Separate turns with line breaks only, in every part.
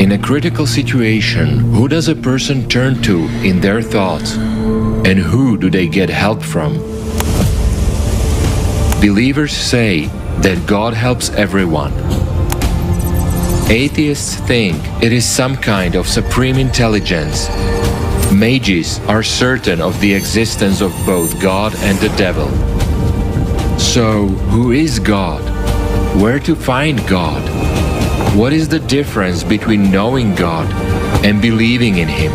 In a critical situation, who does a person turn to in their thoughts? And who do they get help from? Believers say that God helps everyone. Atheists think it is some kind of supreme intelligence. Mages are certain of the existence of both God and the devil. So, who is God? Where to find God? What is the difference between knowing God and believing in Him?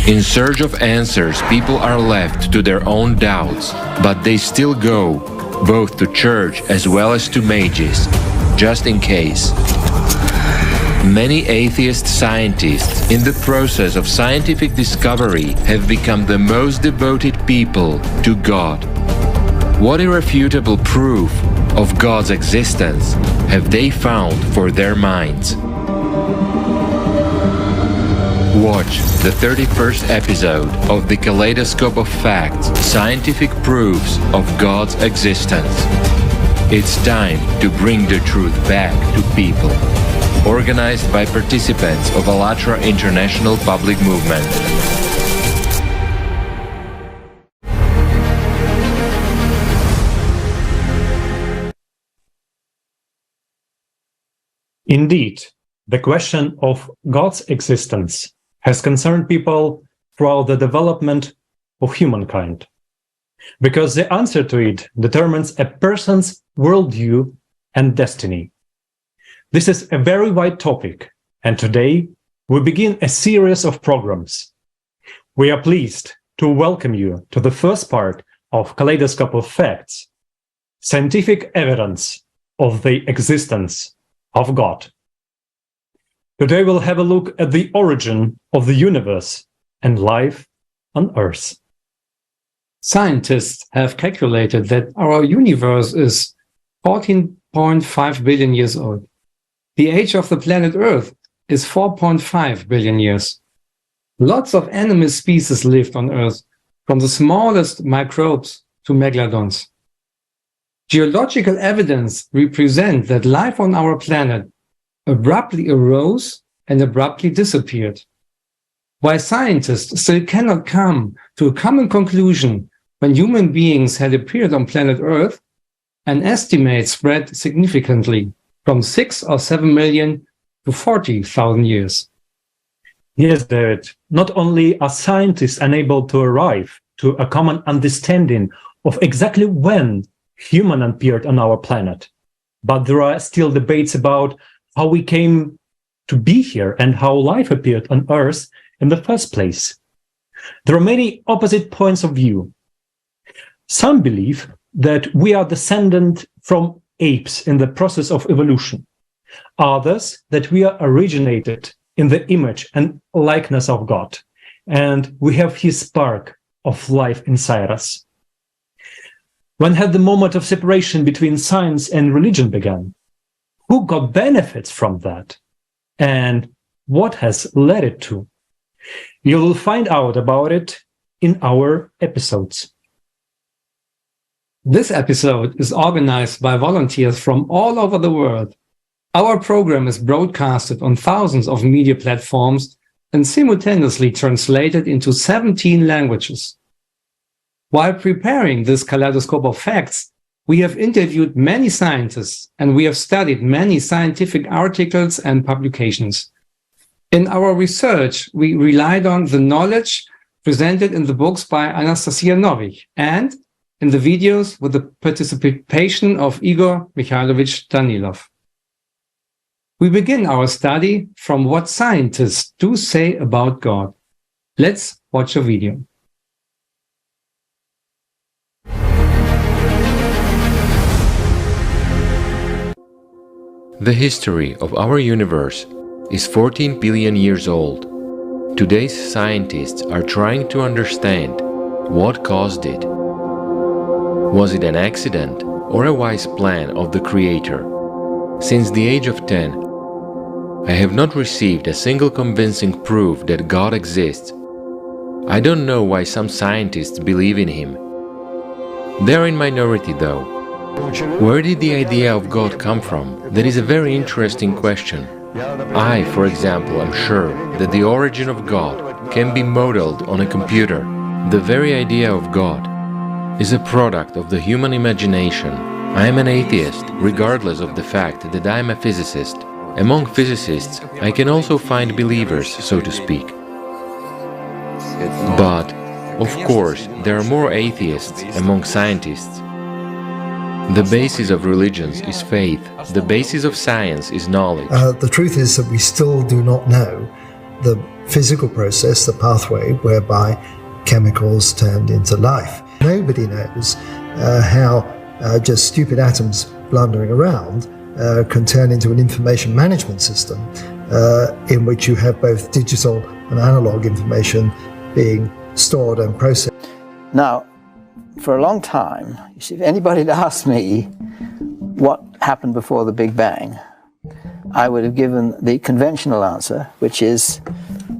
In search of answers, people are left to their own doubts, but they still go both to church as well as to mages, just in case. Many atheist scientists, in the process of scientific discovery, have become the most devoted people to God. What irrefutable proof of God's existence have they found for their minds? Watch the 31st episode of the Kaleidoscope of Facts, Scientific Proofs of God's Existence. It's time to bring the truth back to people. Organized by participants of Allat International Public Movement.
Indeed, the question of God's existence has concerned people throughout the development of humankind, because the answer to it determines a person's worldview and destiny. This is a very wide topic, and today we begin a series of programs. We are pleased to welcome you to the first part of Kaleidoscope of Facts, Scientific Evidence of the Existence of God. Today we'll have a look at the origin of the universe and life on Earth.
Scientists have calculated that our universe is 14.5 billion years old. The age of the planet Earth is 4.5 billion years. Lots of animal species lived on Earth, from the smallest microbes to megalodons. Geological evidence represents that life on our planet abruptly arose and abruptly disappeared. While scientists still cannot come to a common conclusion when human beings had appeared on planet Earth, an estimate spread significantly from 6 or 7 million to 40,000 years.
Yes, David, not only are scientists unable to arrive to a common understanding of exactly when human appeared on our planet, but there are still debates about how we came to be here and how life appeared on Earth in the first place. There are many opposite points of view. Some believe that we are descendant from apes in the process of evolution. Others that we are originated in the image and likeness of God, and we have His spark of life inside us. When had the moment of separation between science and religion begun? Who got benefits from that? And what has led it to? You will find out about it in our episodes.
This episode is organized by volunteers from all over the world. Our program is broadcasted on thousands of media platforms and simultaneously translated into 17 languages. While preparing this Kaleidoscope of Facts, we have interviewed many scientists and we have studied many scientific articles and publications. In our research, we relied on the knowledge presented in the books by Anastasia Novick and in the videos with the participation of Igor Mikhailovich Danilov. We begin our study from what scientists do say about God. Let's watch a video.
The history of our universe is 14 billion years old. Today's scientists are trying to understand what caused it. Was it an accident or a wise plan of the Creator? Since the age of 10, I have not received a single convincing proof that God exists. I don't know why some scientists believe in Him. They're in minority though. Where did the idea of God come from? That is a very interesting question. I, for example, am sure that the origin of God can be modeled on a computer. The very idea of God is a product of the human imagination. I am an atheist, regardless of the fact that I am a physicist. Among physicists, I can also find believers, so to speak. But, of course, there are more atheists among scientists. The basis of religions is faith. The basis of science is knowledge.
The truth is that we still do not know the physical process, the pathway whereby chemicals turned into life. Nobody knows how just stupid atoms blundering around can turn into an information management system in which you have both digital and analog information being stored and processed.
Now, for a long time, you see, if anybody had asked me what happened before the Big Bang, I would have given the conventional answer, which is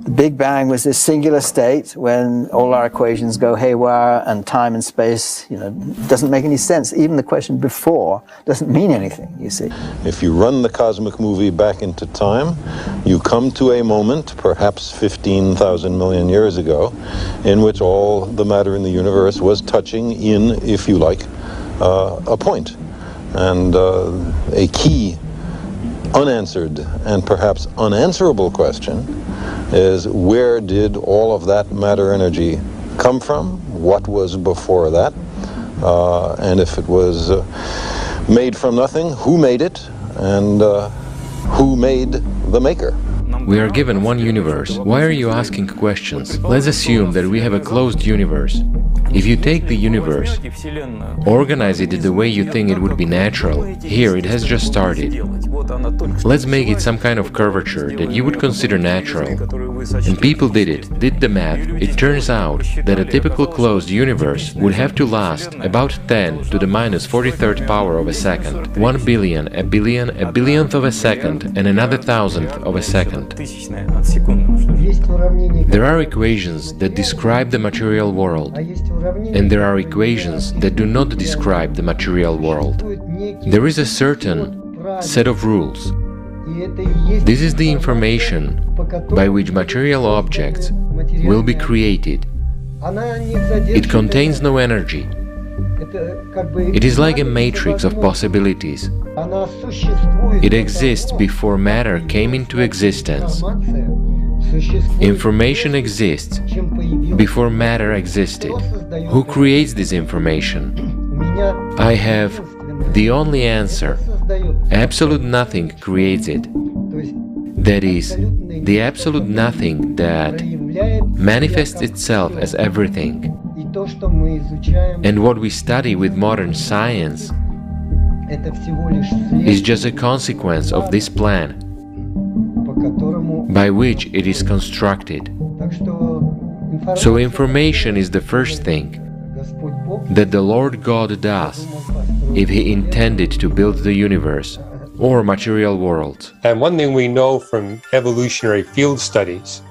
the Big Bang was this singular state when all our equations go haywire and time and space, doesn't make any sense. Even the question before doesn't mean anything, you see.
If you run the cosmic movie back into time, you come to a moment, perhaps 15,000 million years ago, in which all the matter in the universe was touching in, if you like, a point. And a key unanswered and perhaps unanswerable question is, where did all of that matter energy come from? What was before that? And if it was made from nothing, who made it? And who made the maker?
We are given one universe. Why are you asking questions? Let's assume that we have a closed universe. If you take the universe, organize it the way you think it would be natural, here it has just started. Let's make it some kind of curvature that you would consider natural. And people did the math. It turns out that a typical closed universe would have to last about 10 to the minus 43rd power of a second. 1 billion, a billion, a billionth of a second, and another thousandth of a second. There are equations that describe the material world, and there are equations that do not describe the material world. There is a certain set of rules. This is the information by which material objects will be created. It contains no energy. It is like a matrix of possibilities. It exists before matter came into existence. Information exists before matter existed. Who creates this information? I have the only answer. Absolute nothing creates it. That is, the absolute nothing that manifests itself as everything. And what we study with modern science is just a consequence of this plan by which it is constructed. So information is the first thing that the Lord God does if He intended to build the universe or material world.
And one thing we know from evolutionary field studies,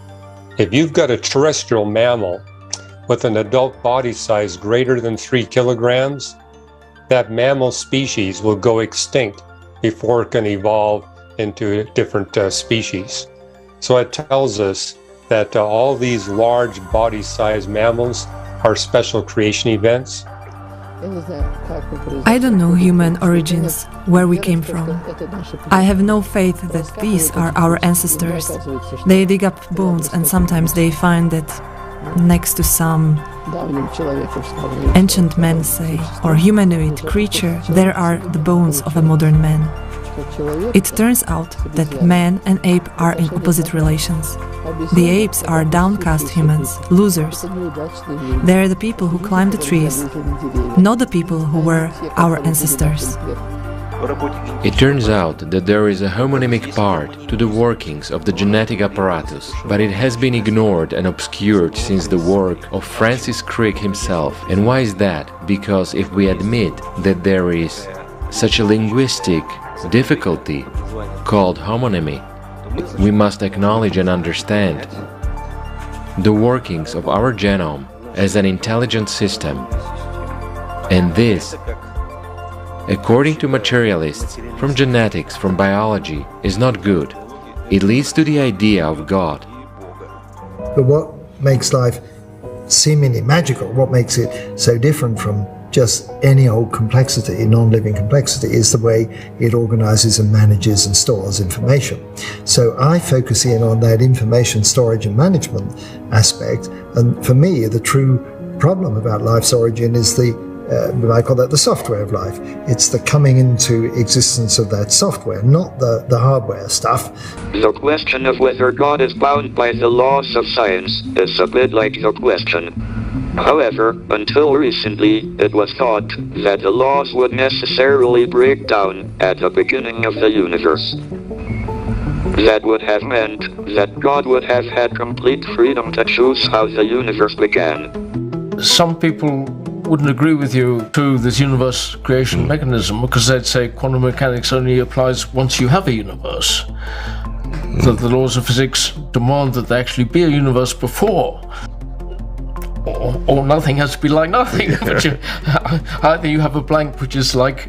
if you've got a terrestrial mammal with an adult body size greater than 3 kilograms, that mammal species will go extinct before it can evolve into a different species. So it tells us that all these large body size mammals are special creation events.
I don't know human origins, where we came from. I have no faith that these are our ancestors. They dig up bones and sometimes they find that next to some ancient man, say, or humanoid creature, there are the bones of a modern man. It turns out that man and ape are in opposite relations. The apes are downcast humans, losers. They are the people who climb the trees, not the people who were our ancestors.
It turns out that there is a homonymic part to the workings of the genetic apparatus, but it has been ignored and obscured since the work of Francis Crick himself. And why is that? Because if we admit that there is such a linguistic difficulty called homonymy, we must acknowledge and understand the workings of our genome as an intelligent system. And this, according to materialists, from genetics, from biology, is not good. It leads to the idea of God.
But what makes life seemingly magical, what makes it so different from just any old complexity, non-living complexity, is the way it organizes and manages and stores information. So I focus in on that information storage and management aspect. And for me, the true problem about life's origin is I call that the software of life. It's the coming into existence of that software, not the hardware stuff.
The question of whether God is bound by the laws of science is a bit like the question. However, until recently, it was thought that the laws would necessarily break down at the beginning of the universe. That would have meant that God would have had complete freedom to choose how the universe began.
Some people wouldn't agree with you to this universe creation mechanism because they'd say quantum mechanics only applies once you have a universe. That the laws of physics demand that there actually be a universe before. Or nothing has to be like nothing. Either you have a blank which is like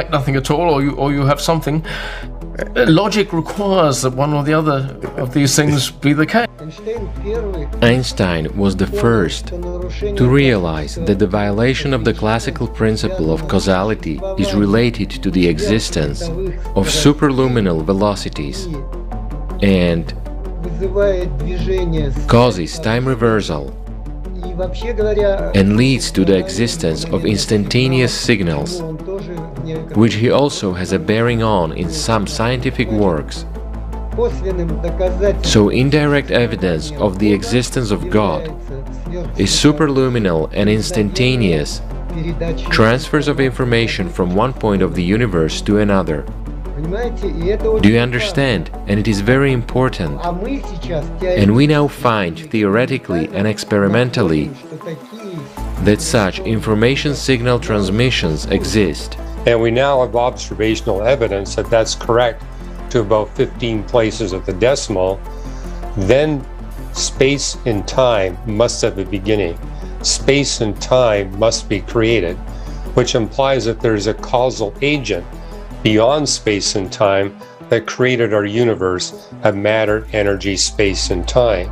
nothing at all, or you have something. Logic requires that one or the other of these things be the case.
Einstein was the first to realize that the violation of the classical principle of causality is related to the existence of superluminal velocities and causes time reversal and leads to the existence of instantaneous signals, which he also has a bearing on in some scientific works. So indirect evidence of the existence of God is superluminal and instantaneous transfers of information from one point of the universe to another. Do you understand? And it is very important. And we now find, theoretically and experimentally, that such information signal transmissions exist.
And we now have observational evidence that that's correct to about 15 places of the decimal. Then space and time must have a beginning. Space and time must be created, which implies that there's a causal agent beyond space and time that created our universe of matter, energy, space, and time.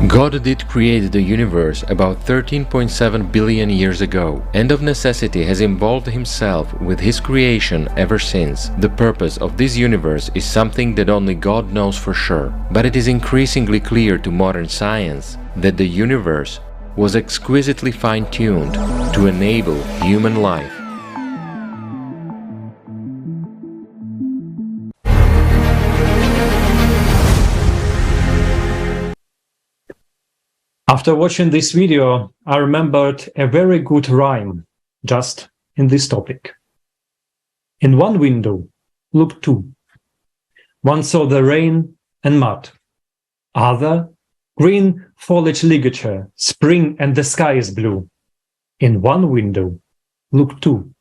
God did create the universe about 13.7 billion years ago, and of necessity has involved himself with his creation ever since. The purpose of this universe is something that only God knows for sure, but it is increasingly clear to modern science that the universe was exquisitely fine-tuned to enable human life.
After watching this video, I remembered a very good rhyme just in this topic. In one window, look two. One saw the rain and mud. Other, green foliage ligature, spring and the sky is blue. In one window, look two.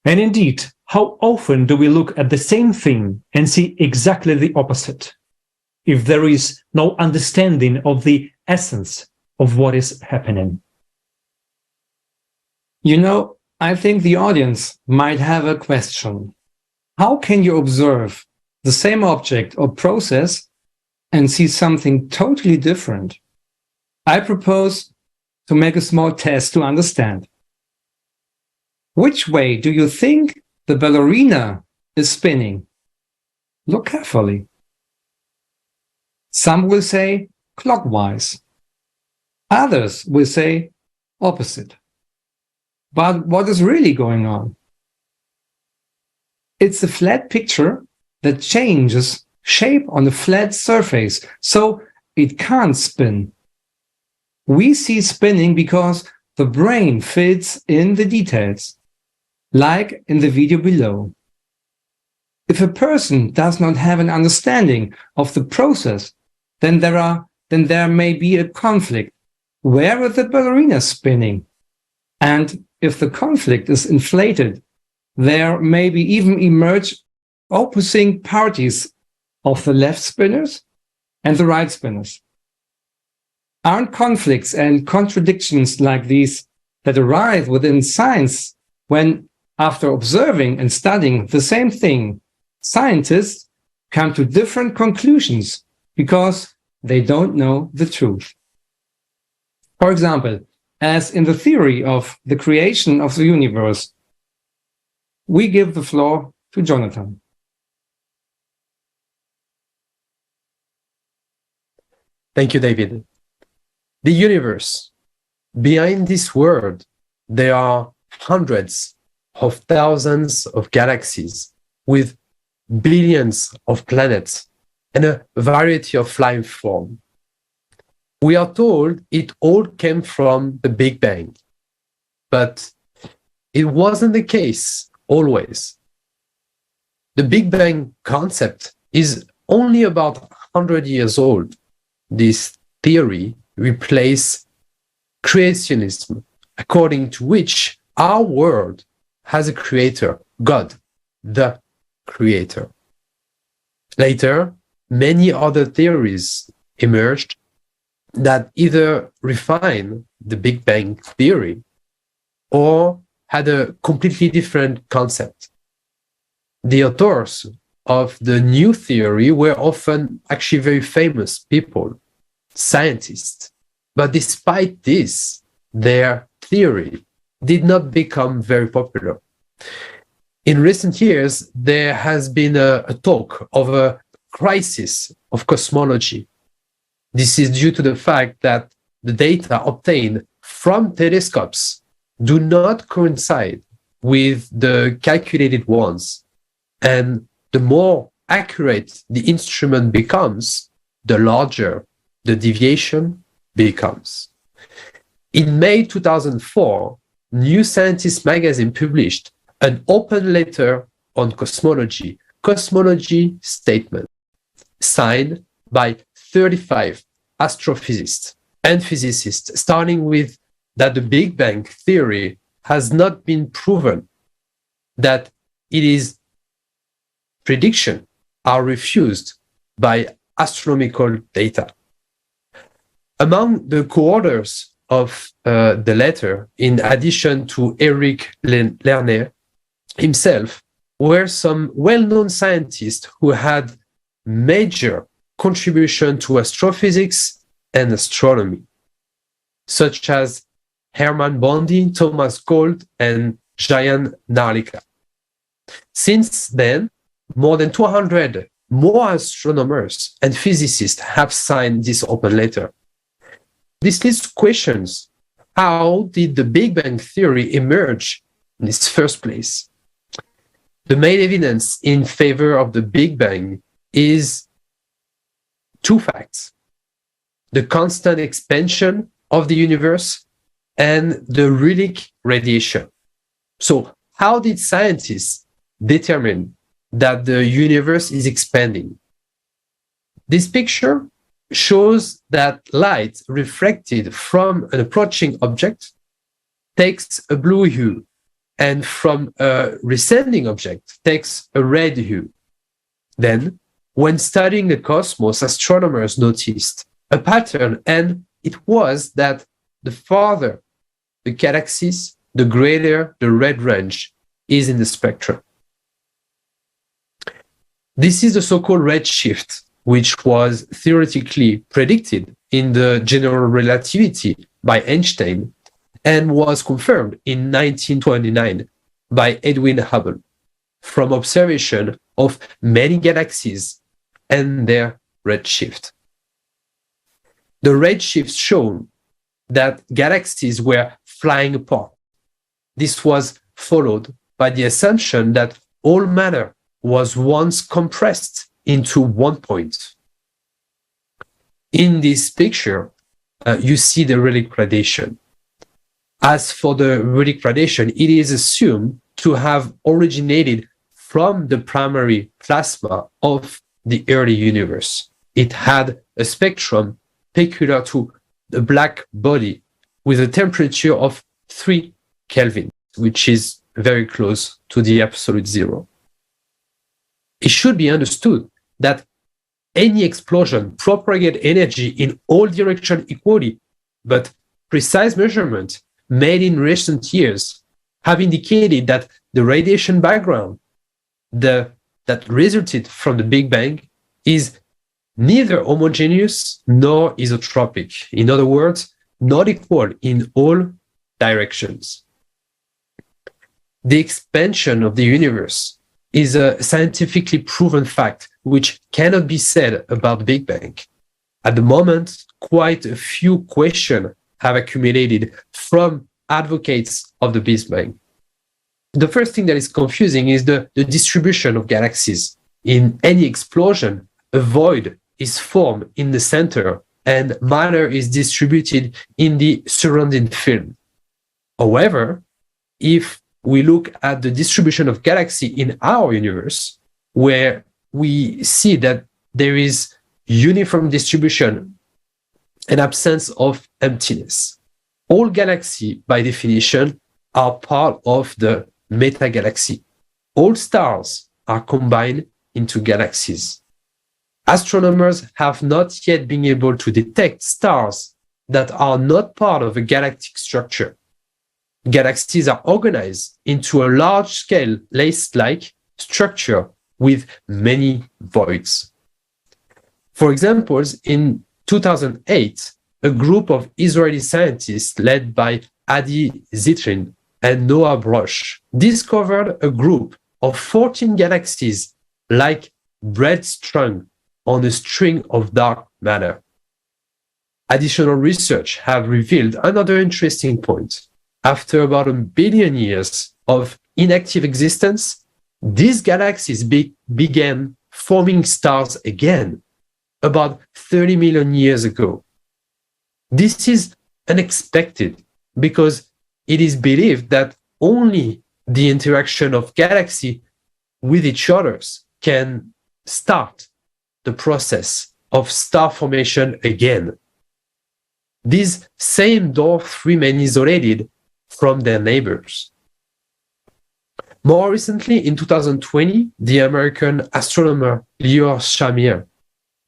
And indeed, how often do we look at the same thing and see exactly the opposite, if there is no understanding of the essence of what is happening?
You know, I think the audience might have a question. How can you observe the same object or process and see something totally different? I propose to make a small test to understand. Which way do you think the ballerina is spinning? Look carefully. Some will say clockwise. Others will say opposite. But what is really going on? It's a flat picture that changes shape on the flat surface, so it can't spin. We see spinning because the brain fills in the details, like in the video below. If a person does not have an understanding of the process, then there may be a conflict. Where is the ballerina spinning? And if the conflict is inflated, there may be even emerge opposing parties of the left spinners and the right spinners. Aren't conflicts and contradictions like these that arise within science when, after observing and studying the same thing, scientists come to different conclusions because they don't know the truth? For example, as in the theory of the creation of the universe, we give the floor to Jonathan.
Thank you, David. The universe. Behind this word, there are hundreds of thousands of galaxies with billions of planets and a variety of life forms. We are told it all came from the Big Bang, but it wasn't the case always. The Big Bang concept is only about 100 years old. This theory replaced creationism, according to which our world has a creator, God, the creator. Later, many other theories emerged that either refine the Big Bang theory or had a completely different concept. The authors of the new theory were often actually very famous people, scientists. But despite this, their theory did not become very popular. In recent years, there has been a talk of a crisis of cosmology. This is due to the fact that the data obtained from telescopes do not coincide with the calculated ones. And the more accurate the instrument becomes, the larger the deviation becomes. In May 2004, New Scientist magazine published an open letter on cosmology, Cosmology Statement, signed by 35 astrophysicists and physicists, starting with that the Big Bang theory has not been proven, that it is predictions are refused by astronomical data. Among the co-authors of the letter, in addition to Eric Lerner himself, were some well-known scientists who had major contribution to astrophysics and astronomy, such as Hermann Bondi, Thomas Gold, and Jayan Narlikar. Since then, more than 200 more astronomers and physicists have signed this open letter. This list questions: how did the Big Bang theory emerge in its first place? The main evidence in favor of the Big Bang is two facts: the constant expansion of the universe and the Rayleigh radiation. So, how did scientists determine that the universe is expanding? This picture shows that light reflected from an approaching object takes a blue hue, and from a receding object takes a red hue. Then, when studying the cosmos, astronomers noticed a pattern, and it was that the farther the galaxies, the greater the red range is in the spectrum. This is the so-called redshift, which was theoretically predicted in the general relativity by Einstein and was confirmed in 1929 by Edwin Hubble from observation of many galaxies and their redshift. The redshift showed that galaxies were flying apart. This was followed by the assumption that all matter was once compressed into one point. In this picture, you see the Rayleigh radiation. As for the radic radiation, it is assumed to have originated from the primary plasma of the early universe. It had a spectrum peculiar to the black body with a temperature of 3 Kelvin, which is very close to the absolute zero. It should be understood that any explosion propagates energy in all directions equally, but precise measurements made in recent years have indicated that the radiation background that resulted from the Big Bang is neither homogeneous nor isotropic. In other words, not equal in all directions. The expansion of the universe is a scientifically proven fact which cannot be said about the Big Bang. At the moment, quite a few questions have accumulated from advocates of the Big Bang. The first thing that is confusing is the distribution of galaxies. In any explosion, a void is formed in the center and matter is distributed in the surrounding film. However, if we look at the distribution of galaxies in our universe, where we see that there is uniform distribution and absence of emptiness. All galaxies, by definition, are part of the meta-galaxy. All stars are combined into galaxies. Astronomers have not yet been able to detect stars that are not part of a galactic structure. Galaxies are organized into a large-scale lace-like structure with many voids. For example, in 2008, a group of Israeli scientists led by Adi Zitrin and Noah Brosh discovered a group of 14 galaxies like bread strung on a string of dark matter. Additional research have revealed another interesting point. After about 1 billion years of inactive existence, these galaxies began forming stars again, about 30 million years ago. This is unexpected because it is believed that only the interaction of galaxies with each other can start the process of star formation again. These same dwarfs remain isolated from their neighbors. More recently, in 2020, the American astronomer Lior Shamir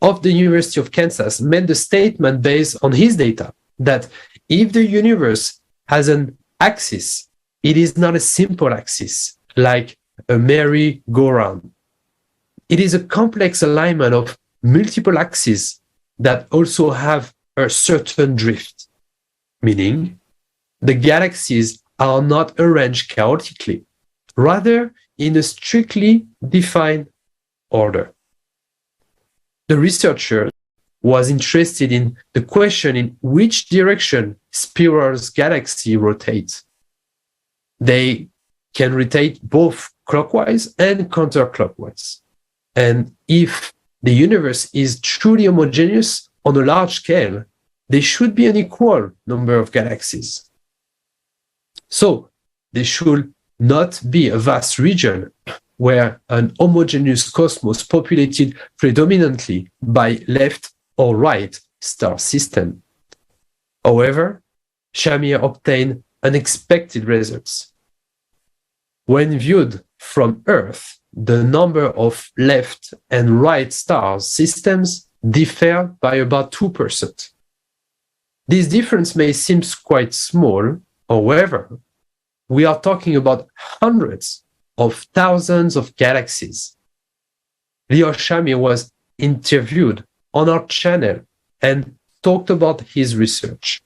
of the University of Kansas made the statement based on his data that if the universe has an axis, it is not a simple axis like a merry-go-round. It is a complex alignment of multiple axes that also have a certain drift, meaning the galaxies are not arranged chaotically, rather in a strictly defined order. The researcher was interested in the question in which direction spirals galaxies rotate. They can rotate both clockwise and counterclockwise. And if the universe is truly homogeneous on a large scale, there should be an equal number of galaxies. So there should not be a vast region where an homogeneous cosmos populated predominantly by left or right star system. However, Shamir obtained unexpected results. When viewed from Earth, the number of left and right star systems differ by about 2%. This difference may seem quite small. However, we are talking about hundreds of thousands of galaxies. Lior Shamir was interviewed on our channel and talked about his research.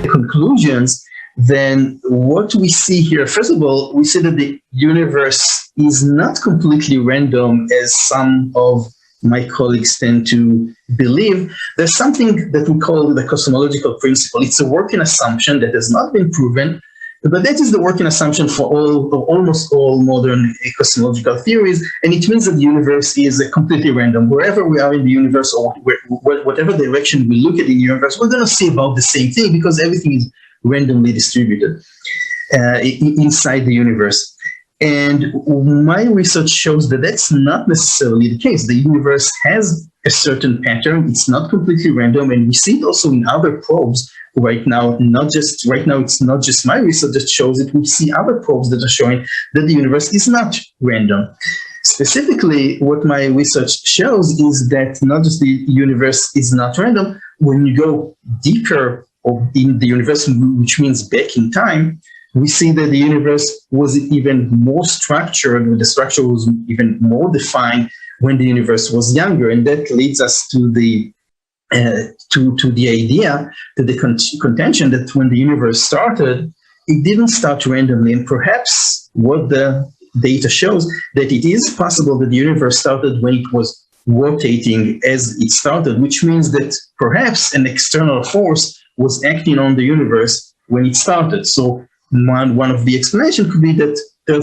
Conclusions, then what we see here, first of all, we see that the universe is not completely random as some of my colleagues tend to believe. There's something that we call the cosmological principle. It's a working assumption that has not been proven, But that is the working assumption for almost all modern cosmological theories, and it means that the universe is completely random. Wherever we are in the universe, or whatever direction we look at in the universe, we're going to see about the same thing because everything is randomly distributed inside the universe. And my research shows that that's not necessarily the case. The universe has a certain pattern. It's not completely random, and we see it also in other probes right now. It's not just my research that shows it. We see other probes that are showing that the universe is not random. Specifically, what my research shows is that not just the universe is not random. When you go deeper in the universe, which means back in time, we see that the universe was even more structured, the structure was even more defined when the universe was younger. And that leads us to the idea, to the contention that when the universe started, it didn't start randomly. And perhaps what the data shows, that it is possible that the universe started when it was rotating as it started, which means that perhaps an external force was acting on the universe when it started. So one of the explanations could be that there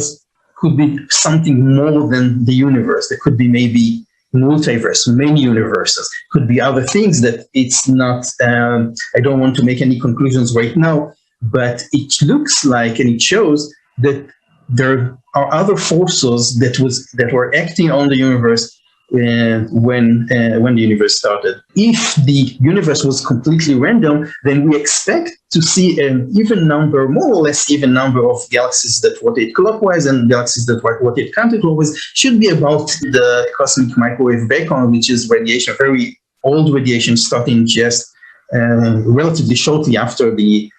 could be something more than the universe. There could be maybe multiverse, many universes, could be other things that it's not, I don't want to make any conclusions right now, but it looks like, and it shows that there are other forces that were acting on the universe when the universe started. If the universe was completely random, then we expect to see an even number, more or less even number of galaxies that rotate clockwise and galaxies that rotate counterclockwise. Should be about the cosmic microwave background, which is radiation, very old radiation, starting just relatively shortly after the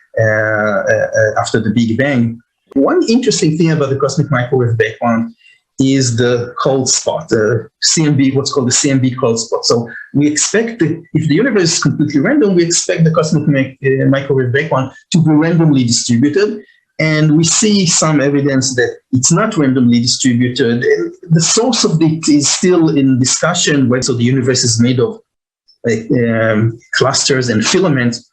Big Bang. One interesting thing about the cosmic microwave background is the cold spot, CMB, what's called the CMB cold spot. So we expect that if the universe is completely random, we expect the cosmic microwave background to be randomly distributed. And we see some evidence that it's not randomly distributed. And the source of it is still in discussion. So the universe is made of clusters and filaments.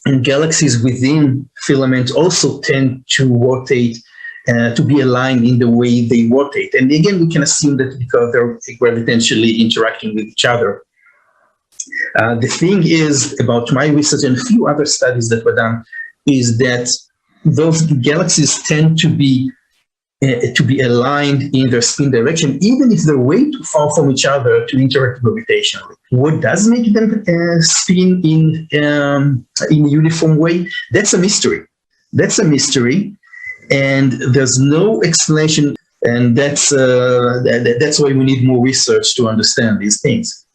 And galaxies within filament also tend to rotate, to be aligned in the way they rotate. And again, we can assume that because they're gravitationally interacting with each other. The thing is about my research and a few other studies that were done is that those galaxies tend to be aligned in their spin direction, even if they're way too far from each other to interact gravitationally. What does make them spin in a uniform way? That's a mystery. And there's no explanation, and that's why we need more research to understand these things.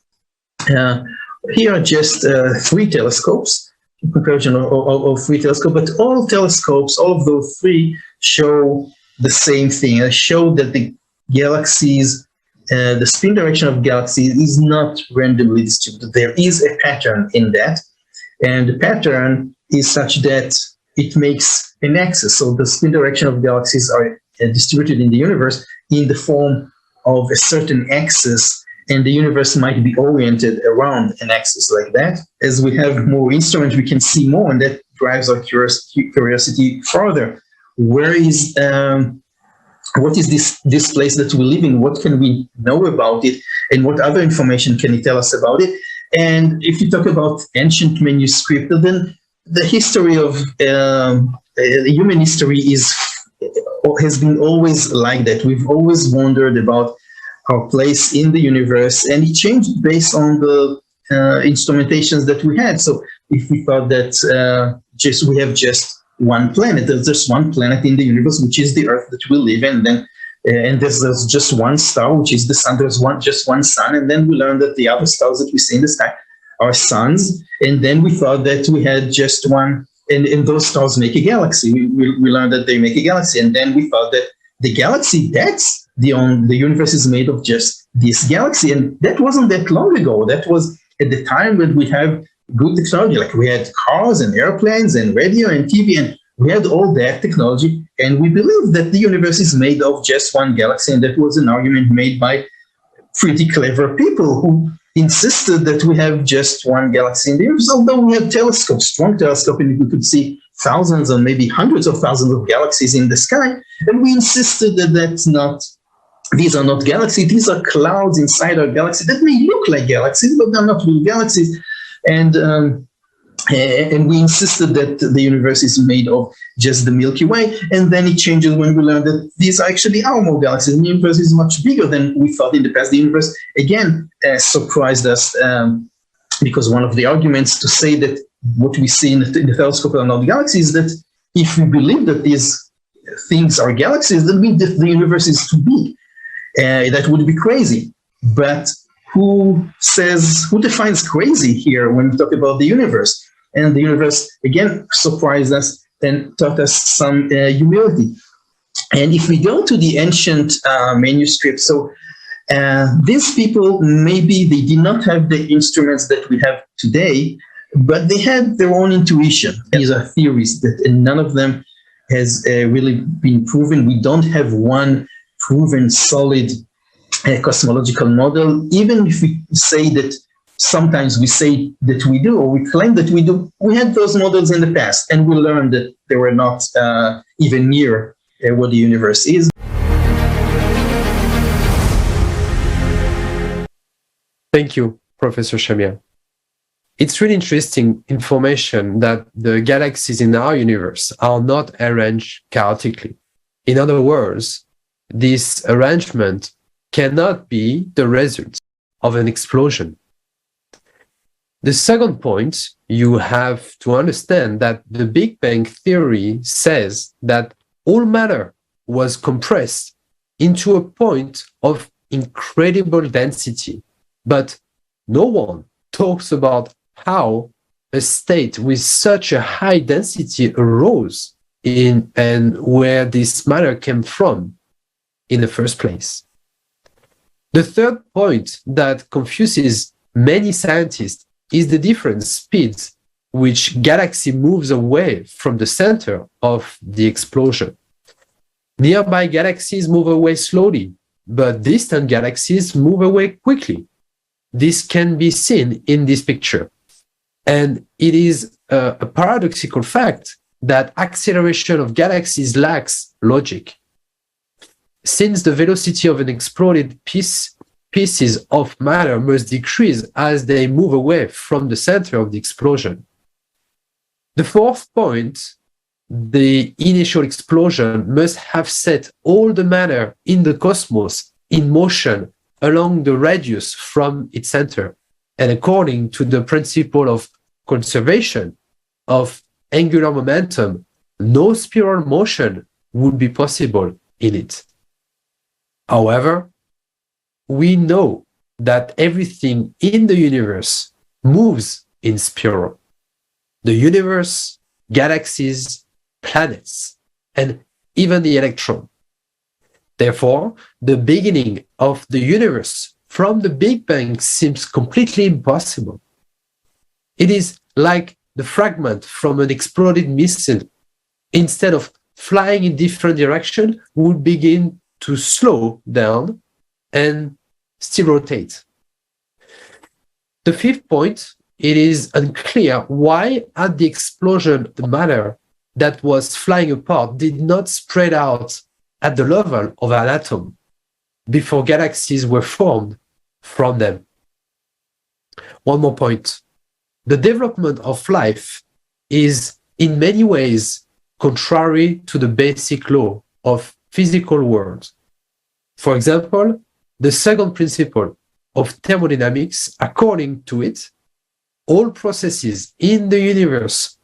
Here are just 3 telescopes, in comparison of 3 telescopes, but all telescopes, all of those 3 show the same thing. They show that the galaxies, the spin direction of galaxies is not randomly distributed. There is a pattern in that, and the pattern is such that it makes an axis. So the spin direction of galaxies are distributed in the universe in the form of a certain axis, and the universe might be oriented around an axis like that. As we have more instruments, we can see more, and that drives our curiosity further. What is this place that we live in? What can we know about it? And what other information can it tell us about it? And if you talk about ancient manuscript, then the history of human history has been always like that. We've always wondered about our place in the universe, and it changed based on the instrumentations that we had. So if we thought that we have just one planet, there's just one planet in the universe, which is the Earth that we live in, and there's just one star, which is the sun. There's just one sun, and then we learned that the other stars that we see in the sky are suns, and then we thought that we had just one, and those stars make a galaxy. We learned that they make a galaxy, and then we thought that the galaxy, that's the universe is made of just this galaxy, and that wasn't that long ago. That was at the time when we have good technology, like we had cars and airplanes and radio and TV, and we had all that technology, and we believed that the universe is made of just one galaxy, and that was an argument made by pretty clever people who insisted that we have just one galaxy in the universe, although we had telescopes, strong telescopes, and we could see thousands or maybe hundreds of thousands of galaxies in the sky, and we insisted that these are not galaxies, these are clouds inside our galaxy that may look like galaxies, but they're not real galaxies. And we insisted that the universe is made of just the Milky Way, and then it changes when we learn that these are actually our more galaxies. The universe is much bigger than we thought in the past. The universe, again, surprised us because one of the arguments to say that what we see in the telescope are not galaxies is that if we believe that these things are galaxies, that means that the universe is too big. That would be crazy. But who defines crazy here when we talk about the universe? And the universe, again, surprised us and taught us some humility. And if we go to the ancient manuscripts, so these people, maybe they did not have the instruments that we have today, but they had their own intuition. These are theories and none of them has really been proven. We don't have one proven solid cosmological model. Even if we say that sometimes we say that we do, or we claim that we do, we had those models in the past, and we learned that they were not even near what the universe is.
Thank you, Professor Shamir. It's really interesting information that the galaxies in our universe are not arranged chaotically. In other words, this arrangement cannot be the result of an explosion. The second point, you have to understand that the Big Bang theory says that all matter was compressed into a point of incredible density, but no one talks about how a state with such a high density arose and where this matter came from in the first place. The third point that confuses many scientists is the different speeds which galaxy moves away from the center of the explosion. Nearby galaxies move away slowly, but distant galaxies move away quickly. This can be seen in this picture. And it is a paradoxical fact that acceleration of galaxies lacks logic. Since the velocity of an exploded pieces of matter must decrease as they move away from the center of the explosion. The fourth point, the initial explosion must have set all the matter in the cosmos in motion along the radius from its center. And according to the principle of conservation of angular momentum, no spiral motion would be possible in it. However, we know that everything in the universe moves in spiral. The universe, galaxies, planets, and even the electron. Therefore, the beginning of the universe from the Big Bang seems completely impossible. It is like the fragment from an exploded missile. Instead of flying in different directions, would begin to slow down and still rotate. The fifth point, it is unclear why at the explosion the matter that was flying apart did not spread out at the level of an atom before galaxies were formed from them. One more point. The development of life is in many ways contrary to the basic law of physical world. For example, the second principle of thermodynamics, according to it, all processes in the universe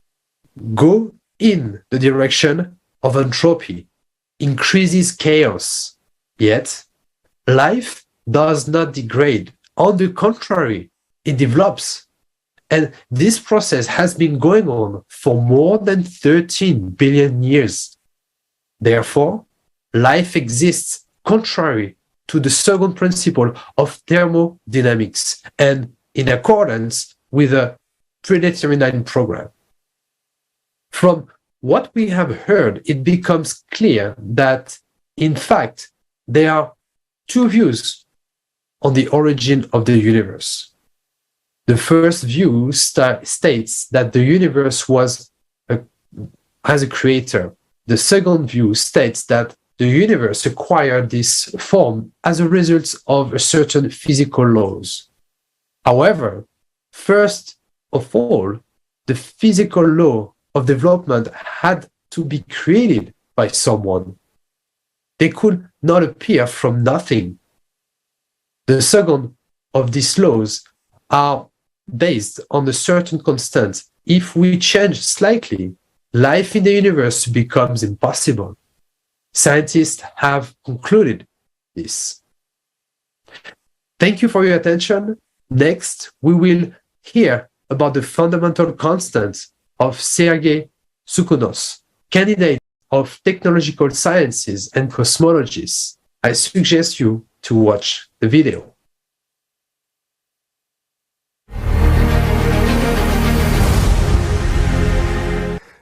go in the direction of entropy, increases chaos. Yet, life does not degrade. On the contrary, it develops. And this process has been going on for more than 13 billion years. Therefore, life exists contrary to the second principle of thermodynamics and in accordance with a predetermined program. From what we have heard, it becomes clear that, in fact, there are two views on the origin of the universe. The first view states that the universe was as a creator. The second view states that the universe acquired this form as a result of certain physical laws. However, first of all, the physical law of development had to be created by someone. They could not appear from nothing. The second of these laws are based on a certain constant. If we change slightly, life in the universe becomes impossible. Scientists have concluded this. Thank you for your attention. Next, we will hear about the fundamental constants of Sergei Sukhunos, candidate of technological sciences and cosmologist. I suggest you to watch the video.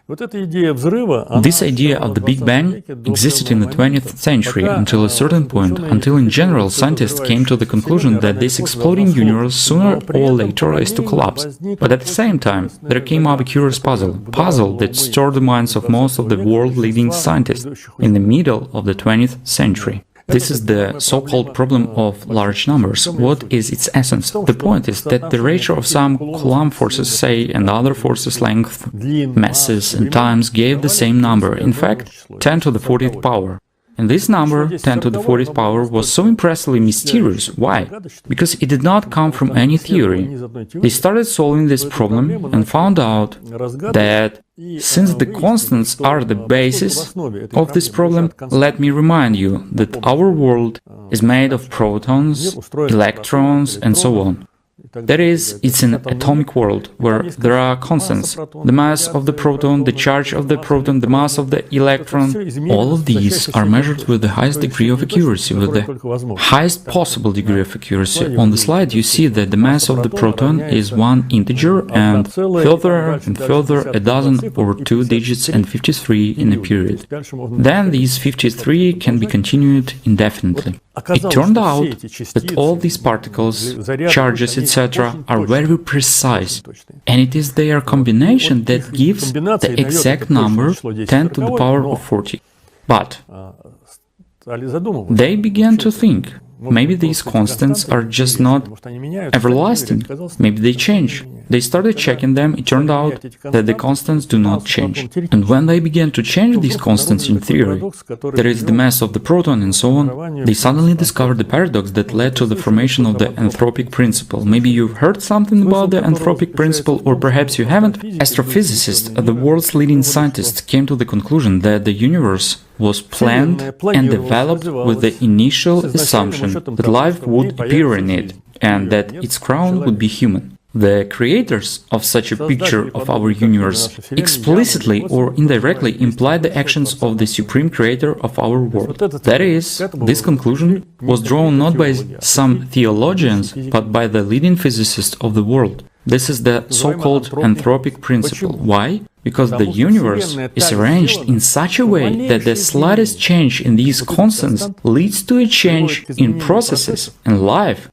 This idea of the Big Bang existed in the 20th century until a certain point, until in general scientists came to the conclusion that this exploding universe sooner or later is to collapse. But at the same time, there came up a curious puzzle that stirred the minds of most of the world-leading scientists in the middle of the 20th century. This is the so-called problem of large numbers. What is its essence? The point is that the ratio of some Coulomb forces, say, and other forces' length, masses, and times gave the same number, in fact, 10 to the 40th power. And this number, 10 to the 40th power, was so impressively mysterious. Why? Because it did not come from any theory. They started solving this problem and found out that since the constants are the basis of this problem, let me remind you that our world is made of protons, electrons, and so on. That is, it's an atomic world where there are constants. The mass of the proton, the charge of the proton, the mass of the electron, all of these are measured with the highest degree of accuracy, with the highest possible degree of accuracy. On the slide you see that the mass of the proton is one integer, and further a dozen or two digits and 53 in a period. Then these 53 can be continued indefinitely. It turned out that all these particles, charges, etc. are very precise, and it is their combination that gives the exact number 10 to the power of 40. But they began to think, maybe these constants are just not everlasting, maybe they change. They started checking them, it turned out that the constants do not change. And when they began to change these constants in theory, that is the mass of the proton and so on, they suddenly discovered the paradox that led to the formation of the anthropic principle. Maybe you've heard something about the anthropic principle, or perhaps you haven't. Astrophysicists, the world's leading scientists, came to the conclusion that the universe was planned and developed with the initial assumption that life would appear in it and that its crown would be human. The creators of such a picture of our universe explicitly or indirectly implied the actions of the supreme creator of our world. That is, this conclusion was drawn not by some theologians, but by the leading physicists of the world. This is the so-called anthropic principle. Why? Because the universe is arranged in such a way that the slightest change in these constants leads to a change in processes, and life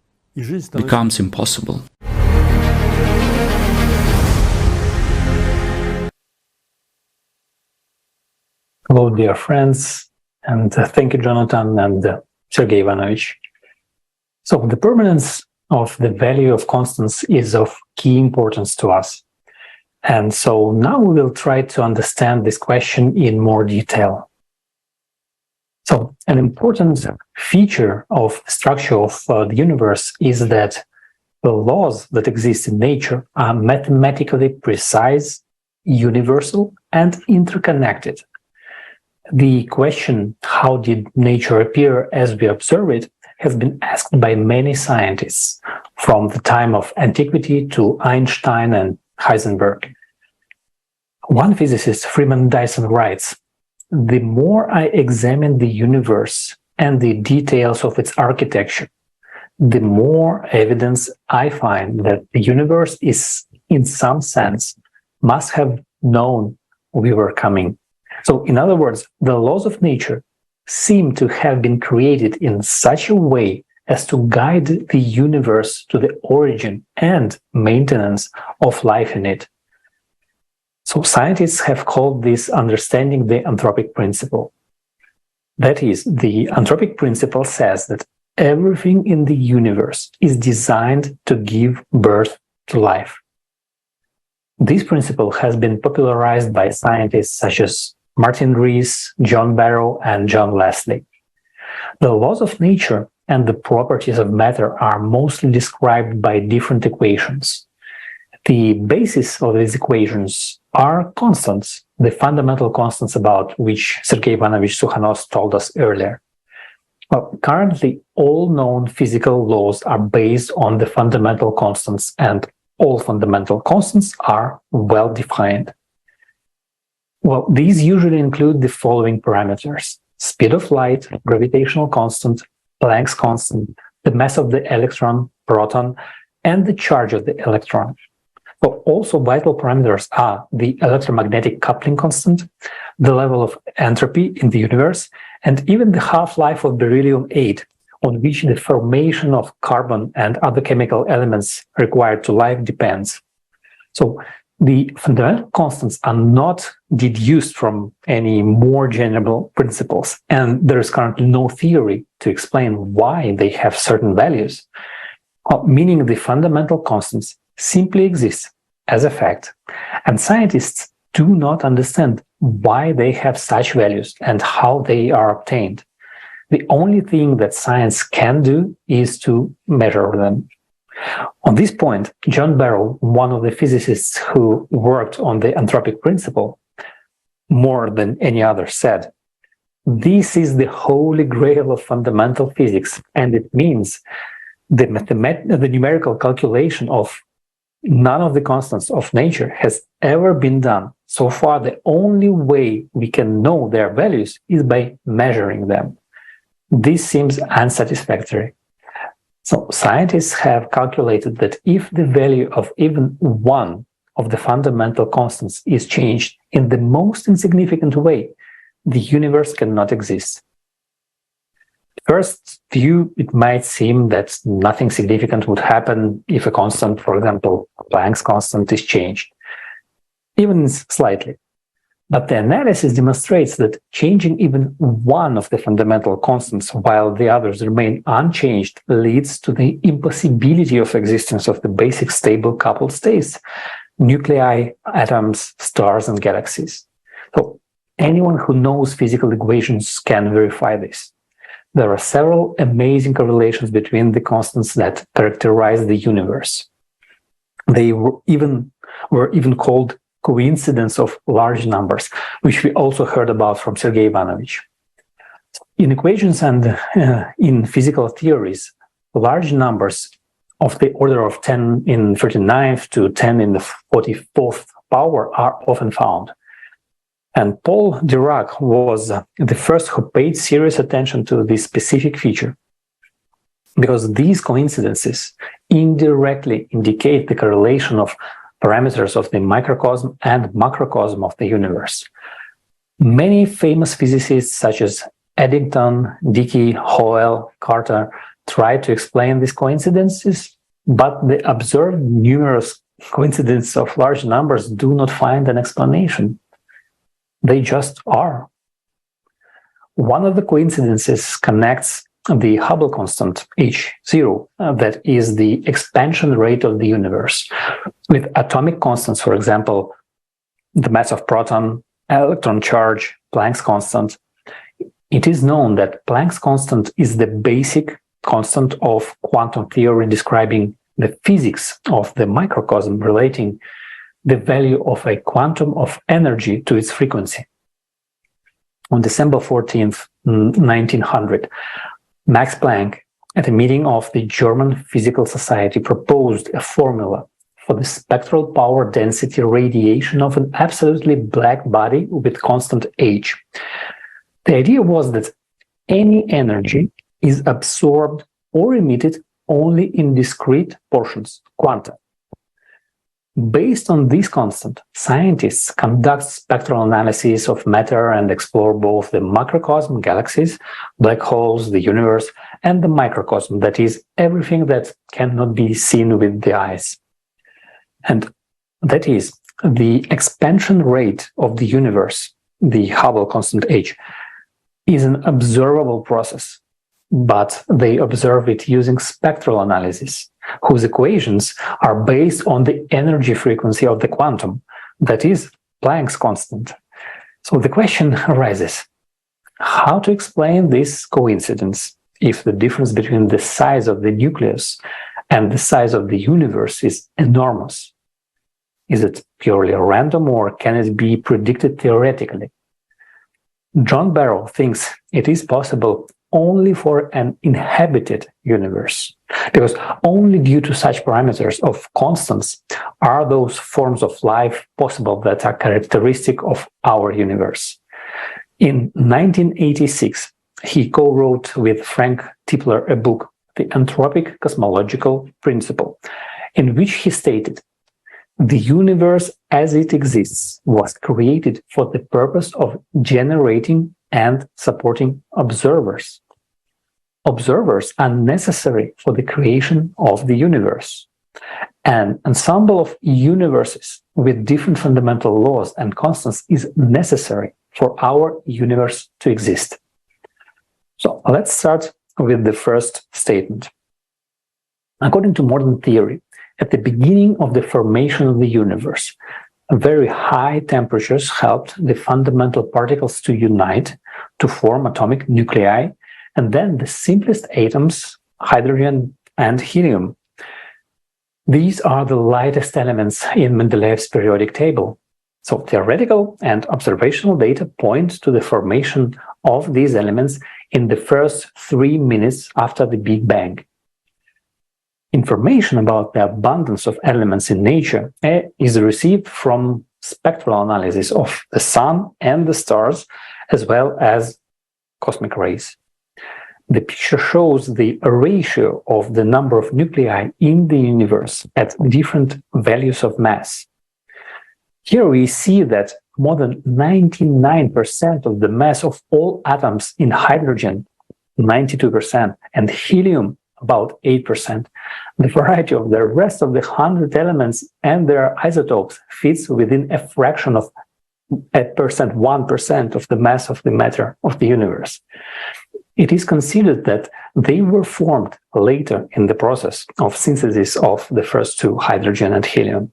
becomes impossible.
Hello, dear friends, and thank you, Jonathan and Sergei Ivanovich. So, the permanence of the value of constants is of key importance to us. And so now we will try to understand this question in more detail. So, an important feature of the structure of the universe is that the laws that exist in nature are mathematically precise, universal, and interconnected. The question, how did nature appear as we observe it, has been asked by many scientists, from the time of antiquity to Einstein and Heisenberg. One physicist, Freeman Dyson, writes, "The more I examine the universe and the details of its architecture, the more evidence I find that the universe is, in some sense, must have known we were coming." So, in other words, the laws of nature seem to have been created in such a way as to guide the universe to the origin and maintenance of life in it. So scientists have called this understanding the anthropic principle. That is, the anthropic principle says that everything in the universe is designed to give birth to life. This principle has been popularized by scientists such as Martin Rees, John Barrow, and John Leslie. The laws of nature and the properties of matter are mostly described by different equations. The basis of these equations are constants, the fundamental constants about which Sergei Ivanovich Sukhanov told us earlier. Well, currently, all known physical laws are based on the fundamental constants, and all fundamental constants are well defined. Well, these usually include the following parameters: speed of light, gravitational constant, Planck's constant, the mass of the electron, proton, and the charge of the electron. But also vital parameters are the electromagnetic coupling constant, the level of entropy in the universe, and even the half-life of beryllium-8, on which the formation of carbon and other chemical elements required to life depends. So the fundamental constants are not deduced from any more general principles, and there is currently no theory to explain why they have certain values, meaning the fundamental constants simply exist as a fact, and scientists do not understand why they have such values and how they are obtained. The only thing that science can do is to measure them. On this point, John Barrow, one of the physicists who worked on the anthropic principle more than any other, said, "This is the holy grail of fundamental physics, and it means the numerical calculation of none of the constants of nature has ever been done. So far, the only way we can know their values is by measuring them. This seems unsatisfactory." So scientists have calculated that if the value of even one of the fundamental constants is changed in the most insignificant way, the universe cannot exist. At first view, it might seem that nothing significant would happen if a constant, for example, Planck's constant, is changed, even slightly. But the analysis demonstrates that changing even one of the fundamental constants while the others remain unchanged leads to the impossibility of existence of the basic stable coupled states, nuclei, atoms, stars, and galaxies. So anyone who knows physical equations can verify this. There are several amazing correlations between the constants that characterize the universe. They were even called coincidence of large numbers, which we also heard about from Sergei Ivanovich. In equations and in physical theories, large numbers of the order of 10 in 39th to 10 in the 44th power are often found. And Paul Dirac was the first who paid serious attention to this specific feature, because these coincidences indirectly indicate the correlation of parameters of the microcosm and macrocosm of the universe. Many famous physicists such as Eddington, Dickey, Howell, Carter tried to explain these coincidences, but the observed numerous coincidences of large numbers do not find an explanation. They just are. One of the coincidences connects the Hubble constant, H0, that is the expansion rate of the universe, with atomic constants, for example, the mass of proton, electron charge, Planck's constant. It is known that Planck's constant is the basic constant of quantum theory describing the physics of the microcosm relating the value of a quantum of energy to its frequency. On December 14th, 1900, Max Planck, at a meeting of the German Physical Society, proposed a formula for the spectral power density radiation of an absolutely black body with constant H. The idea was that any energy is absorbed or emitted only in discrete portions, quanta. Based on this constant, scientists conduct spectral analysis of matter and explore both the macrocosm, galaxies, black holes, the universe, and the microcosm, that is, everything that cannot be seen with the eyes. And that is, the expansion rate of the universe, the Hubble constant H, is an observable process, but they observe it using spectral analysis, whose equations are based on the energy frequency of the quantum, that is, Planck's constant. So the question arises, how to explain this coincidence if the difference between the size of the nucleus and the size of the universe is enormous? Is it purely random, or can it be predicted theoretically? John Barrow thinks it is possible only for an inhabited universe, because only due to such parameters of constants are those forms of life possible that are characteristic of our universe. In 1986, he co-wrote with Frank Tipler a book, The Anthropic Cosmological Principle, in which he stated, "The universe as it exists was created for the purpose of generating and supporting observers. Observers are necessary for the creation of the universe. An ensemble of universes with different fundamental laws and constants is necessary for our universe to exist." So let's start with the first statement. According to modern theory, at the beginning of the formation of the universe, very high temperatures helped the fundamental particles to unite to form atomic nuclei, and then the simplest atoms, hydrogen and helium. These are the lightest elements in Mendeleev's periodic table. So theoretical and observational data point to the formation of these elements in the first 3 minutes after the Big Bang. Information about the abundance of elements in nature is received from spectral analysis of the sun and the stars, as well as cosmic rays. The picture shows the ratio of the number of nuclei in the universe at different values of mass. Here we see that more than 99% of the mass of all atoms in hydrogen, 92%, and helium, about 8%, the variety of the rest of the 100 elements and their isotopes fits within a fraction of 1% of the mass of the matter of the universe. It is considered that they were formed later in the process of synthesis of the first two, hydrogen and helium.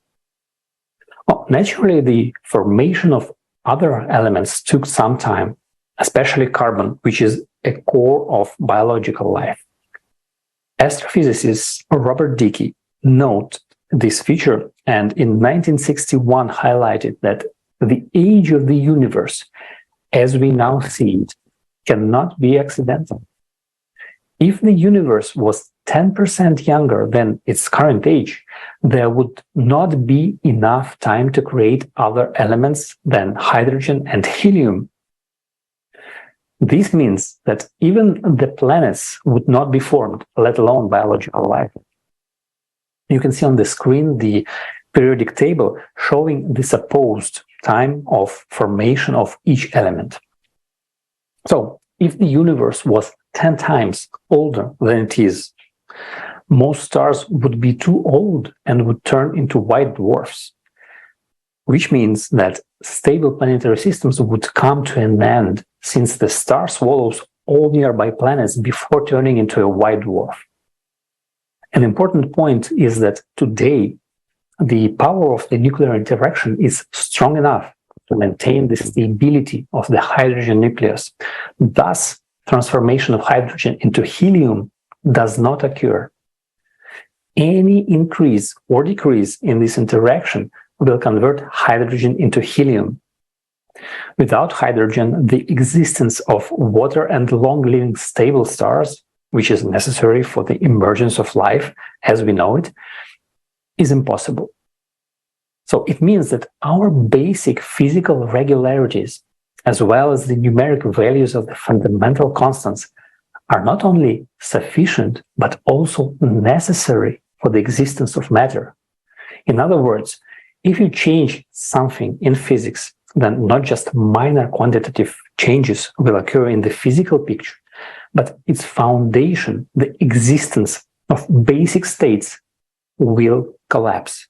Well, naturally, the formation of other elements took some time, especially carbon, which is a core of biological life. Astrophysicist Robert Dicke noted this feature and in 1961 highlighted that the age of the universe, as we now see it, cannot be accidental. If the universe was 10% younger than its current age, there would not be enough time to create other elements than hydrogen and helium. This means that even the planets would not be formed, let alone biological life. You can see on the screen the periodic table showing the supposed time of formation of each element. So, if the universe was 10 times older than it is, most stars would be too old and would turn into white dwarfs, which means that stable planetary systems would come to an end since the star swallows all nearby planets before turning into a white dwarf. An important point is that today, the power of the nuclear interaction is strong enough to maintain the stability of the hydrogen nucleus. Thus, transformation of hydrogen into helium does not occur. Any increase or decrease in this interaction will convert hydrogen into helium. Without hydrogen, the existence of water and long-living stable stars, which is necessary for the emergence of life as we know it, is impossible. So it means that our basic physical regularities, as well as the numeric values of the fundamental constants, are not only sufficient, but also necessary for the existence of matter. In other words, if you change something in physics, then not just minor quantitative changes will occur in the physical picture, but its foundation, the existence of basic states, will collapse.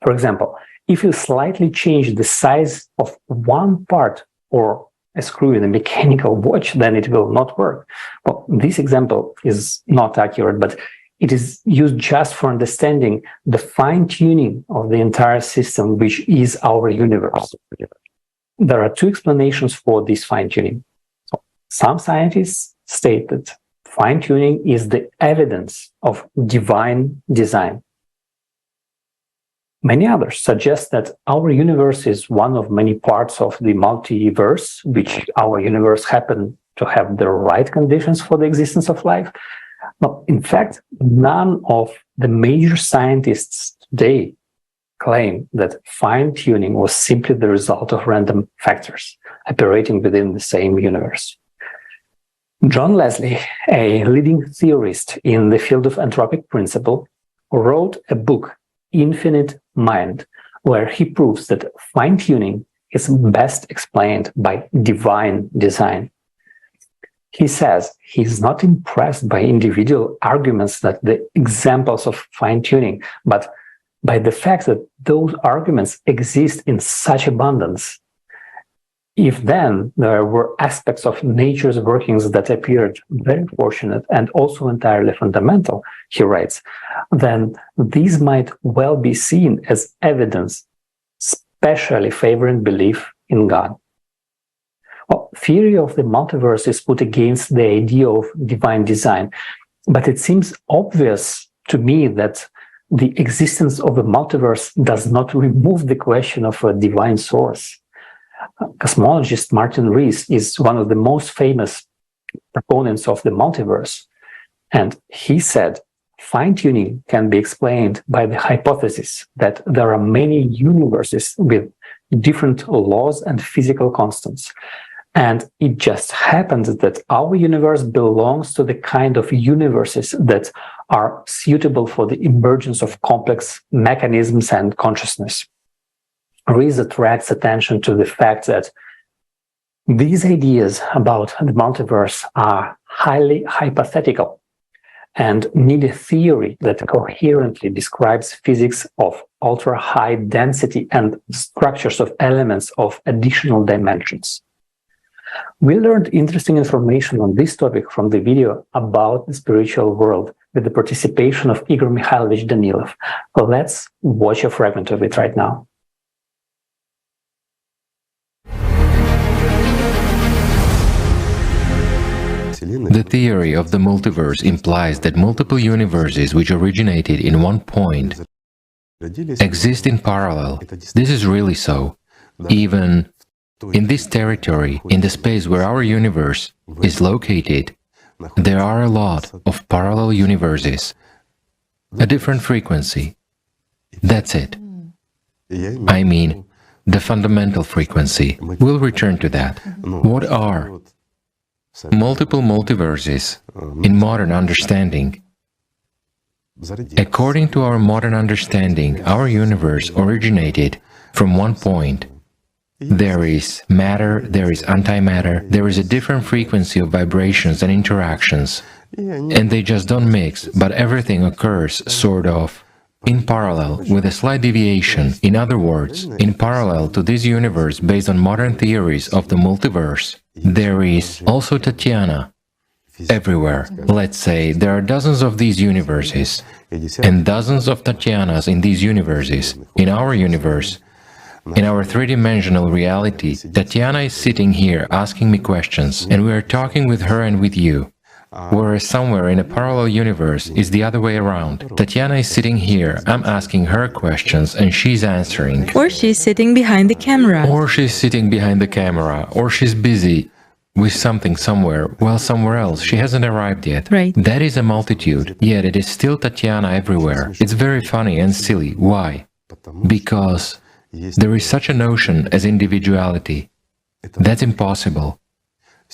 For example, if you slightly change the size of one part or a screw in a mechanical watch, then it will not work. Well, this example is not accurate, but it is used just for understanding the fine-tuning of the entire system, which is our universe. There are two explanations for this fine-tuning. So, some scientists state that fine-tuning is the evidence of divine design. Many others suggest that our universe is one of many parts of the multiverse, which our universe happen to have the right conditions for the existence of life. Now, in fact, none of the major scientists today claim that fine-tuning was simply the result of random factors operating within the same universe. John Leslie, a leading theorist in the field of anthropic principle, wrote a book, Infinite Mind, where he proves that fine-tuning is best explained by divine design. He says he's not impressed by individual arguments that the examples of fine-tuning, but by the fact that those arguments exist in such abundance. If then there were aspects of nature's workings that appeared very fortunate and also entirely fundamental, he writes, then these might well be seen as evidence, especially favoring belief in God. Well, theory of the multiverse is put against the idea of divine design, but it seems obvious to me that the existence of a multiverse does not remove the question of a divine source. Cosmologist Martin Rees is one of the most famous proponents of the multiverse, and he said fine-tuning can be explained by the hypothesis that there are many universes with different laws and physical constants. And it just happens that our universe belongs to the kind of universes that are suitable for the emergence of complex mechanisms and consciousness. Rees attracts attention to the fact that these ideas about the multiverse are highly hypothetical and need a theory that coherently describes physics of ultra-high density and structures of elements of additional dimensions. We learned interesting information on this topic from the video about the spiritual world with the participation of Igor Mikhailovich Danilov. Well, let's watch a fragment of it right now.
The theory of the multiverse implies that multiple universes which originated in one point exist in parallel. This is really so. Even in this territory, in the space where our universe is located, there are a lot of parallel universes, a different frequency. That's it. I mean, the fundamental frequency. We'll return to that. What are multiple multiverses in modern understanding? According to our modern understanding, our universe originated from one point. There is matter, there is antimatter, there is a different frequency of vibrations and interactions, and they just don't mix, but everything occurs sort of in parallel with a slight deviation. In other words, in parallel to this universe based on modern theories of the multiverse, there is also Tatiana everywhere. Let's say there are dozens of these universes and dozens of Tatianas in these universes. In our universe, in our three-dimensional reality, Tatiana is sitting here asking me questions, and we are talking with her and with you. Whereas somewhere in a parallel universe is the other way around. Tatiana is sitting here, I'm asking her questions, and she's answering.
Or she's sitting behind the camera.
Or she's sitting behind the camera, or she's busy with something somewhere, while somewhere else she hasn't arrived yet.
Right.
That is a multitude, yet it is still Tatiana everywhere. It's very funny and silly. Why? Because there is such a notion as individuality. That's impossible.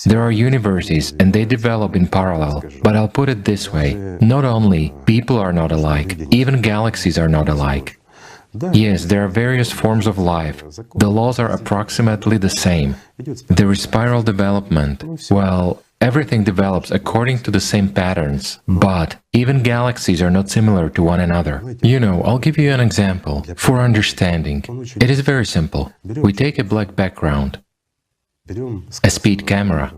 There are universes and they develop in parallel, but I'll put it this way, not only people are not alike, even galaxies are not alike. Yes, there are various forms of life, the laws are approximately the same. There is spiral development, well, everything develops according to the same patterns, but Even galaxies are not similar to one another. You know, I'll give you an example. For understanding, it is very simple. We take a black background, a speed camera,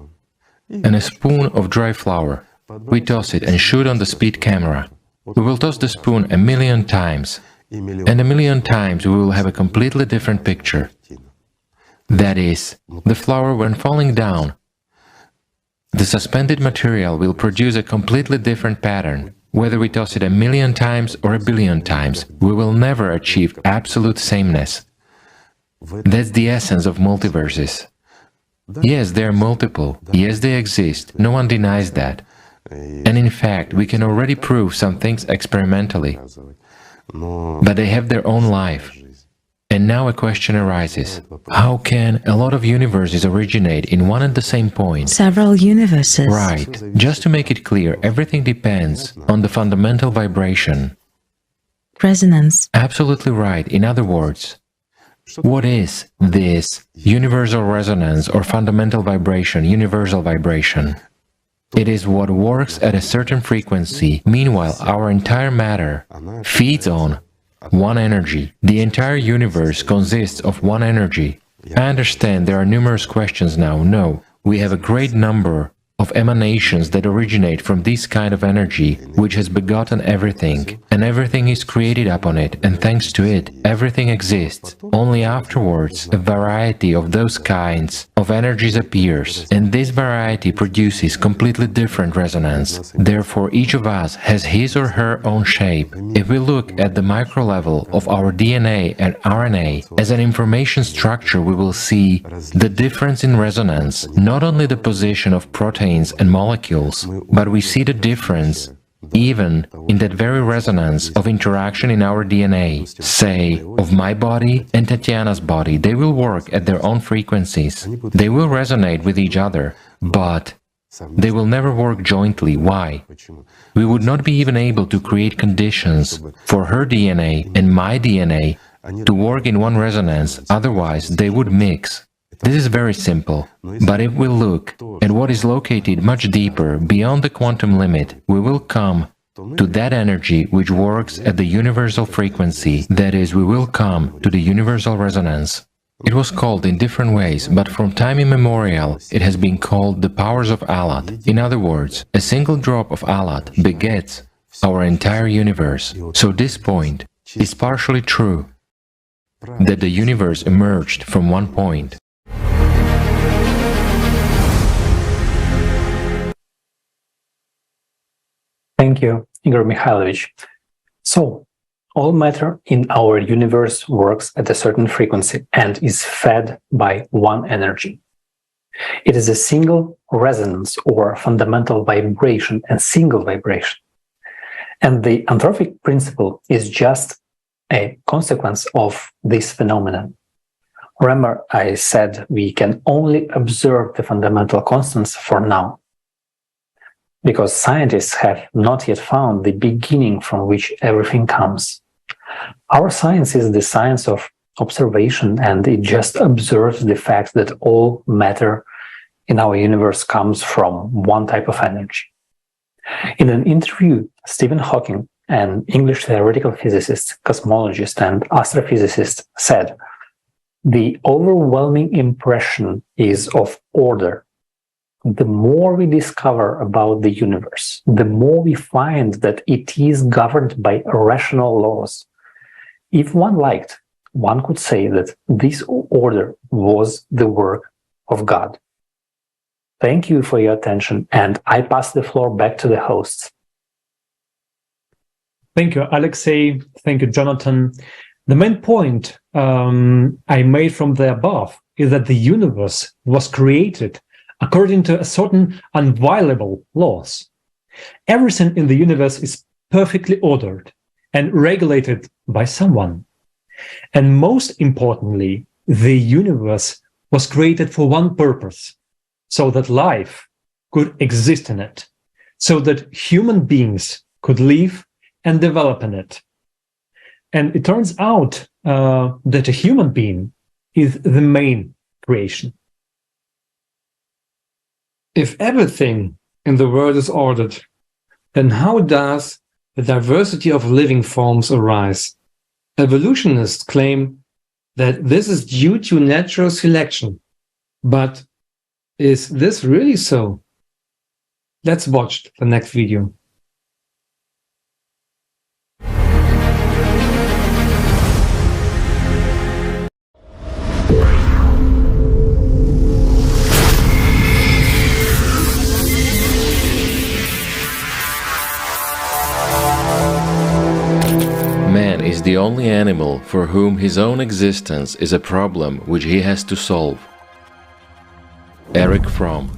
and a spoon of dry flour. We toss it and shoot on the speed camera. We will toss the spoon 1,000,000 times, and 1,000,000 times we will have a completely different picture. That is, the flour when falling down, the suspended material will produce a completely different pattern. Whether we toss it 1,000,000 times or 1,000,000,000 times, we will never achieve absolute sameness. That's the essence of multiverses. Yes, they are multiple. Yes, they exist. No one denies that. And in fact, we can already prove some things experimentally. But they have their own life. And now a question arises. How can a lot of universes originate in one and the same point?
Several universes.
Right. Just to make it clear, everything depends on the fundamental vibration.
Resonance.
Absolutely right. In other words, what is this universal resonance or fundamental vibration, universal vibration? It is what works at a certain frequency. Meanwhile, our entire matter feeds on one energy. The entire universe consists of one energy. I understand there are numerous questions now. No, we have a great number of emanations that originate from this kind of energy, which has begotten everything, and everything is created upon it, and thanks to it, everything exists. Only afterwards, a variety of those kinds of energies appears, and this variety produces completely different resonance. Therefore, each of us has his or her own shape. If we look at the micro level of our DNA and RNA as an information structure, we will see the difference in resonance, not only the position of proteins and molecules, but we see the difference even in that very resonance of interaction in our DNA, say, of my body and Tatiana's body. They will work at their own frequencies. They will resonate with each other, but they will never work jointly. Why? We would not be even able to create conditions for her DNA and my DNA to work in one resonance, otherwise they would mix. This is very simple, but if we look at what is located much deeper, beyond the quantum limit, we will come to that energy which works at the universal frequency, that is, we will come to the universal resonance. It was called in different ways, but from time immemorial it has been called the powers of Allat. In other words, a single drop of Allat begets our entire universe. So this point is partially true, that the universe emerged from one point.
Thank you, Igor Mikhailovich. So, all matter in our universe works at a certain frequency and is fed by one energy. It is a single resonance or fundamental vibration, and single vibration. And the anthropic principle is just a consequence of this phenomenon. Remember, I said we can only observe the fundamental constants for now, because scientists have not yet found the beginning from which everything comes. Our science is the science of observation, and it just observes the fact that all matter in our universe comes from one type of energy. In an interview, Stephen Hawking, an English theoretical physicist, cosmologist, and astrophysicist, said, "The overwhelming impression is of order. The more we discover about the universe, the more we find that it is governed by rational laws. If one liked, one could say that this order was the work of God." Thank you for your attention, and I pass the floor back to the hosts. Thank you, Alexei. Thank you, Jonathan. The main point I made from the above is that the universe was created according to a certain inviolable laws. Everything in the universe is perfectly ordered and regulated by someone. And most importantly, the universe was created for one purpose, so that life could exist in it, so that human beings could live and develop in it. And it turns out that a human being is the main creation.
If everything in the world is ordered, Then how does the diversity of living forms arise? Evolutionists claim that this is due to natural selection. But is this really so? Let's watch the next video.
Man is the only animal for whom his own existence is a problem which he has to solve. Eric Fromm.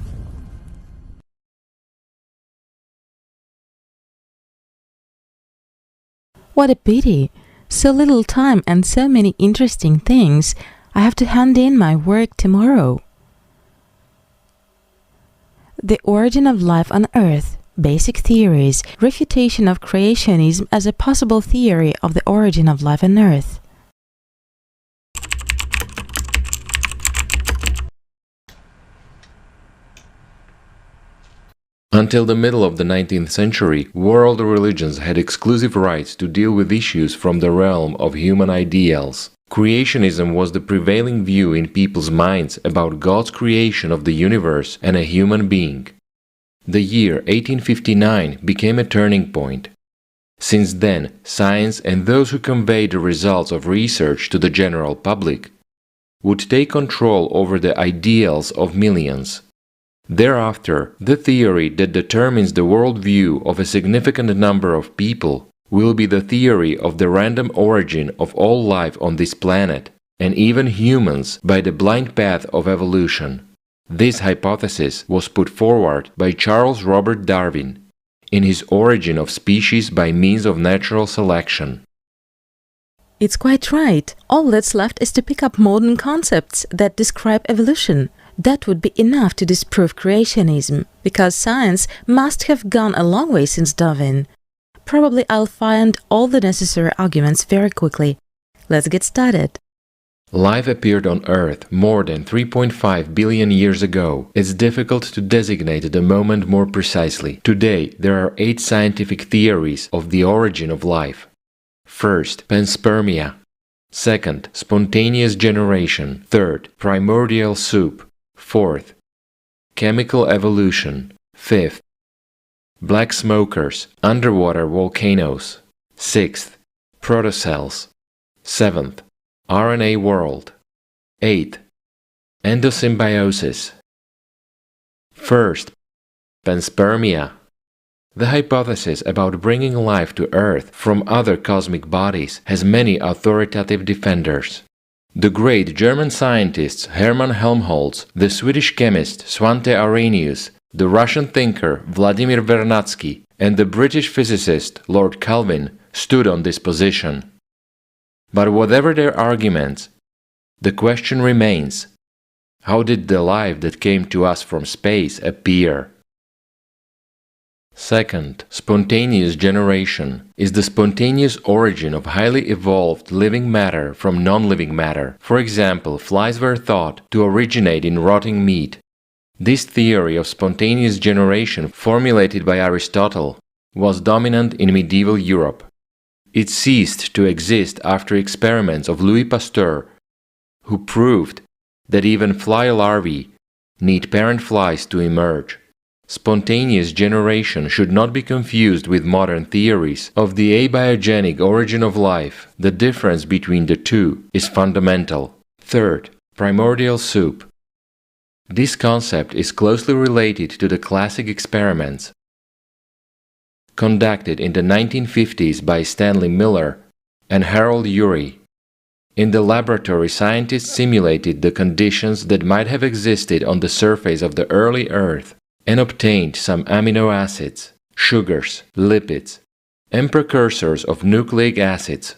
What a pity! So little time and so many interesting things. I have to hand in my work tomorrow. The origin of life on Earth. Basic theories. Refutation of creationism as a possible theory of the origin of life on Earth.
Until the middle of the 19th century, world religions had exclusive rights to deal with issues from the realm of human ideals. Creationism was the prevailing view in people's minds about God's creation of the universe and a human being. The year 1859 became a turning point. Since then, science and those who conveyed the results of research to the general public would take control over the ideals of millions. Thereafter, the theory that determines the worldview of a significant number of people will be the theory of the random origin of all life on this planet, and even humans, by the blind path of evolution. This hypothesis was put forward by Charles Robert Darwin in his Origin of Species by Means of Natural Selection.
It's quite right. All that's left is to pick up modern concepts that describe evolution. That would be enough to disprove creationism, because science must have gone a long way since Darwin. Probably I'll find all the necessary arguments very quickly. Let's get started.
Life appeared on Earth more than 3.5 billion years ago. It's difficult to designate the moment more precisely. Today, there are 8 scientific theories of the origin of life. First, panspermia. Second, spontaneous generation. Third, primordial soup. Fourth, chemical evolution. Fifth, black smokers, underwater volcanoes. Sixth, protocells. Seventh, RNA world. Eighth, endosymbiosis. First, panspermia. The hypothesis about bringing life to Earth from other cosmic bodies has many authoritative defenders. The great German scientists Hermann Helmholtz, the Swedish chemist Svante Arrhenius, the Russian thinker Vladimir Vernadsky, and the British physicist Lord Kelvin stood on this position. But whatever their arguments, the question remains: how did the life that came to us from space appear? Second, spontaneous generation is the spontaneous origin of highly evolved living matter from non-living matter. For example, flies were thought to originate in rotting meat. This theory of spontaneous generation, formulated by Aristotle, was dominant in medieval Europe. It ceased to exist after experiments of Louis Pasteur, who proved that even fly larvae need parent flies to emerge. Spontaneous generation should not be confused with modern theories of the abiogenic origin of life. The difference between the two is fundamental. Third, primordial soup. This concept is closely related to the classic experiments conducted in the 1950s by Stanley Miller and Harold Urey. In the laboratory, scientists simulated the conditions that might have existed on the surface of the early Earth and obtained some amino acids, sugars, lipids, and precursors of nucleic acids.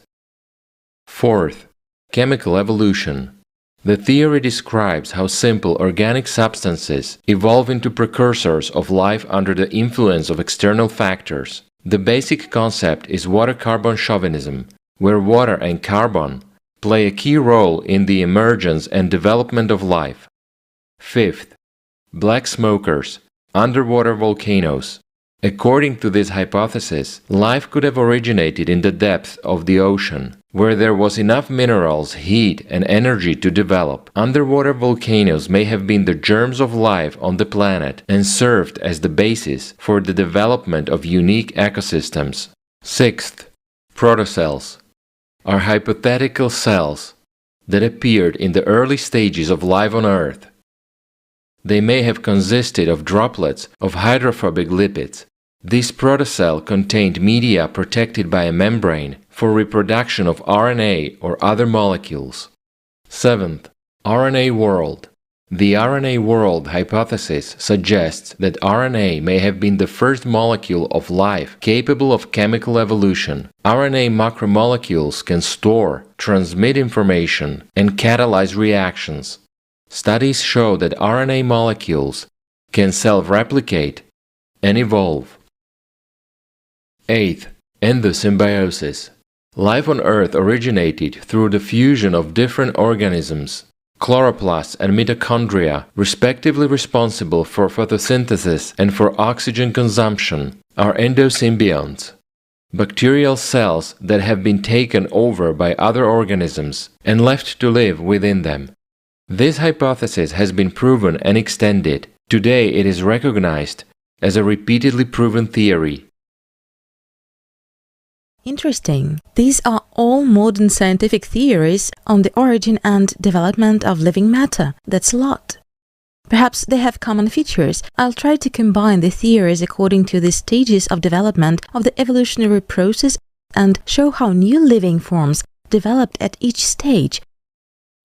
Fourth, chemical evolution. The theory describes how simple organic substances evolve into precursors of life under the influence of external factors. The basic concept is water-carbon chauvinism, where water and carbon play a key role in the emergence and development of life. Fifth, black smokers, underwater volcanoes. According to this hypothesis, life could have originated in the depths of the ocean, where there was enough minerals, heat, and energy to develop. Underwater volcanoes may have been the germs of life on the planet and served as the basis for the development of unique ecosystems. Sixth, protocells are hypothetical cells that appeared in the early stages of life on Earth. They may have consisted of droplets of hydrophobic lipids. This protocell contained media protected by a membrane for reproduction of RNA or other molecules. Seventh, RNA world. The RNA world hypothesis suggests that RNA may have been the first molecule of life capable of chemical evolution. RNA macromolecules can store, transmit information, and catalyze reactions. Studies show that RNA molecules can self-replicate and evolve. Eighth, endosymbiosis. Life on Earth originated through the fusion of different organisms. Chloroplasts and mitochondria, respectively responsible for photosynthesis and for oxygen consumption, are endosymbionts. Bacterial cells that have been taken over by other organisms and left to live within them. This hypothesis has been proven and extended. Today it is recognized as a repeatedly proven theory.
Interesting. These are all modern scientific theories on the origin and development of living matter. That's a lot. Perhaps they have common features. I'll try to combine the theories according to the stages of development of the evolutionary process and show how new living forms developed at each stage.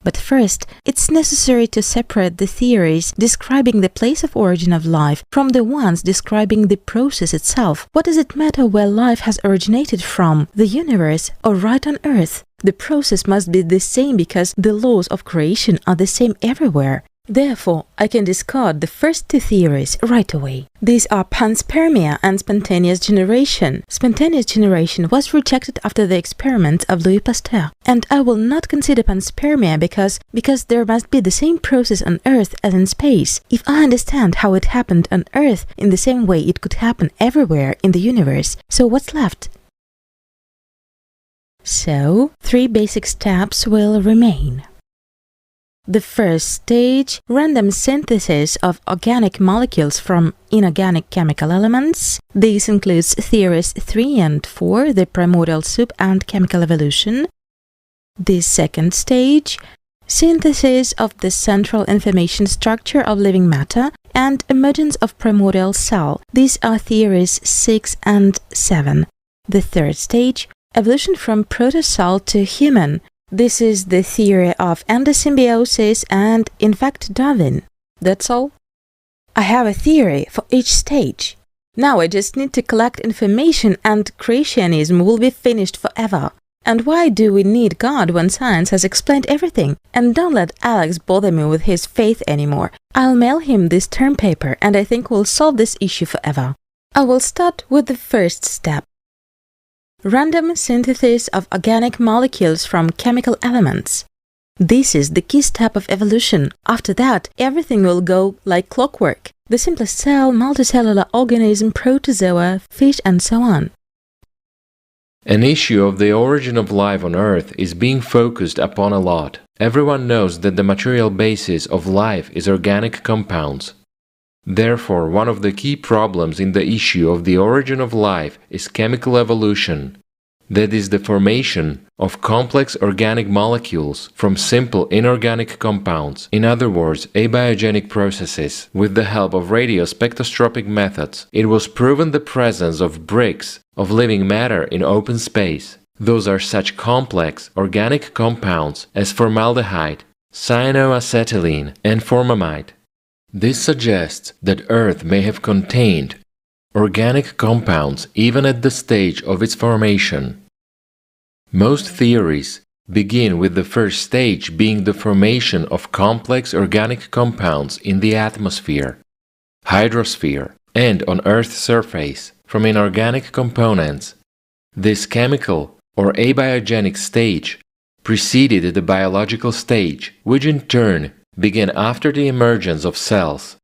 But first, it's necessary to separate the theories describing the place of origin of life from the ones describing the process itself. What does it matter where life has originated from, the universe or right on Earth? The process must be the same because the laws of creation are the same everywhere. Therefore, I can discard the first two theories right away. These are panspermia and spontaneous generation. Spontaneous generation was rejected after the experiment of Louis Pasteur. And I will not consider panspermia because there must be the same process on Earth as in space. If I understand how it happened on Earth in the same way it could happen everywhere in the universe, so what's left? So, three basic steps will remain. The first stage, random synthesis of organic molecules from inorganic chemical elements. This includes theories 3 and 4, the primordial soup and chemical evolution. The second stage, synthesis of the central information structure of living matter and emergence of primordial cell. These are theories 6 and 7. The third stage, evolution from protocell to human. This is the theory of endosymbiosis and, in fact, Darwin. That's all. I have a theory for each stage. Now I just need to collect information and creationism will be finished forever. And why do we need God when science has explained everything? And don't let Alex bother me with his faith anymore. I'll mail him this term paper and I think we'll solve this issue forever. I will start with the first step. Random synthesis of organic molecules from chemical elements. This is the key step of evolution. After that, everything will go like clockwork. The simplest cell, multicellular organism, protozoa, fish, and so on.
An issue of the origin of life on Earth is being focused upon a lot. Everyone knows that the material basis of life is organic compounds. Therefore, one of the key problems in the issue of the origin of life is chemical evolution. That is the formation of complex organic molecules from simple inorganic compounds, in other words, abiogenic processes. With the help of radiospectroscopic methods, it was proven the presence of bricks of living matter in open space. Those are such complex organic compounds as formaldehyde, cyanoacetylene, and formamide. This suggests that Earth may have contained organic compounds even at the stage of its formation. Most theories begin with the first stage being the formation of complex organic compounds in the atmosphere, hydrosphere, and on Earth's surface from inorganic components. This chemical or abiogenic stage preceded the biological stage, which in turn began after the emergence of cells.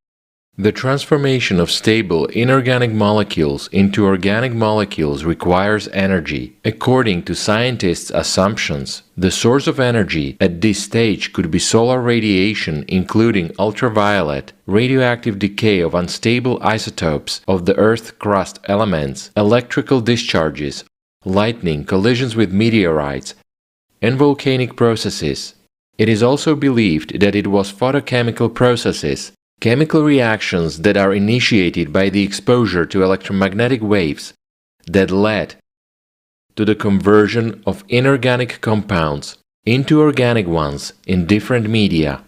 The transformation of stable inorganic molecules into organic molecules requires energy. According to scientists' assumptions, the source of energy at this stage could be solar radiation, including ultraviolet, radioactive decay of unstable isotopes of the Earth's crust elements, electrical discharges, lightning, collisions with meteorites, and volcanic processes. It is also believed that it was photochemical processes, chemical reactions that are initiated by the exposure to electromagnetic waves, that led to the conversion of inorganic compounds into organic ones in different media.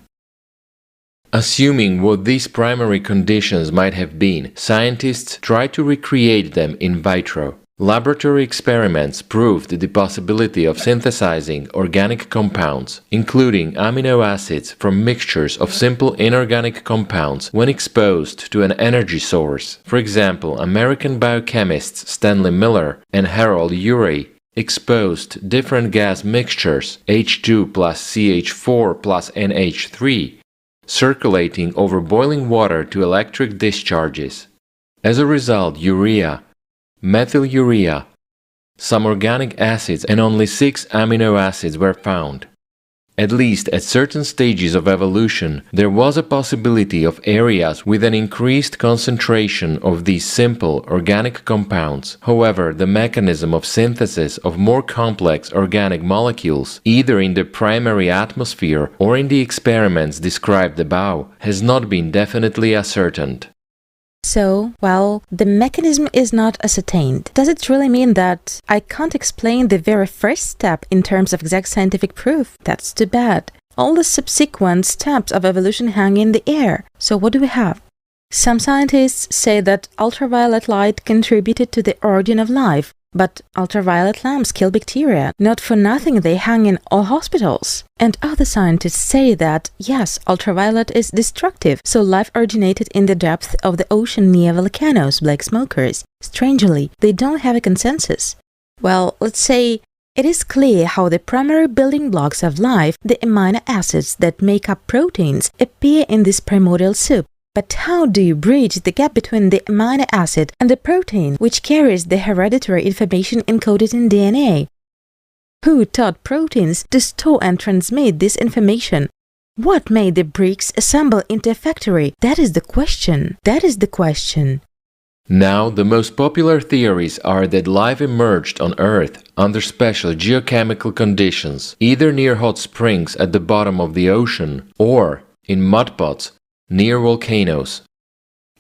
Assuming what these primary conditions might have been, scientists tried to recreate them in vitro. Laboratory experiments proved the possibility of synthesizing organic compounds, including amino acids from mixtures of simple inorganic compounds when exposed to an energy source. For example, American biochemists Stanley Miller and Harold Urey exposed different gas mixtures, H2 plus CH4 plus NH3, circulating over boiling water to electric discharges. As a result, urea, methylurea, some organic acids and only 6 amino acids were found. At least at certain stages of evolution, there was a possibility of areas with an increased concentration of these simple organic compounds. However, the mechanism of synthesis of more complex organic molecules, either in the primary atmosphere or in the experiments described above, has not been definitely ascertained.
So, well, the mechanism is not ascertained. Does it really mean that I can't explain the very first step in terms of exact scientific proof? That's too bad. All the subsequent steps of evolution hang in the air. So what do we have? Some scientists say that ultraviolet light contributed to the origin of life, but ultraviolet lamps kill bacteria. Not for nothing they hang in all hospitals. And other scientists say that, yes, ultraviolet is destructive, so life originated in the depths of the ocean near volcanoes, black smokers. Strangely, they don't have a consensus. Well, let's say it is clear how the primary building blocks of life, the amino acids that make up proteins, appear in this primordial soup. But how do you bridge the gap between the amino acid and the protein, which carries the hereditary information encoded in DNA? Who taught proteins to store and transmit this information? What made the bricks assemble into a factory? That is the question.
Now, the most popular theories are that life emerged on Earth under special geochemical conditions, either near hot springs at the bottom of the ocean or in mudpots near volcanoes.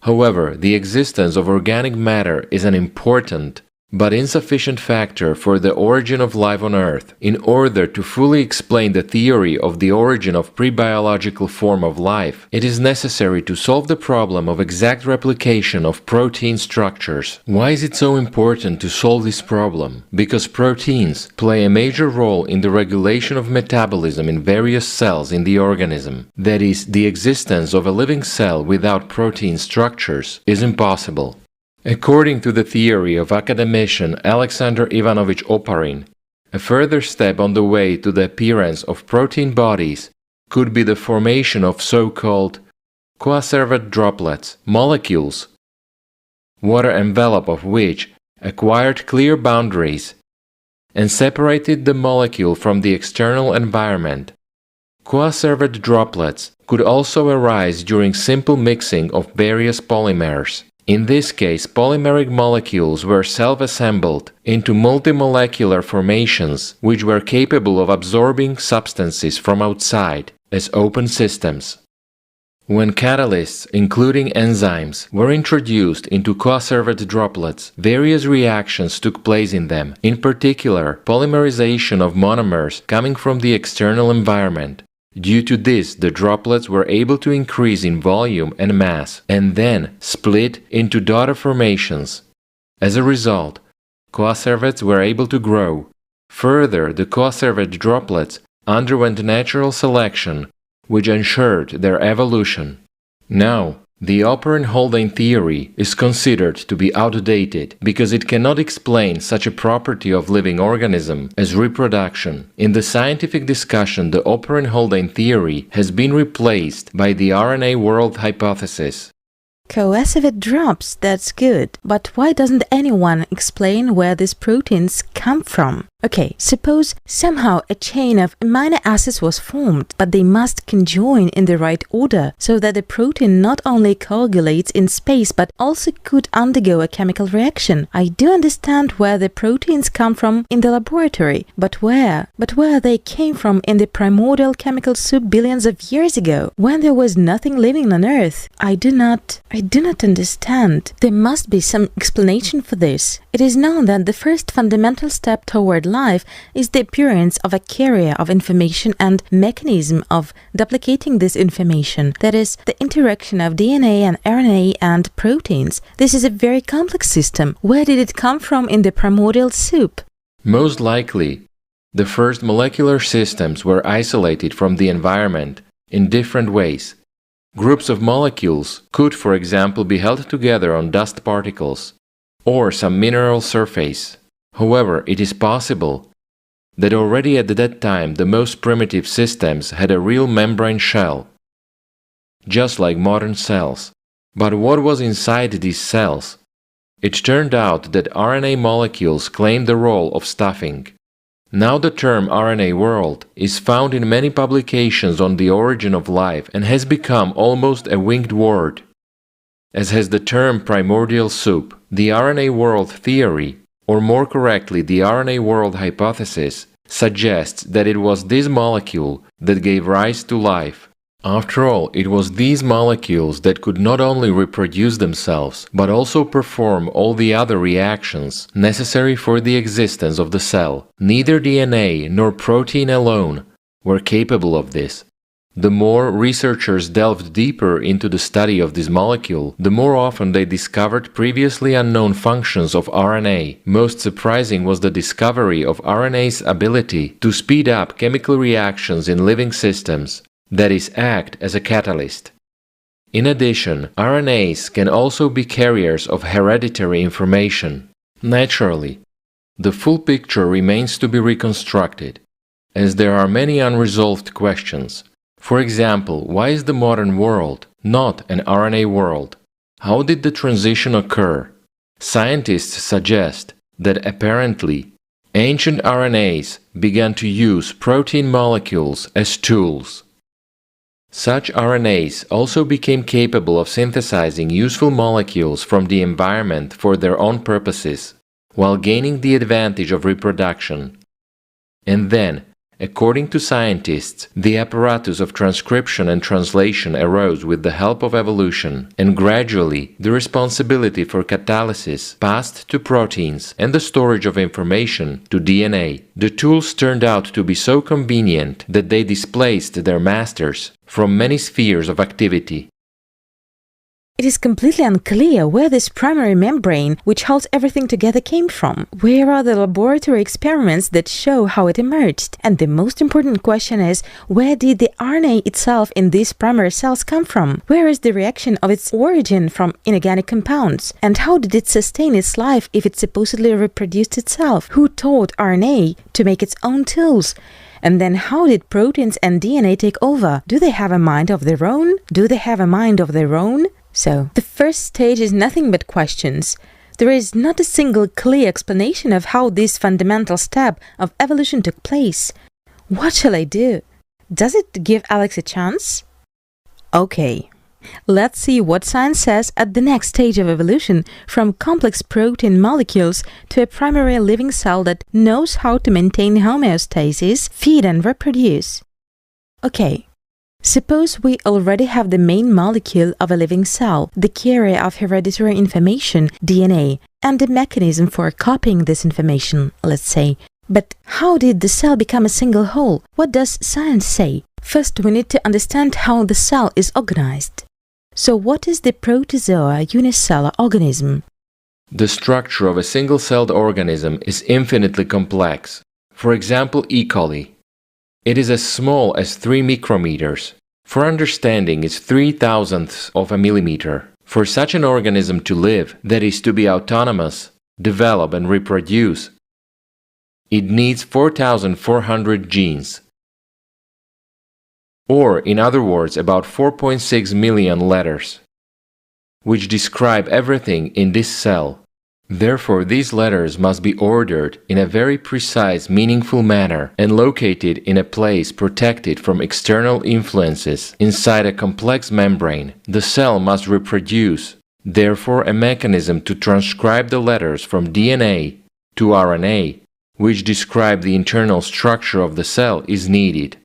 However, the existence of organic matter is an important but insufficient factor for the origin of life on Earth. In order to fully explain the theory of the origin of pre-biological form of life, it is necessary to solve the problem of exact replication of protein structures. Why is it so important to solve this problem? Because proteins play a major role in the regulation of metabolism in various cells in the organism. That is, the existence of a living cell without protein structures is impossible. According to the theory of academician Alexander Ivanovich Oparin, a further step on the way to the appearance of protein bodies could be the formation of so-called coacervate droplets, molecules, water envelope of which acquired clear boundaries and separated the molecule from the external environment. Coacervate droplets could also arise during simple mixing of various polymers. In this case, polymeric molecules were self-assembled into multimolecular formations which were capable of absorbing substances from outside as open systems. When catalysts, including enzymes, were introduced into coacervate droplets, various reactions took place in them, in particular polymerization of monomers coming from the external environment. Due to this, the droplets were able to increase in volume and mass, and then split into daughter formations. As a result, coacervates were able to grow. Further, the coacervate droplets underwent natural selection, which ensured their evolution. Now, the Oparin-Haldane theory is considered to be outdated because it cannot explain such a property of living organism as reproduction. In the scientific discussion, the Oparin-Haldane theory has been replaced by the RNA world hypothesis.
Cohesive it drops, that's good. But why doesn't anyone explain where these proteins come from? Okay, suppose somehow a chain of amino acids was formed, but they must conjoin in the right order, so that the protein not only coagulates in space, but also could undergo a chemical reaction. I do understand where the proteins come from in the laboratory, but where they came from in the primordial chemical soup billions of years ago, when there was nothing living on Earth? I do not understand. There must be some explanation for this. It is known that the first fundamental step toward life is the appearance of a carrier of information and mechanism of duplicating this information, that is, the interaction of DNA and RNA and proteins. This is a very complex system. Where did it come from in the primordial soup?
Most likely, the first molecular systems were isolated from the environment in different ways. Groups of molecules could, for example, be held together on dust particles or some mineral surface. However, it is possible that already at that time the most primitive systems had a real membrane shell, just like modern cells. But what was inside these cells? It turned out that RNA molecules claimed the role of stuffing. Now the term RNA world is found in many publications on the origin of life and has become almost a winged word, as has the term primordial soup. The RNA world theory, or more correctly the RNA world hypothesis, suggests that it was this molecule that gave rise to life. After all, it was these molecules that could not only reproduce themselves, but also perform all the other reactions necessary for the existence of the cell. Neither DNA nor protein alone were capable of this. The more researchers delved deeper into the study of this molecule, the more often they discovered previously unknown functions of RNA. Most surprising was the discovery of RNA's ability to speed up chemical reactions in living systems, that is, act as a catalyst. In addition, RNAs can also be carriers of hereditary information. Naturally, the full picture remains to be reconstructed, as there are many unresolved questions. For example, why is the modern world not an RNA world? How did the transition occur? Scientists suggest that apparently ancient RNAs began to use protein molecules as tools. Such RNAs also became capable of synthesizing useful molecules from the environment for their own purposes, while gaining the advantage of reproduction. And then, according to scientists, the apparatus of transcription and translation arose with the help of evolution, and gradually the responsibility for catalysis passed to proteins and the storage of information to DNA. The tools turned out to be so convenient that they displaced their masters from many spheres of activity.
It is completely unclear where this primary membrane, which holds everything together, came from. Where are the laboratory experiments that show how it emerged? And the most important question is, where did the RNA itself in these primary cells come from? Where is the reaction of its origin from inorganic compounds? And how did it sustain its life if it supposedly reproduced itself? Who taught RNA to make its own tools? And then how did proteins and DNA take over? Do they have a mind of their own? So, the first stage is nothing but questions. There is not a single clear explanation of how this fundamental step of evolution took place. What shall I do? Does it give Alex a chance? Okay, let's see what science says at the next stage of evolution, from complex protein molecules to a primary living cell that knows how to maintain homeostasis, feed and reproduce. Okay. Suppose we already have the main molecule of a living cell, the carrier of hereditary information, DNA, and the mechanism for copying this information, let's say. But how did the cell become a single whole? What does science say? First, we need to understand how the cell is organized. So what is the protozoa unicellular organism?
The structure of a single-celled organism is infinitely complex. For example, E. coli. It is as small as 3 micrometers. For understanding, it's 3,000ths of a millimeter. For such an organism to live, that is, to be autonomous, develop and reproduce, it needs 4,400 genes. Or, in other words, about 4.6 million letters. which describe everything in this cell. Therefore, these letters must be ordered in a very precise, meaningful manner and located in a place protected from external influences inside a complex membrane. The cell must reproduce. Therefore, a mechanism to transcribe the letters from DNA to RNA, which describe the internal structure of the cell, is needed,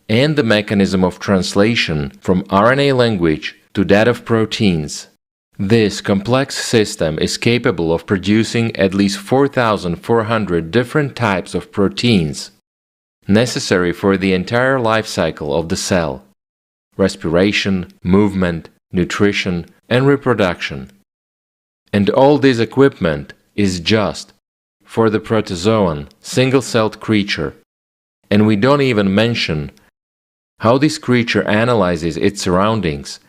and the mechanism of translation from RNA language to that of proteins. This complex system is capable of producing at least 4,400 different types of proteins, necessary for the entire life cycle of the cell: respiration, movement, nutrition, and reproduction. And all this equipment is just for the protozoan, single-celled creature, and we don't even mention how this creature analyzes its surroundings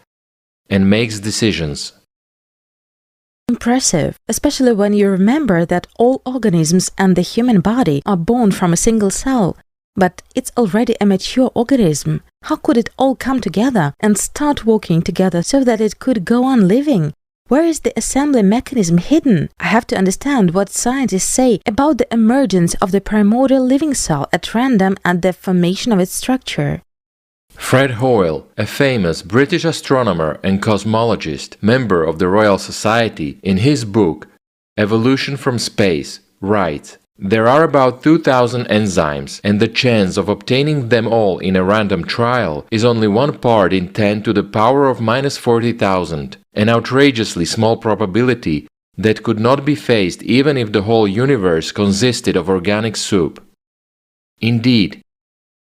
and makes decisions.
Impressive, especially when you remember that all organisms and the human body are born from a single cell. But it's already a mature organism. How could it all come together and start working together so that it could go on living? Where is the assembly mechanism hidden? I have to understand what scientists say about the emergence of the primordial living cell at random and the formation of its structure.
Fred Hoyle, a famous British astronomer and cosmologist, member of the Royal Society, in his book Evolution from Space, writes, "There are about 2,000 enzymes, and the chance of obtaining them all in a random trial is only 1 part in 10 to the power of minus 40,000, an outrageously small probability that could not be faced even if the whole universe consisted of organic soup." Indeed,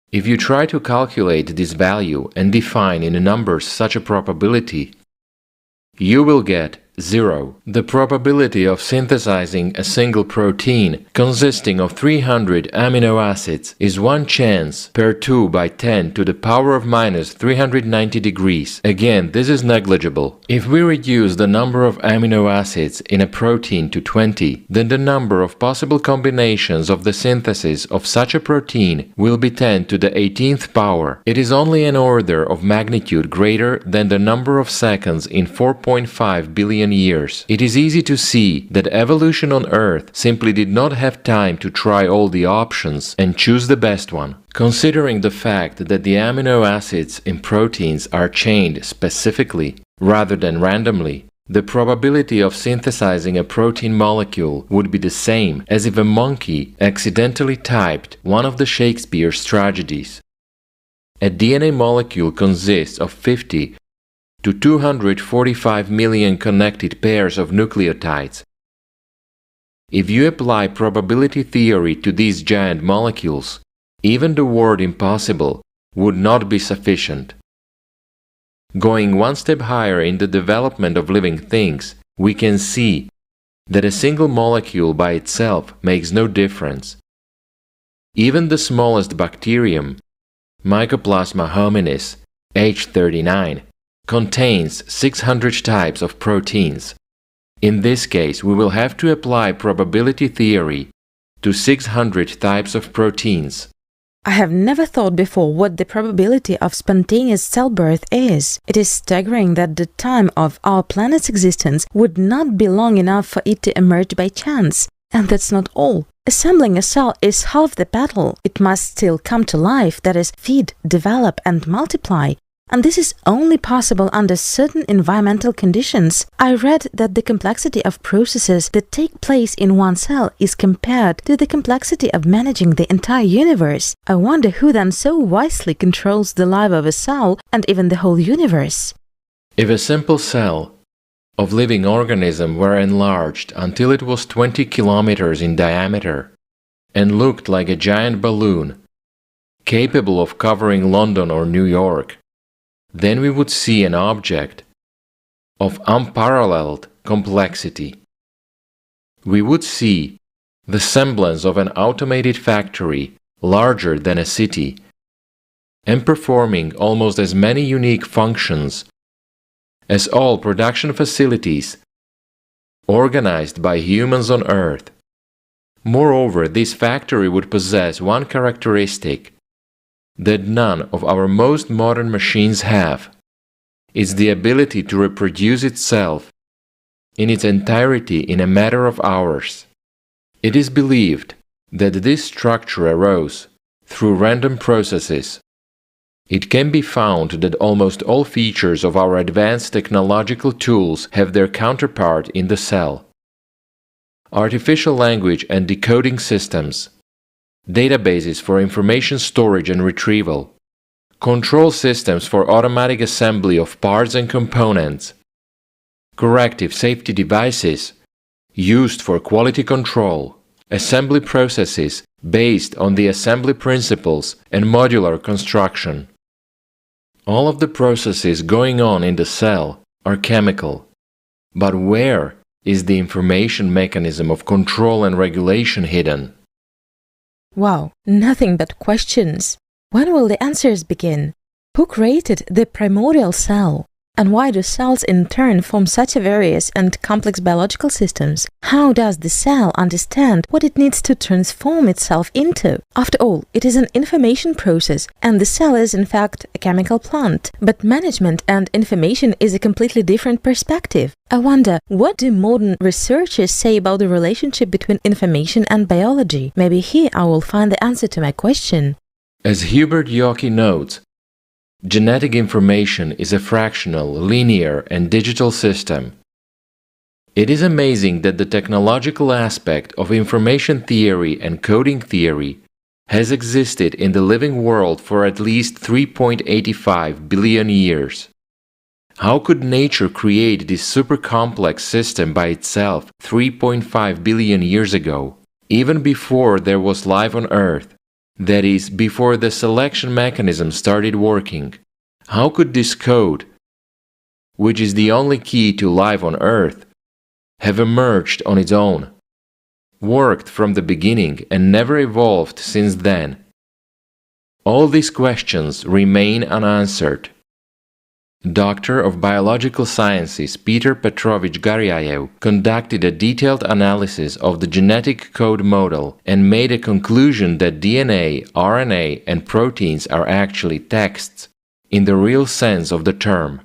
if you try to calculate this value and define in numbers such a probability, you will get 0. The probability of synthesizing a single protein consisting of 300 amino acids is 1 chance per 2 by 10 to the power of minus 390 degrees. Again, this is negligible. If we reduce the number of amino acids in a protein to 20, then the number of possible combinations of the synthesis of such a protein will be 10 to the 18th power. It is only an order of magnitude greater than the number of seconds in 4.5 billion years. It is easy to see that evolution on Earth simply did not have time to try all the options and choose the best one. Considering the fact that the amino acids in proteins are chained specifically rather than randomly, the probability of synthesizing a protein molecule would be the same as if a monkey accidentally typed one of the Shakespeare's tragedies. A DNA molecule consists of 50 to 245 million connected pairs of nucleotides. If you apply probability theory to these giant molecules, even the word impossible would not be sufficient. Going 1 step higher in the development of living things, we can see that a single molecule by itself makes no difference. Even the smallest bacterium, Mycoplasma hominis, H39, contains 600 types of proteins. In this case, we will have to apply probability theory to 600 types of proteins.
I have never thought before what the probability of spontaneous cell birth is. It is staggering that the time of our planet's existence would not be long enough for it to emerge by chance. And that's not all. Assembling a cell is half the battle. It must still come to life, that is, feed, develop, and multiply. And this is only possible under certain environmental conditions. I read that the complexity of processes that take place in one cell is compared to the complexity of managing the entire universe. I wonder who then so wisely controls the life of a cell and even the whole universe.
If a simple cell of living organism were enlarged until it was 20 kilometers in diameter and looked like a giant balloon, capable of covering London or New York, then we would see an object of unparalleled complexity. We would see the semblance of an automated factory larger than a city and performing almost as many unique functions as all production facilities organized by humans on Earth. Moreover, this factory would possess one characteristic that none of our most modern machines have. is the ability to reproduce itself in its entirety in a matter of hours. It is believed that this structure arose through random processes. It can be found that almost all features of our advanced technological tools have their counterpart in the cell. Artificial language and decoding systems, databases for information storage and retrieval, control systems for automatic assembly of parts and components, corrective safety devices used for quality control, assembly processes based on the assembly principles and modular construction. All of the processes going on in the cell are chemical. But where is the information mechanism of control and regulation hidden?
Wow, nothing but questions. When will the answers begin? Who created the primordial cell? And why do cells in turn form such various and complex biological systems? How does the cell understand what it needs to transform itself into? After all, it is an information process, and the cell is in fact a chemical plant. But management and information is a completely different perspective. I wonder, what do modern researchers say about the relationship between information and biology? Maybe here I will find the answer to my question.
As Hubert Yockey notes, genetic information is a fractional, linear, and digital system. It is amazing that the technological aspect of information theory and coding theory has existed in the living world for at least 3.85 billion years. How could nature create this super complex system by itself 3.5 billion years ago, even before there was life on Earth? That is, before the selection mechanism started working. How could this code, which is the only key to life on Earth, have emerged on its own, worked from the beginning and never evolved since then? All these questions remain unanswered. Doctor of Biological Sciences Peter Petrovich Garyayev conducted a detailed analysis of the genetic code model and made a conclusion that DNA, RNA, and proteins are actually texts, in the real sense of the term.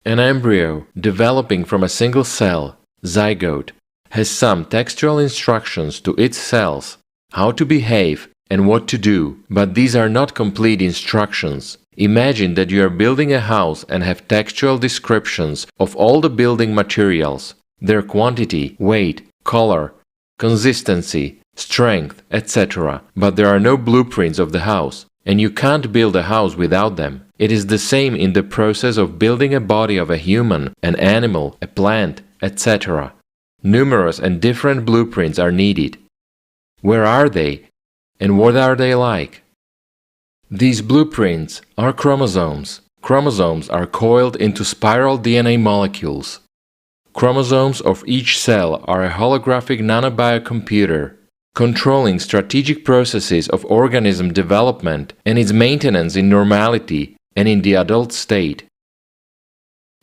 An embryo, developing from a single cell, zygote, has some textual instructions to its cells, how to behave and what to do, but these are not complete instructions. Imagine that you are building a house and have textual descriptions of all the building materials, their quantity, weight, color, consistency, strength, etc. But there are no blueprints of the house, and you can't build a house without them. It is the same in the process of building a body of a human, an animal, a plant, etc. Numerous and different blueprints are needed. Where are they, and what are they like? These blueprints are chromosomes. Chromosomes are coiled into spiral DNA molecules. Chromosomes of each cell are a holographic nanobiocomputer, controlling strategic processes of organism development and its maintenance in normality and in the adult state.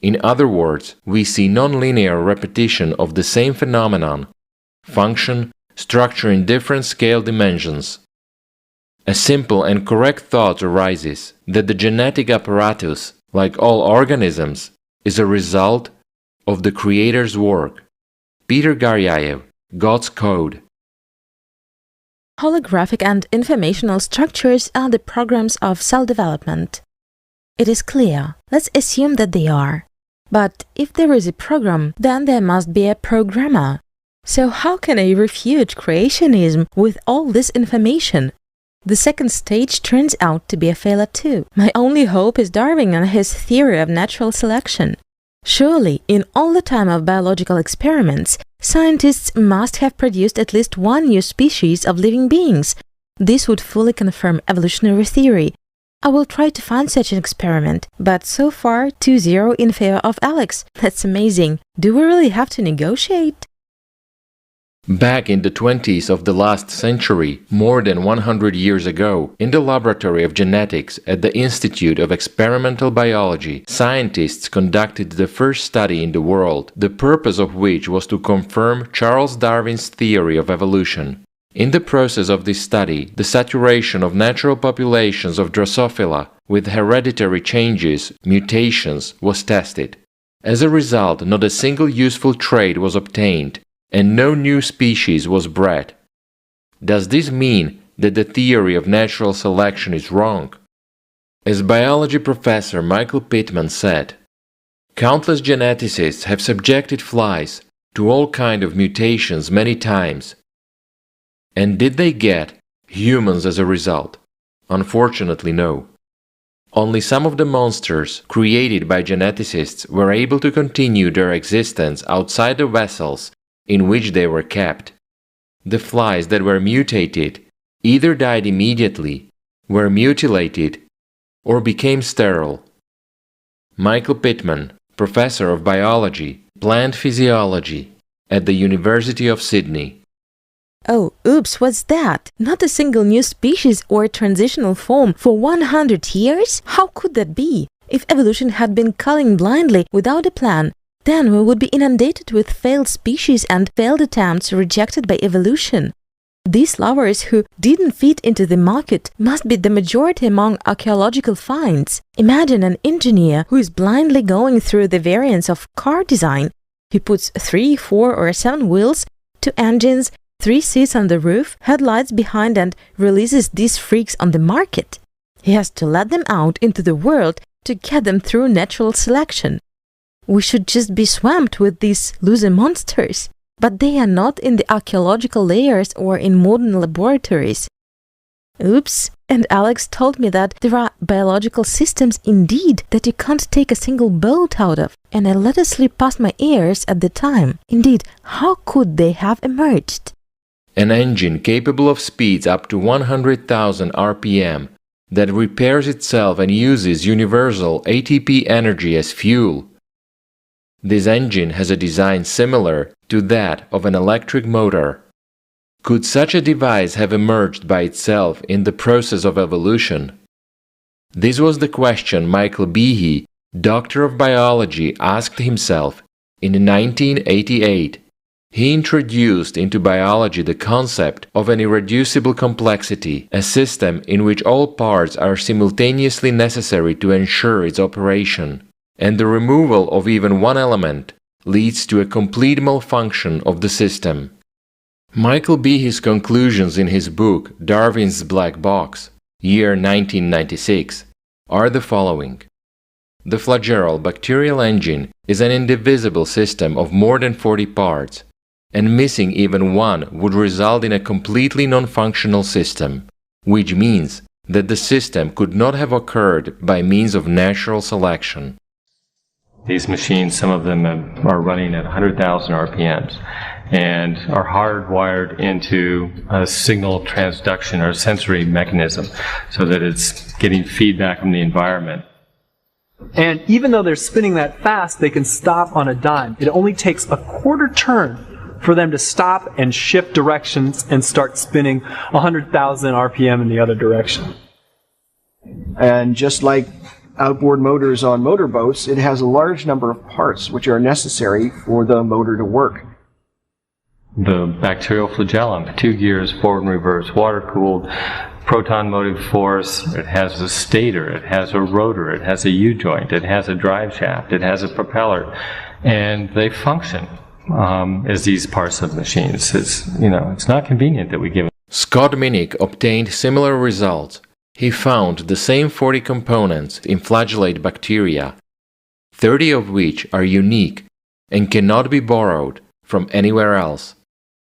In other words, we see non-linear repetition of the same phenomenon, function, structure in different scale dimensions. A simple and correct thought arises that the genetic apparatus, like all organisms, is a result of the Creator's work. Peter Garyayev, God's Code.
Holographic and informational structures are the programs of cell development. It is clear. Let's assume that they are. But if there is a program, then there must be a programmer. So how can I refute creationism with all this information? The second stage turns out to be a failure too. My only hope is Darwin and his theory of natural selection. Surely, in all the time of biological experiments, scientists must have produced at least one new species of living beings. This would fully confirm evolutionary theory. I will try to find such an experiment, but so far 2-0 in favor of Alex. That's amazing. Do we really have to negotiate?
Back in the 20s of the last century, more than 100 years ago, in the laboratory of genetics at the Institute of Experimental Biology, scientists conducted the first study in the world, the purpose of which was to confirm Charles Darwin's theory of evolution. In the process of this study, the saturation of natural populations of Drosophila with hereditary changes, mutations, was tested. As a result, not a single useful trait was obtained, and no new species was bred. Does this mean that the theory of natural selection is wrong? As biology professor Michael Pittman said, countless geneticists have subjected flies to all kinds of mutations many times. And did they get humans as a result? Unfortunately, no. Only some of the monsters created by geneticists were able to continue their existence outside the vessels in which they were kept. The flies that were mutated either died immediately, were mutilated, or became sterile. Michael Pittman, professor of biology, plant physiology at the University of Sydney.
Oh, oops, what's that? Not a single new species or transitional form for 100 years? How could that be? If evolution had been culling blindly without a plan, then we would be inundated with failed species and failed attempts rejected by evolution. These lovers who didn't fit into the market must be the majority among archaeological finds. Imagine an engineer who is blindly going through the variants of car design. He puts 3, 4, or 7 wheels, 2 engines, 3 seats on the roof, headlights behind, and releases these freaks on the market. He has to let them out into the world to get them through natural selection. We should just be swamped with these loser monsters, but they are not in the archaeological layers or in modern laboratories. Oops, and Alex told me that there are biological systems indeed that you can't take a single bolt out of, and I let it slip past my ears at the time. Indeed, how could they have emerged?
An engine capable of speeds up to 100,000 RPM that repairs itself and uses universal ATP energy as fuel. This engine has a design similar to that of an electric motor. Could such a device have emerged by itself in the process of evolution? This was the question Michael Behe, doctor of biology, asked himself in 1988. He introduced into biology the concept of an irreducible complexity, a system in which all parts are simultaneously necessary to ensure its operation, and the removal of even one element leads to a complete malfunction of the system. Michael Behe's conclusions in his book Darwin's Black Box, year 1996, are the following. The flagellar bacterial engine is an indivisible system of more than 40 parts, and missing even one would result in a completely non-functional system, which means that the system could not have occurred by means of natural selection.
These machines, some of them are running at 100,000 RPMs and are hardwired into a signal transduction or sensory mechanism so that it's getting feedback from the environment.
And even though they're spinning that fast, they can stop on a dime. It only takes a quarter turn for them to stop and shift directions and start spinning 100,000 RPM in the other direction.
And just like outboard motors on motorboats, it has a large number of parts which are necessary for the motor to work.
The bacterial flagellum, 2 gears, forward and reverse, water-cooled, proton motive force, it has a stator, it has a rotor, it has a U-joint, it has a drive shaft, it has a propeller, and they function as these parts of machines. It's not convenient that we give.
Scott Minnick obtained similar results. He found the same 40 components in flagellate bacteria, 30 of which are unique and cannot be borrowed from anywhere else.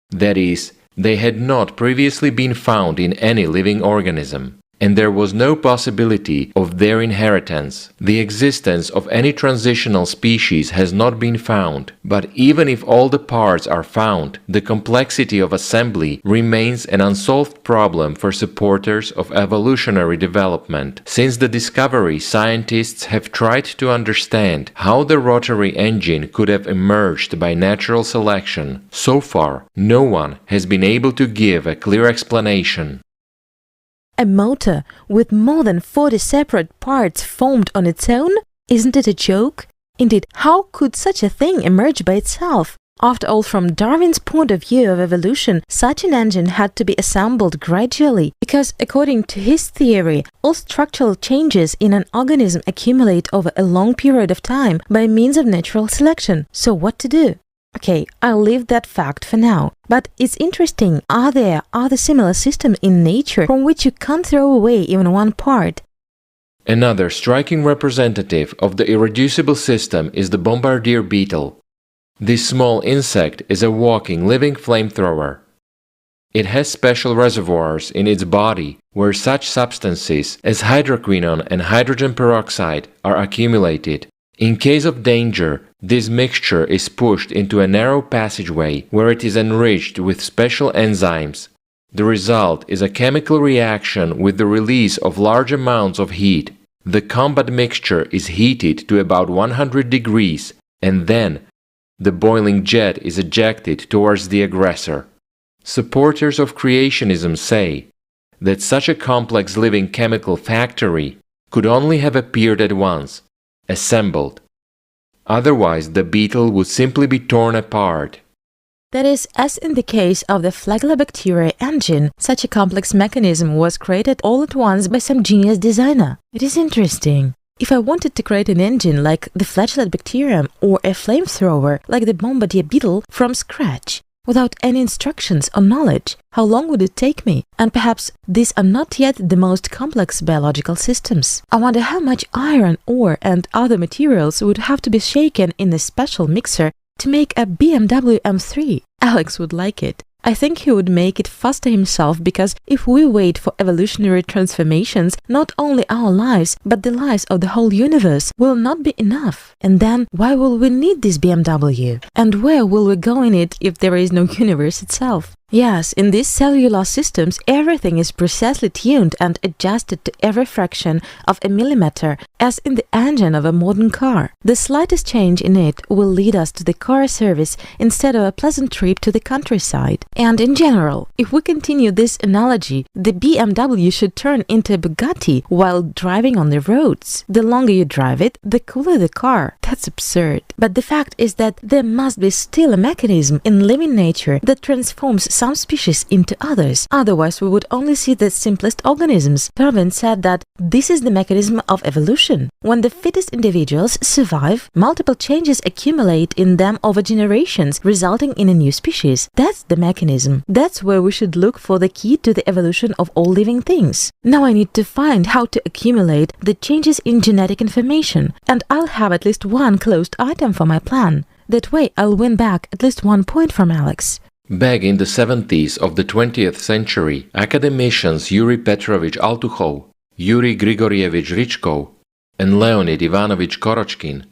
That is, they had not previously been found in any living organism, and there was no possibility of their inheritance. The existence of any transitional species has not been found, but even if all the parts are found, the complexity of assembly remains an unsolved problem for supporters of evolutionary development. Since the discovery, scientists have tried to understand how the rotary engine could have emerged by natural selection. So far, no one has been able to give a clear explanation.
A motor with more than 40 separate parts formed on its own? Isn't it a joke? Indeed, how could such a thing emerge by itself? After all, from Darwin's point of view of evolution, such an engine had to be assembled gradually, because according to his theory, all structural changes in an organism accumulate over a long period of time by means of natural selection. So what to do? Okay, I'll leave that fact for now. But it's interesting, are there other similar systems in nature from which you can't throw away even one part?
Another striking representative of the irreducible system is the bombardier beetle. This small insect is a walking, living flamethrower. It has special reservoirs in its body where such substances as hydroquinone and hydrogen peroxide are accumulated. In case of danger, this mixture is pushed into a narrow passageway where it is enriched with special enzymes. The result is a chemical reaction with the release of large amounts of heat. The combat mixture is heated to about 100 degrees, and then the boiling jet is ejected towards the aggressor. Supporters of creationism say that such a complex living chemical factory could only have appeared at once, assembled. Otherwise, the beetle would simply be torn apart.
That is, as in the case of the Flagellabacteria engine, such a complex mechanism was created all at once by some genius designer. It is interesting. If I wanted to create an engine like the flagellate bacterium or a flamethrower like the bombardier beetle from scratch, without any instructions or knowledge, how long would it take me? And perhaps these are not yet the most complex biological systems. I wonder how much iron, ore and other materials would have to be shaken in a special mixer to make a BMW M3. Alex would like it. I think he would make it faster himself, because if we wait for evolutionary transformations, not only our lives, but the lives of the whole universe will not be enough. And then, why will we need this BMW? And where will we go in it if there is no universe itself? Yes, in these cellular systems, everything is precisely tuned and adjusted to every fraction of a millimeter, as in the engine of a modern car. The slightest change in it will lead us to the car service instead of a pleasant trip to the countryside. And in general, if we continue this analogy, the BMW should turn into a Bugatti while driving on the roads. The longer you drive it, the cooler the car. That's absurd. But the fact is that there must be still a mechanism in living nature that transforms some species into others. Otherwise, we would only see the simplest organisms. Darwin said that this is the mechanism of evolution. When the fittest individuals survive, multiple changes accumulate in them over generations, resulting in a new species. That's the mechanism. That's where we should look for the key to the evolution of all living things. Now I need to find how to accumulate the changes in genetic information, and I'll have at least one closed item for my plan. That way I'll win back at least 1 point from Alex.
Back in the 70s of the 20th century, academicians Yuri Petrovich Altukhov, Yuri Grigorievich Rychkov, and Leonid Ivanovich Korochkin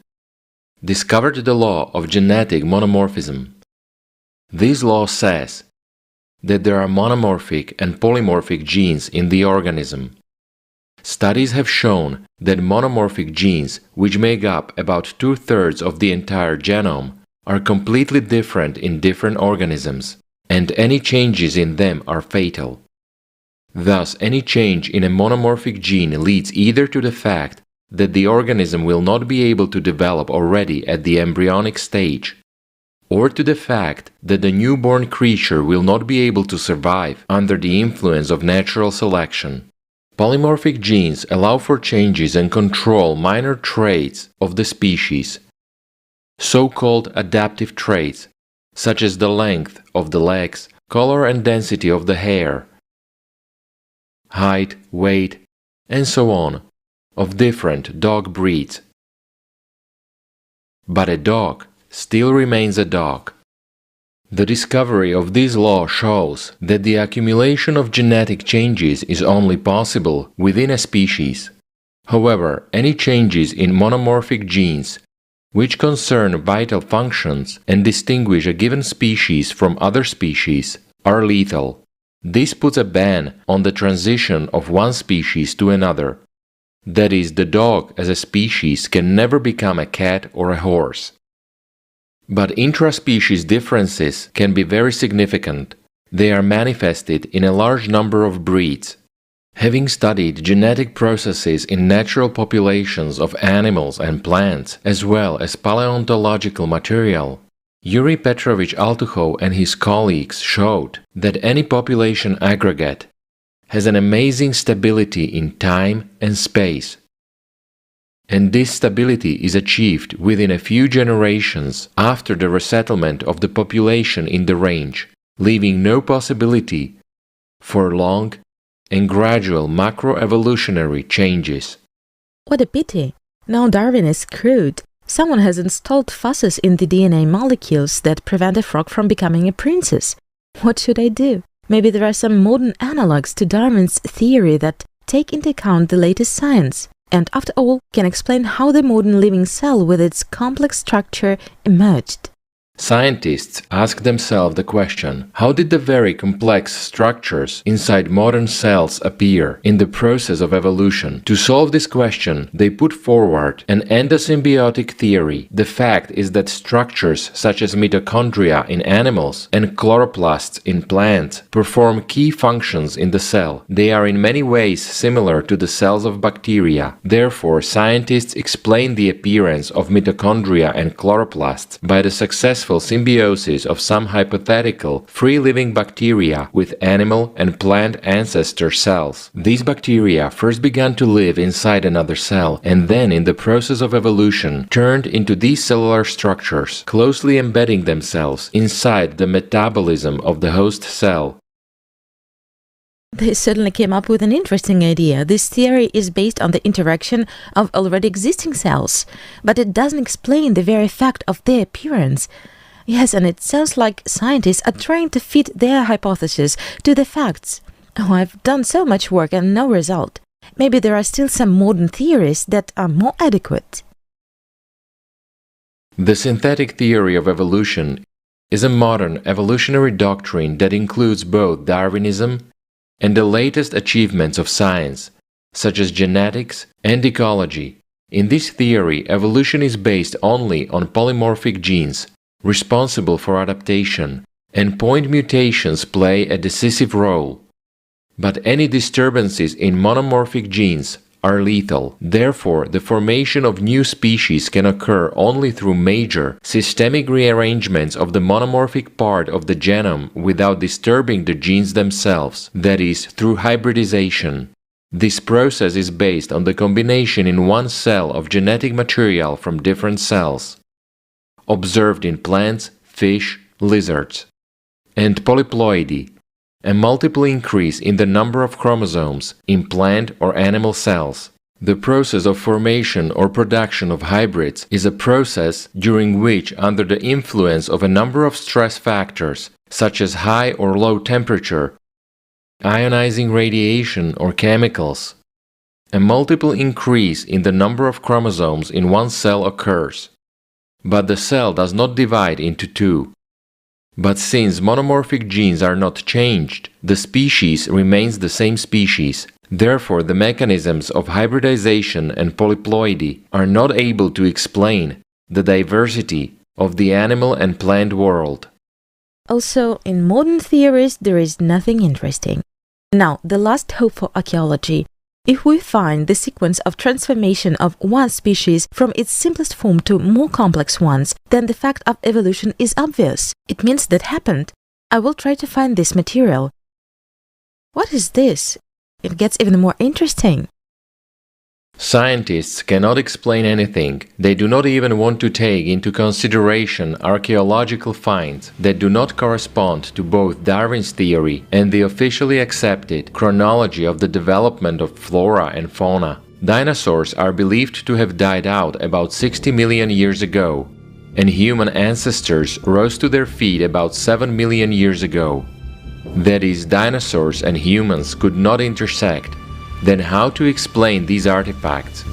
discovered the law of genetic monomorphism. This law says that there are monomorphic and polymorphic genes in the organism. Studies have shown that monomorphic genes, which make up about 2/3 of the entire genome, are completely different in different organisms, and any changes in them are fatal. Thus, any change in a monomorphic gene leads either to the fact that the organism will not be able to develop already at the embryonic stage, or to the fact that the newborn creature will not be able to survive under the influence of natural selection. Polymorphic genes allow for changes and control minor traits of the species, so-called adaptive traits, such as the length of the legs, color and density of the hair, height, weight, and so on, of different dog breeds. But a dog still remains a dog. The discovery of this law shows that the accumulation of genetic changes is only possible within a species. However, any changes in monomorphic genes, which concern vital functions and distinguish a given species from other species, are lethal. This puts a ban on the transition of one species to another. That is, the dog as a species can never become a cat or a horse. But intraspecies differences can be very significant. They are manifested in a large number of breeds. Having studied genetic processes in natural populations of animals and plants, as well as paleontological material, Yuri Petrovich Altukhov and his colleagues showed that any population aggregate has an amazing stability in time and space. And this stability is achieved within a few generations after the resettlement of the population in the range, leaving no possibility for long and gradual macroevolutionary changes.
What a pity! Now Darwin is screwed. Someone has installed fuses in the DNA molecules that prevent a frog from becoming a princess. What should I do? Maybe there are some modern analogues to Darwin's theory that take into account the latest science, and after all, can explain how the modern living cell with its complex structure emerged.
Scientists ask themselves the question, how did the very complex structures inside modern cells appear in the process of evolution? To solve this question, they put forward an endosymbiotic theory. The fact is that structures such as mitochondria in animals and chloroplasts in plants perform key functions in the cell. They are in many ways similar to the cells of bacteria. Therefore, scientists explain the appearance of mitochondria and chloroplasts by the successful symbiosis of some hypothetical free-living bacteria with animal and plant ancestor cells. These bacteria first began to live inside another cell and then in the process of evolution turned into these cellular structures, closely embedding themselves inside the metabolism of the host cell.
They certainly came up with an interesting idea. This theory is based on the interaction of already existing cells, but it doesn't explain the very fact of their appearance. Yes, and it sounds like scientists are trying to fit their hypothesis to the facts. Oh, I've done so much work and no result. Maybe there are still some modern theories that are more adequate.
The synthetic theory of evolution is a modern evolutionary doctrine that includes both Darwinism and the latest achievements of science, such as genetics and ecology. In this theory, evolution is based only on polymorphic genes, responsible for adaptation, and point mutations play a decisive role. But any disturbances in monomorphic genes are lethal. Therefore, the formation of new species can occur only through major, systemic rearrangements of the monomorphic part of the genome without disturbing the genes themselves, that is, through hybridization. This process is based on the combination in one cell of genetic material from different cells, observed in plants, fish, lizards, and polyploidy, a multiple increase in the number of chromosomes in plant or animal cells. The process of formation or production of hybrids is a process during which, under the influence of a number of stress factors, such as high or low temperature, ionizing radiation or chemicals, a multiple increase in the number of chromosomes in one cell occurs. But the cell does not divide into two. But since monomorphic genes are not changed, the species remains the same species. Therefore, the mechanisms of hybridization and polyploidy are not able to explain the diversity of the animal and plant world.
Also, in modern theories, there is nothing interesting. Now, the last hope for archaeology. If we find the sequence of transformation of one species from its simplest form to more complex ones, then the fact of evolution is obvious. It means that happened. I will try to find this material. What is this? It gets even more interesting.
Scientists cannot explain anything. They do not even want to take into consideration archaeological finds that do not correspond to both Darwin's theory and the officially accepted chronology of the development of flora and fauna. Dinosaurs are believed to have died out about 60 million years ago, and human ancestors rose to their feet about 7 million years ago. That is, dinosaurs and humans could not intersect. Then how to explain these artifacts?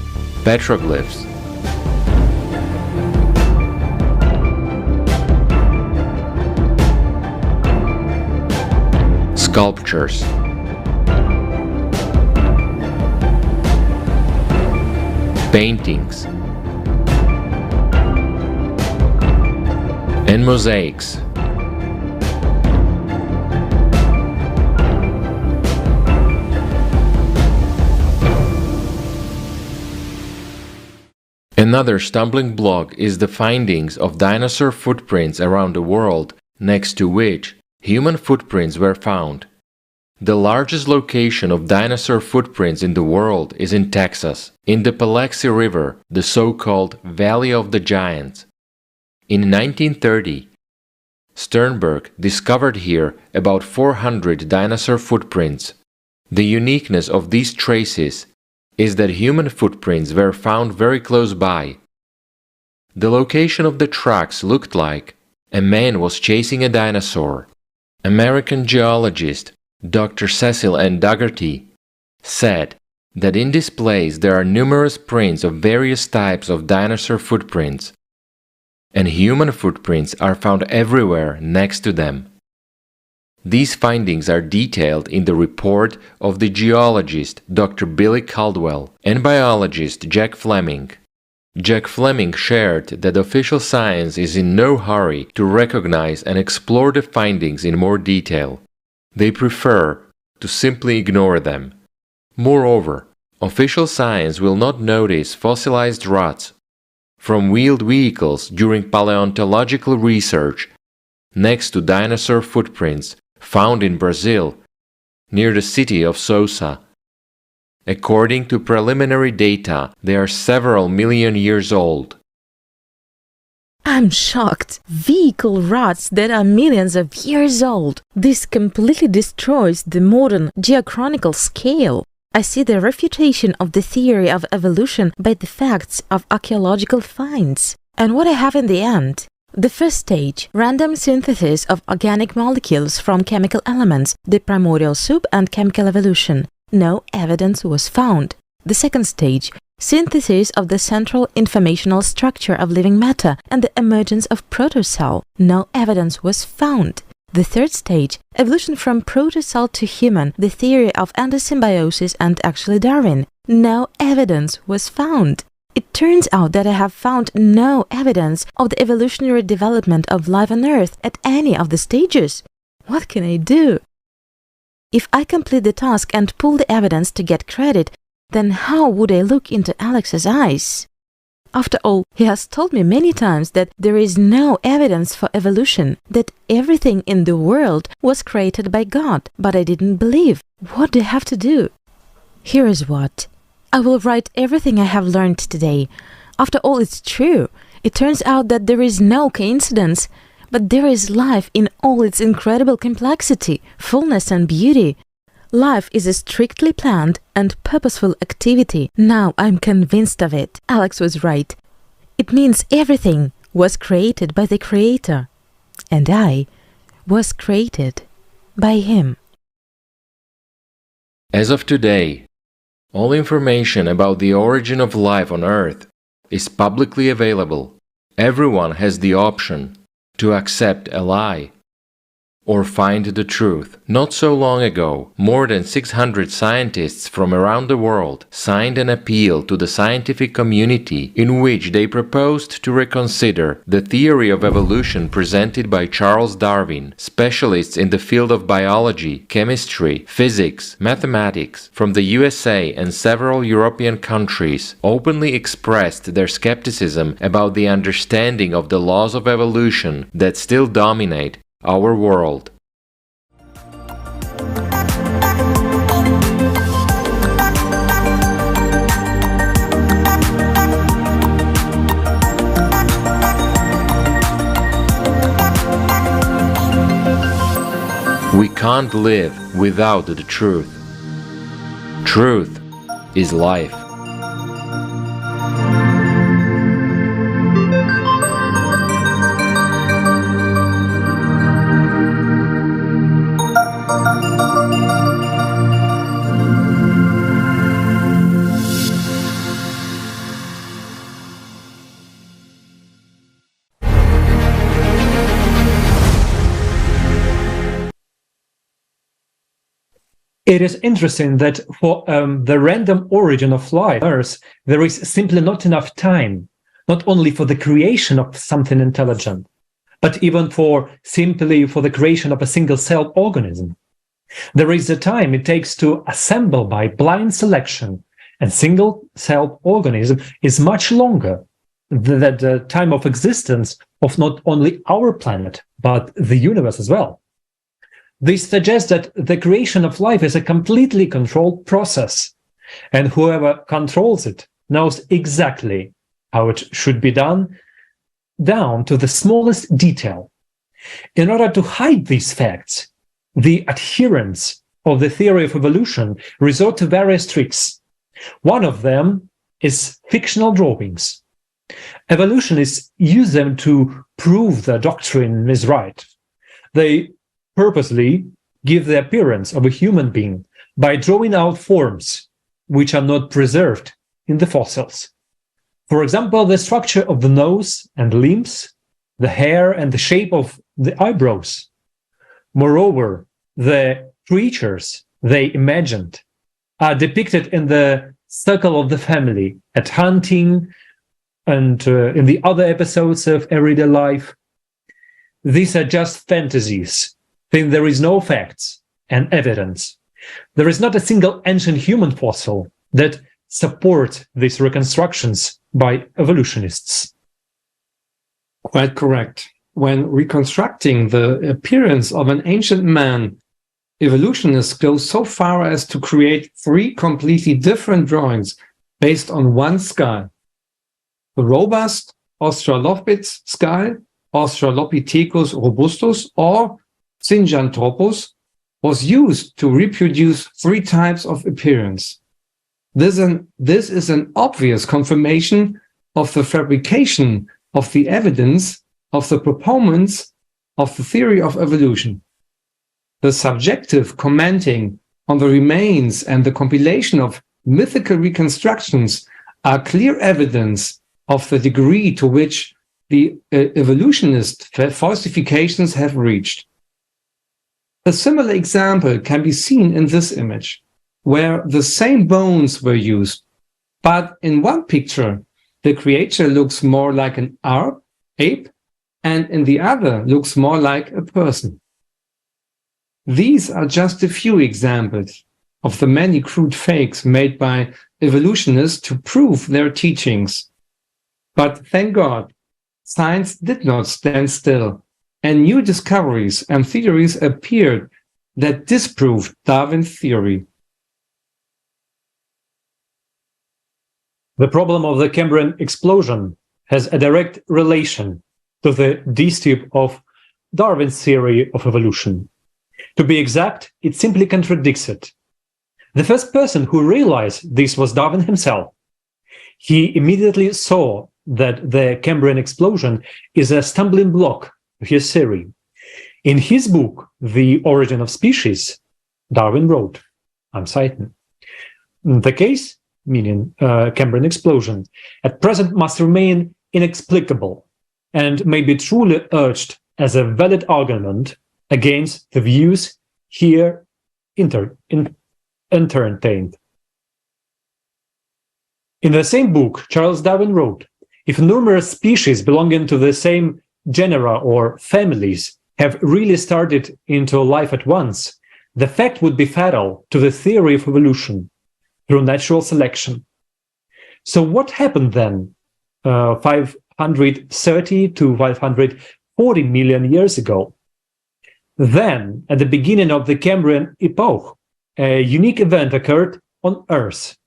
Petroglyphs. Sculptures. Paintings. And mosaics. Another stumbling block is the findings of dinosaur footprints around the world, next to which human footprints were found. The largest location of dinosaur footprints in the world is in Texas, in the Pallaxi River, the so-called Valley of the Giants. In 1930, Sternberg discovered here about 400 dinosaur footprints. The uniqueness of these traces is that human footprints were found very close by. The location of the tracks looked like a man was chasing a dinosaur. American geologist Dr. Cecil N. Dougherty said that in this place there are numerous prints of various types of dinosaur footprints, and human footprints are found everywhere next to them. These findings are detailed in the report of the geologist Dr. Billy Caldwell and biologist Jack Fleming. Jack Fleming shared that official science is in no hurry to recognize and explore the findings in more detail. They prefer to simply ignore them. Moreover, official science will not notice fossilized ruts from wheeled vehicles during paleontological research next to dinosaur footprints found in Brazil, near the city of Sousa. According to preliminary data, they are several million years old.
I'm shocked. Vehicle ruts that are millions of years old. This completely destroys the modern geochronical scale. I see the refutation of the theory of evolution by the facts of archaeological finds. And what I have in the end? The first stage, random synthesis of organic molecules from chemical elements, the primordial soup and chemical evolution. No evidence was found. The second stage, synthesis of the central informational structure of living matter and the emergence of protocell. No evidence was found. The third stage, evolution from protocell to human, the theory of endosymbiosis and actually Darwin. No evidence was found. It turns out that I have found no evidence of the evolutionary development of life on Earth at any of the stages. What can I do? If I complete the task and pull the evidence to get credit, then how would I look into Alex's eyes? After all, he has told me many times that there is no evidence for evolution, that everything in the world was created by God, but I didn't believe. What do I have to do? Here is what. I will write everything I have learned today. After all, it's true. It turns out that there is no coincidence, but there is life in all its incredible complexity, fullness and beauty. Life is a strictly planned and purposeful activity. Now I'm convinced of it. Alex was right. It means everything was created by the Creator, and I was created by Him.
As of today, all information about the origin of life on Earth is publicly available. Everyone has the option to accept a lie or find the truth. Not so long ago, more than 600 scientists from around the world signed an appeal to the scientific community in which they proposed to reconsider the theory of evolution presented by Charles Darwin. Specialists in the field of biology, chemistry, physics, mathematics from the USA and several European countries openly expressed their skepticism about the understanding of the laws of evolution that still dominate our world. We can't live without the truth. Truth is life.
It is interesting that for the random origin of life on Earth, there is simply not enough time, not only for the creation of something intelligent, but even simply for the creation of a single-celled organism. There is a time it takes to assemble by blind selection, and single-celled organism is much longer. the time of existence of not only our planet, but the universe as well. This suggests that the creation of life is a completely controlled process, and whoever controls it knows exactly how it should be done, down to the smallest detail. In order to hide these facts, the adherents of the theory of evolution resort to various tricks. One of them is fictional drawings. Evolutionists use them to prove their doctrine is right. They purposely give the appearance of a human being by drawing out forms which are not preserved in the fossils. For example, the structure of the nose and limbs, the hair and the shape of the eyebrows. Moreover, the creatures they imagined are depicted in the circle of the family, at hunting, and in the other episodes of everyday life. These are just fantasies, then there is no facts and evidence. There is not a single ancient human fossil that supports these reconstructions by evolutionists.
Quite correct. When reconstructing the appearance of an ancient man, evolutionists go so far as to create 3 completely different drawings based on one skull. The robust Australopithecus skull, Australopithecus robustus, or Zinjanthropus, was used to reproduce 3 types of appearance. This is an obvious confirmation of the fabrication of the evidence of the proponents of the theory of evolution. The subjective commenting on the remains and the compilation of mythical reconstructions are clear evidence of the degree to which the evolutionist falsifications have reached. A similar example can be seen in this image, where the same bones were used, but in one picture, the creature looks more like an ape, and in the other looks more like a person. These are just a few examples of the many crude fakes made by evolutionists to prove their teachings. But thank God, science did not stand still, and new discoveries and theories appeared that disproved Darwin's theory.
The problem of the Cambrian explosion has a direct relation to the distort of Darwin's theory of evolution. To be exact, it simply contradicts it. The first person who realized this was Darwin himself. He immediately saw that the Cambrian explosion is a stumbling block to his theory. In his book, The Origin of Species, Darwin wrote, I'm citing, "The case, meaning Cambrian explosion, at present must remain inexplicable and may be truly urged as a valid argument against the views here entertained." In the same book, Charles Darwin wrote, "If numerous species belonging to the same genera or families have really started into life at once, the fact would be fatal to the theory of evolution through natural selection." So what happened then 530 to 540 million years ago? Then, at the beginning of the Cambrian epoch, a unique event occurred on Earth.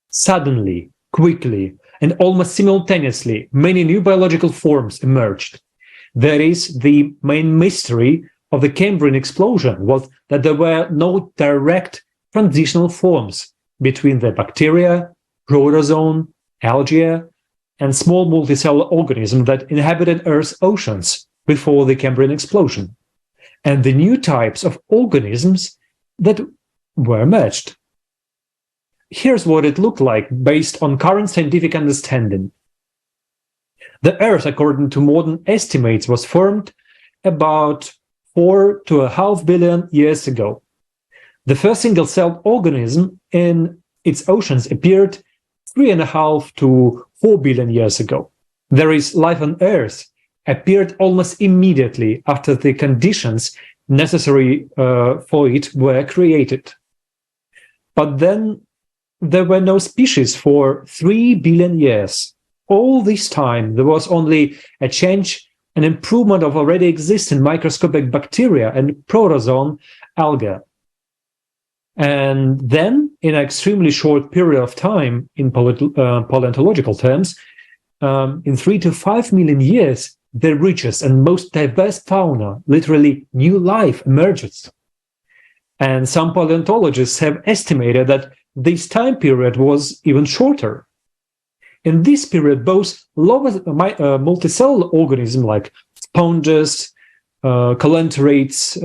Suddenly, quickly, and almost simultaneously, many new biological forms emerged. That is, the main mystery of the Cambrian explosion was that there were no direct transitional forms between the bacteria, protozoan, algae, and small multicellular organisms that inhabited Earth's oceans before the Cambrian explosion, and the new types of organisms that were merged. Here's what it looked like based on current scientific understanding. The Earth, according to modern estimates, was formed about 4.5 billion years ago. The first single-celled organism in its oceans appeared 3.5 to 4 billion years ago. There is life on Earth appeared almost immediately after the conditions necessary for it were created. But then there were no species for 3 billion years. all this time, there was only a change, an improvement of already existing microscopic bacteria and protozoan algae. And then, in an extremely short period of time, in paleontological terms, in 3 to 5 million years, the richest and most diverse fauna, literally new life, emerges. And some paleontologists have estimated that this time period was even shorter. In this period, both lower multicellular organisms like sponges, colenterate,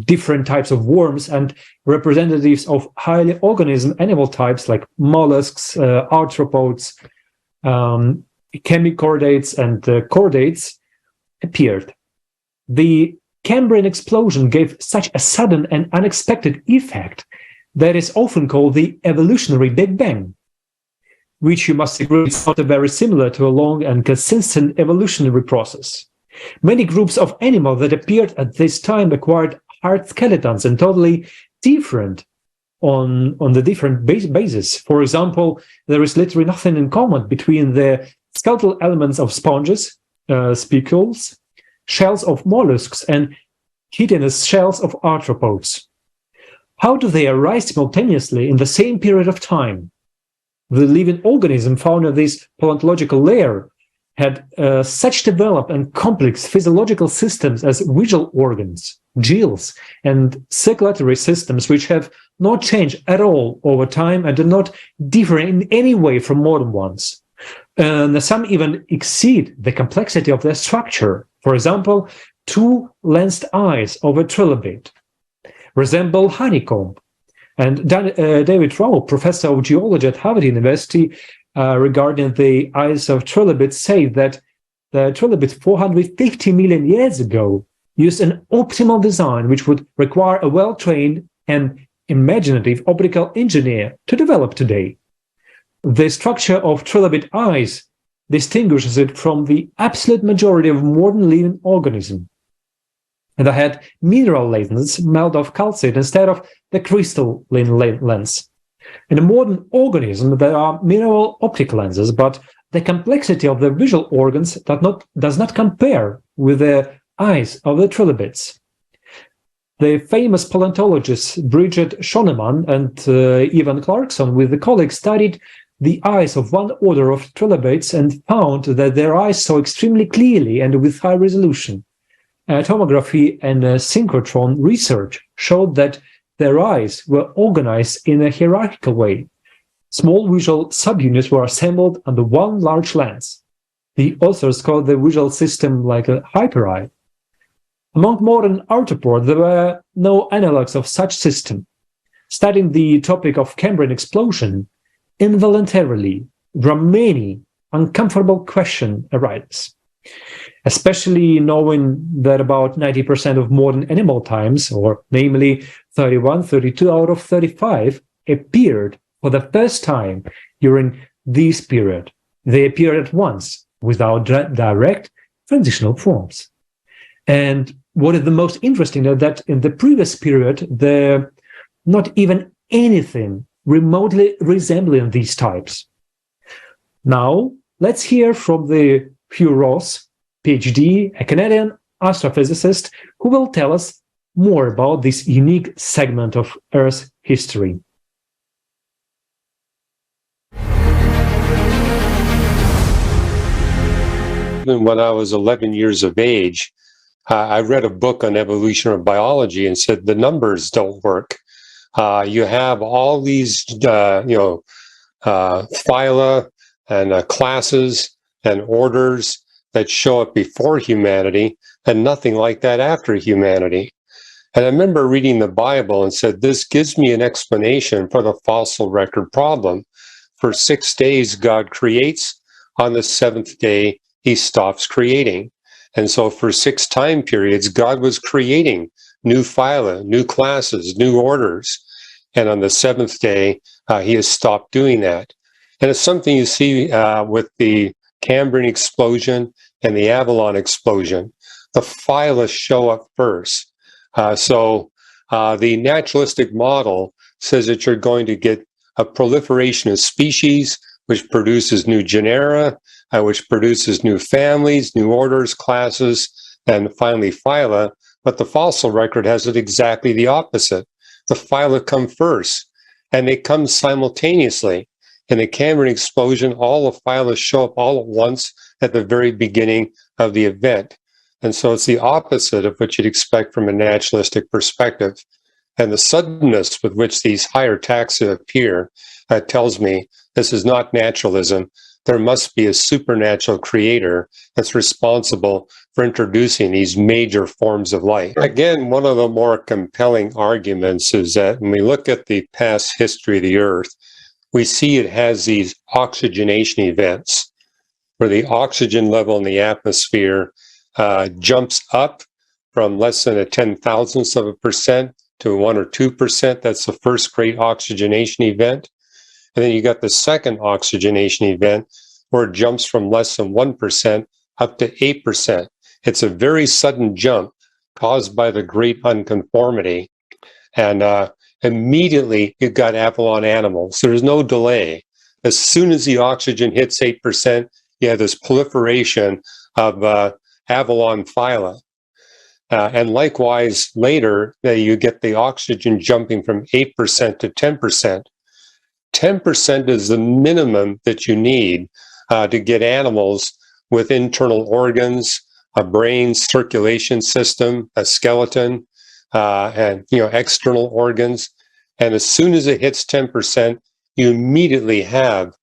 different types of worms, and representatives of highly organism animal types like mollusks, arthropods, chemichordates, and chordates appeared. The Cambrian explosion gave such a sudden and unexpected effect that is often called the evolutionary Big Bang, which you must agree is not very similar to a long and consistent evolutionary process. Many groups of animals that appeared at this time acquired hard skeletons and totally different on the different bases. For example, there is literally nothing in common between the skeletal elements of sponges, spicules, shells of mollusks, and chitinous shells of arthropods. How do they arise simultaneously in the same period of time? The living organism found in this paleontological layer had such developed and complex physiological systems as visual organs, gills, and circulatory systems, which have not changed at all over time and do not differ in any way from modern ones. And some even exceed the complexity of their structure. For example, 2 lensed eyes of a trilobite resemble honeycomb. And David Rowe, professor of geology at Harvard University, regarding the eyes of trilobites, say that the trilobite 450 million years ago used an optimal design which would require a well-trained and imaginative optical engineer to develop today. The structure of trilobite eyes distinguishes it from the absolute majority of modern living organisms. And they had mineral lenses made of calcite instead of the crystalline lens. In a modern organism, there are mineral optic lenses, but the complexity of the visual organs does not compare with the eyes of the trilobites. The famous paleontologists Bridget Schoenemann and Ivan Clarkson with the colleagues studied the eyes of one order of trilobites and found that their eyes saw extremely clearly and with high resolution. Tomography and synchrotron research showed that their eyes were organized in a hierarchical way. Small visual subunits were assembled under one large lens. The authors called the visual system like a hypereye. Among modern arthropods, there were no analogs of such system. Studying the topic of Cambrian explosion, involuntarily, there are many uncomfortable questions arise. Especially knowing that about 90% of modern animal types, or namely 31, 32 out of 35, appeared for the first time during this period. They appeared at once, without direct transitional forms. And what is the most interesting is that in the previous period, there not even anything remotely resembling these types. Now, let's hear from the Hugh Ross, PhD, a Canadian astrophysicist, who will tell us more about this unique segment of Earth's history.
When I was 11 years of age, I read a book on evolutionary biology and said the numbers don't work. You have all these, phyla and classes and orders that show up before humanity and nothing like that after humanity. And I remember reading the Bible and said, this gives me an explanation for the fossil record problem. For 6 days, God creates. On the 7th day, he stops creating. And so for 6 time periods, God was creating new phyla, new classes, new orders. And on the 7th day, he has stopped doing that. And it's something you see with the Cambrian explosion and the Avalon explosion. The phyla show up first. So the naturalistic model says that you're going to get a proliferation of species, which produces new genera, which produces new families, new orders, classes, and finally phyla. But the fossil record has it exactly the opposite. The phyla come first, and they come simultaneously. In the Cambrian explosion, all the phyla show up all at once at the very beginning of the event. And so it's the opposite of what you'd expect from a naturalistic perspective. And the suddenness with which these higher taxa appear tells me this is not naturalism. There must be a supernatural creator that's responsible for introducing these major forms of life. Again, one of the more compelling arguments is that when we look at the past history of the Earth, we see it has these oxygenation events where the oxygen level in the atmosphere jumps up from less than a 10,000th of a percent to 1 or 2%. That's the first great oxygenation event. And then you got the second oxygenation event where it jumps from less than 1% up to 8%. It's a very sudden jump caused by the great unconformity. And immediately you've got Avalon animals. There's no delay. As soon as the oxygen hits 8%, you have this proliferation of Avalon phyla. And likewise, later, you get the oxygen jumping from 8% to 10%. 10% is the minimum that you need to get animals with internal organs, a brain circulation system, a skeleton, and external organs. And as soon as it hits 10%, you immediately have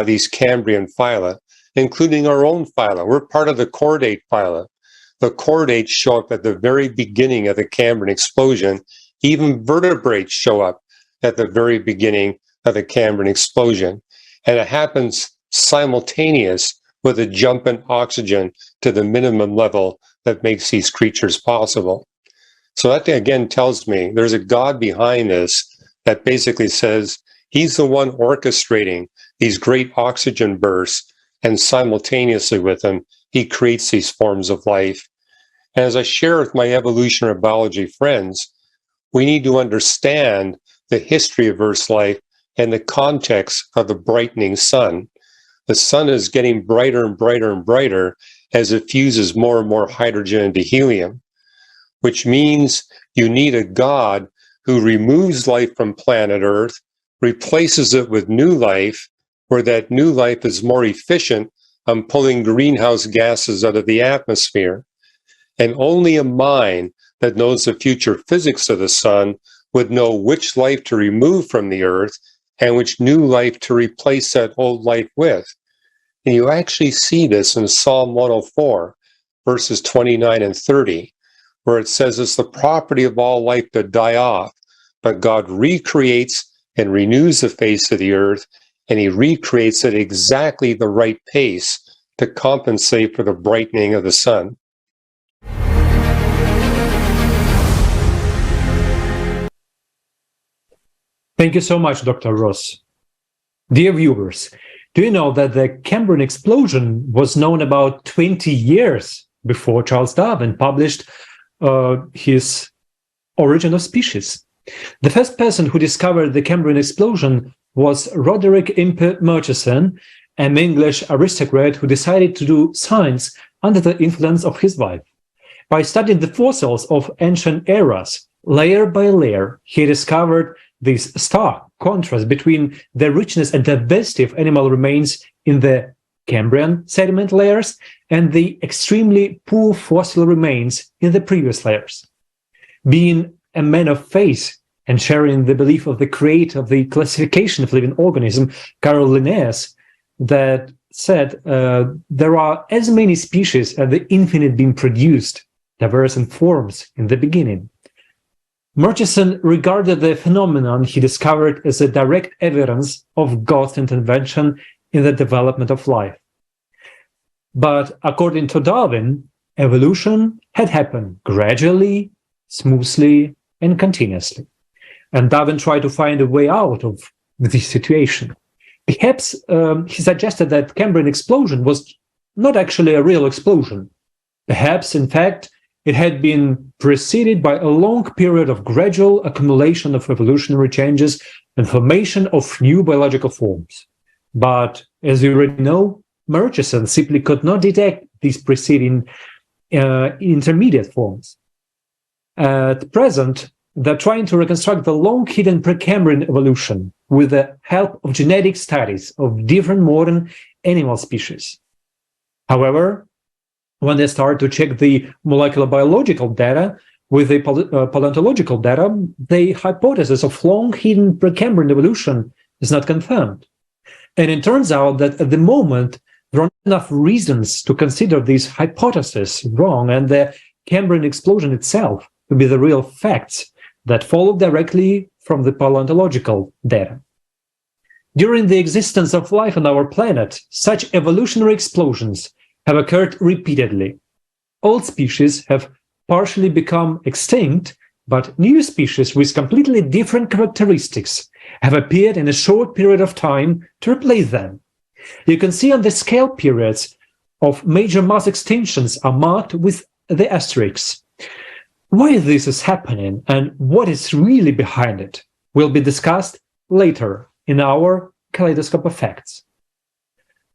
these Cambrian phyla, including our own phyla. We're part of the chordate phyla. The chordates show up at the very beginning of the Cambrian explosion. Even vertebrates show up at the very beginning of the Cambrian explosion. And it happens simultaneous with a jump in oxygen to the minimum level that makes these creatures possible. So that again tells me there's a God behind this that basically says he's the one orchestrating these great oxygen bursts, and simultaneously with them, he creates these forms of life. And as I share with my evolutionary biology friends, we need to understand the history of Earth's life and the context of the brightening sun. The sun is getting brighter and brighter and brighter as it fuses more and more hydrogen into helium, which means you need a God who removes life from planet Earth, replaces it with new life, where that new life is more efficient on pulling greenhouse gases out of the atmosphere. And only a mind that knows the future physics of the sun would know which life to remove from the Earth and which new life to replace that old life with. And you actually see this in Psalm 104, verses 29 and 30, where it says it's the property of all life to die off, but God recreates and renews the face of the earth, and he recreates at exactly the right pace to compensate for the brightening of the sun.
Thank you so much, Dr. Ross. Dear viewers, do you know that the Cambrian explosion was known about 20 years before Charles Darwin published his Origin of Species? The first person who discovered the Cambrian explosion was Roderick Impe Murchison, an English aristocrat who decided to do science under the influence of his wife. By studying the fossils of ancient eras, layer by layer, he discovered this stark contrast between the richness and diversity of animal remains in the Cambrian sediment layers and the extremely poor fossil remains in the previous layers. Being a man of faith and sharing the belief of the creator of the classification of living organisms, Carol Linnaeus, that said there are as many species as the infinite being produced, diverse in forms in the beginning. Murchison regarded the phenomenon he discovered as a direct evidence of God's intervention in the development of life. But according to Darwin, evolution had happened gradually, smoothly, and continuously. And Darwin tried to find a way out of this situation. Perhaps he suggested that Cambrian explosion was not actually a real explosion. Perhaps, in fact, it had been preceded by a long period of gradual accumulation of evolutionary changes and formation of new biological forms. But, as you already know, Murchison simply could not detect these preceding intermediate forms. At present, they're trying to reconstruct the long-hidden Precambrian evolution with the help of genetic studies of different modern animal species. However, when they start to check the molecular biological data with the paleontological data, the hypothesis of long-hidden Precambrian evolution is not confirmed. And it turns out that at the moment, there are not enough reasons to consider these hypotheses wrong and the Cambrian explosion itself to be the real facts that follow directly from the paleontological data. During the existence of life on our planet, such evolutionary explosions have occurred repeatedly. Old species have partially become extinct, but new species with completely different characteristics have appeared in a short period of time to replace them. You can see on the scale periods of major mass extinctions are marked with the asterisks. Why this is happening and what is really behind it will be discussed later in our Kaleidoscope of Facts.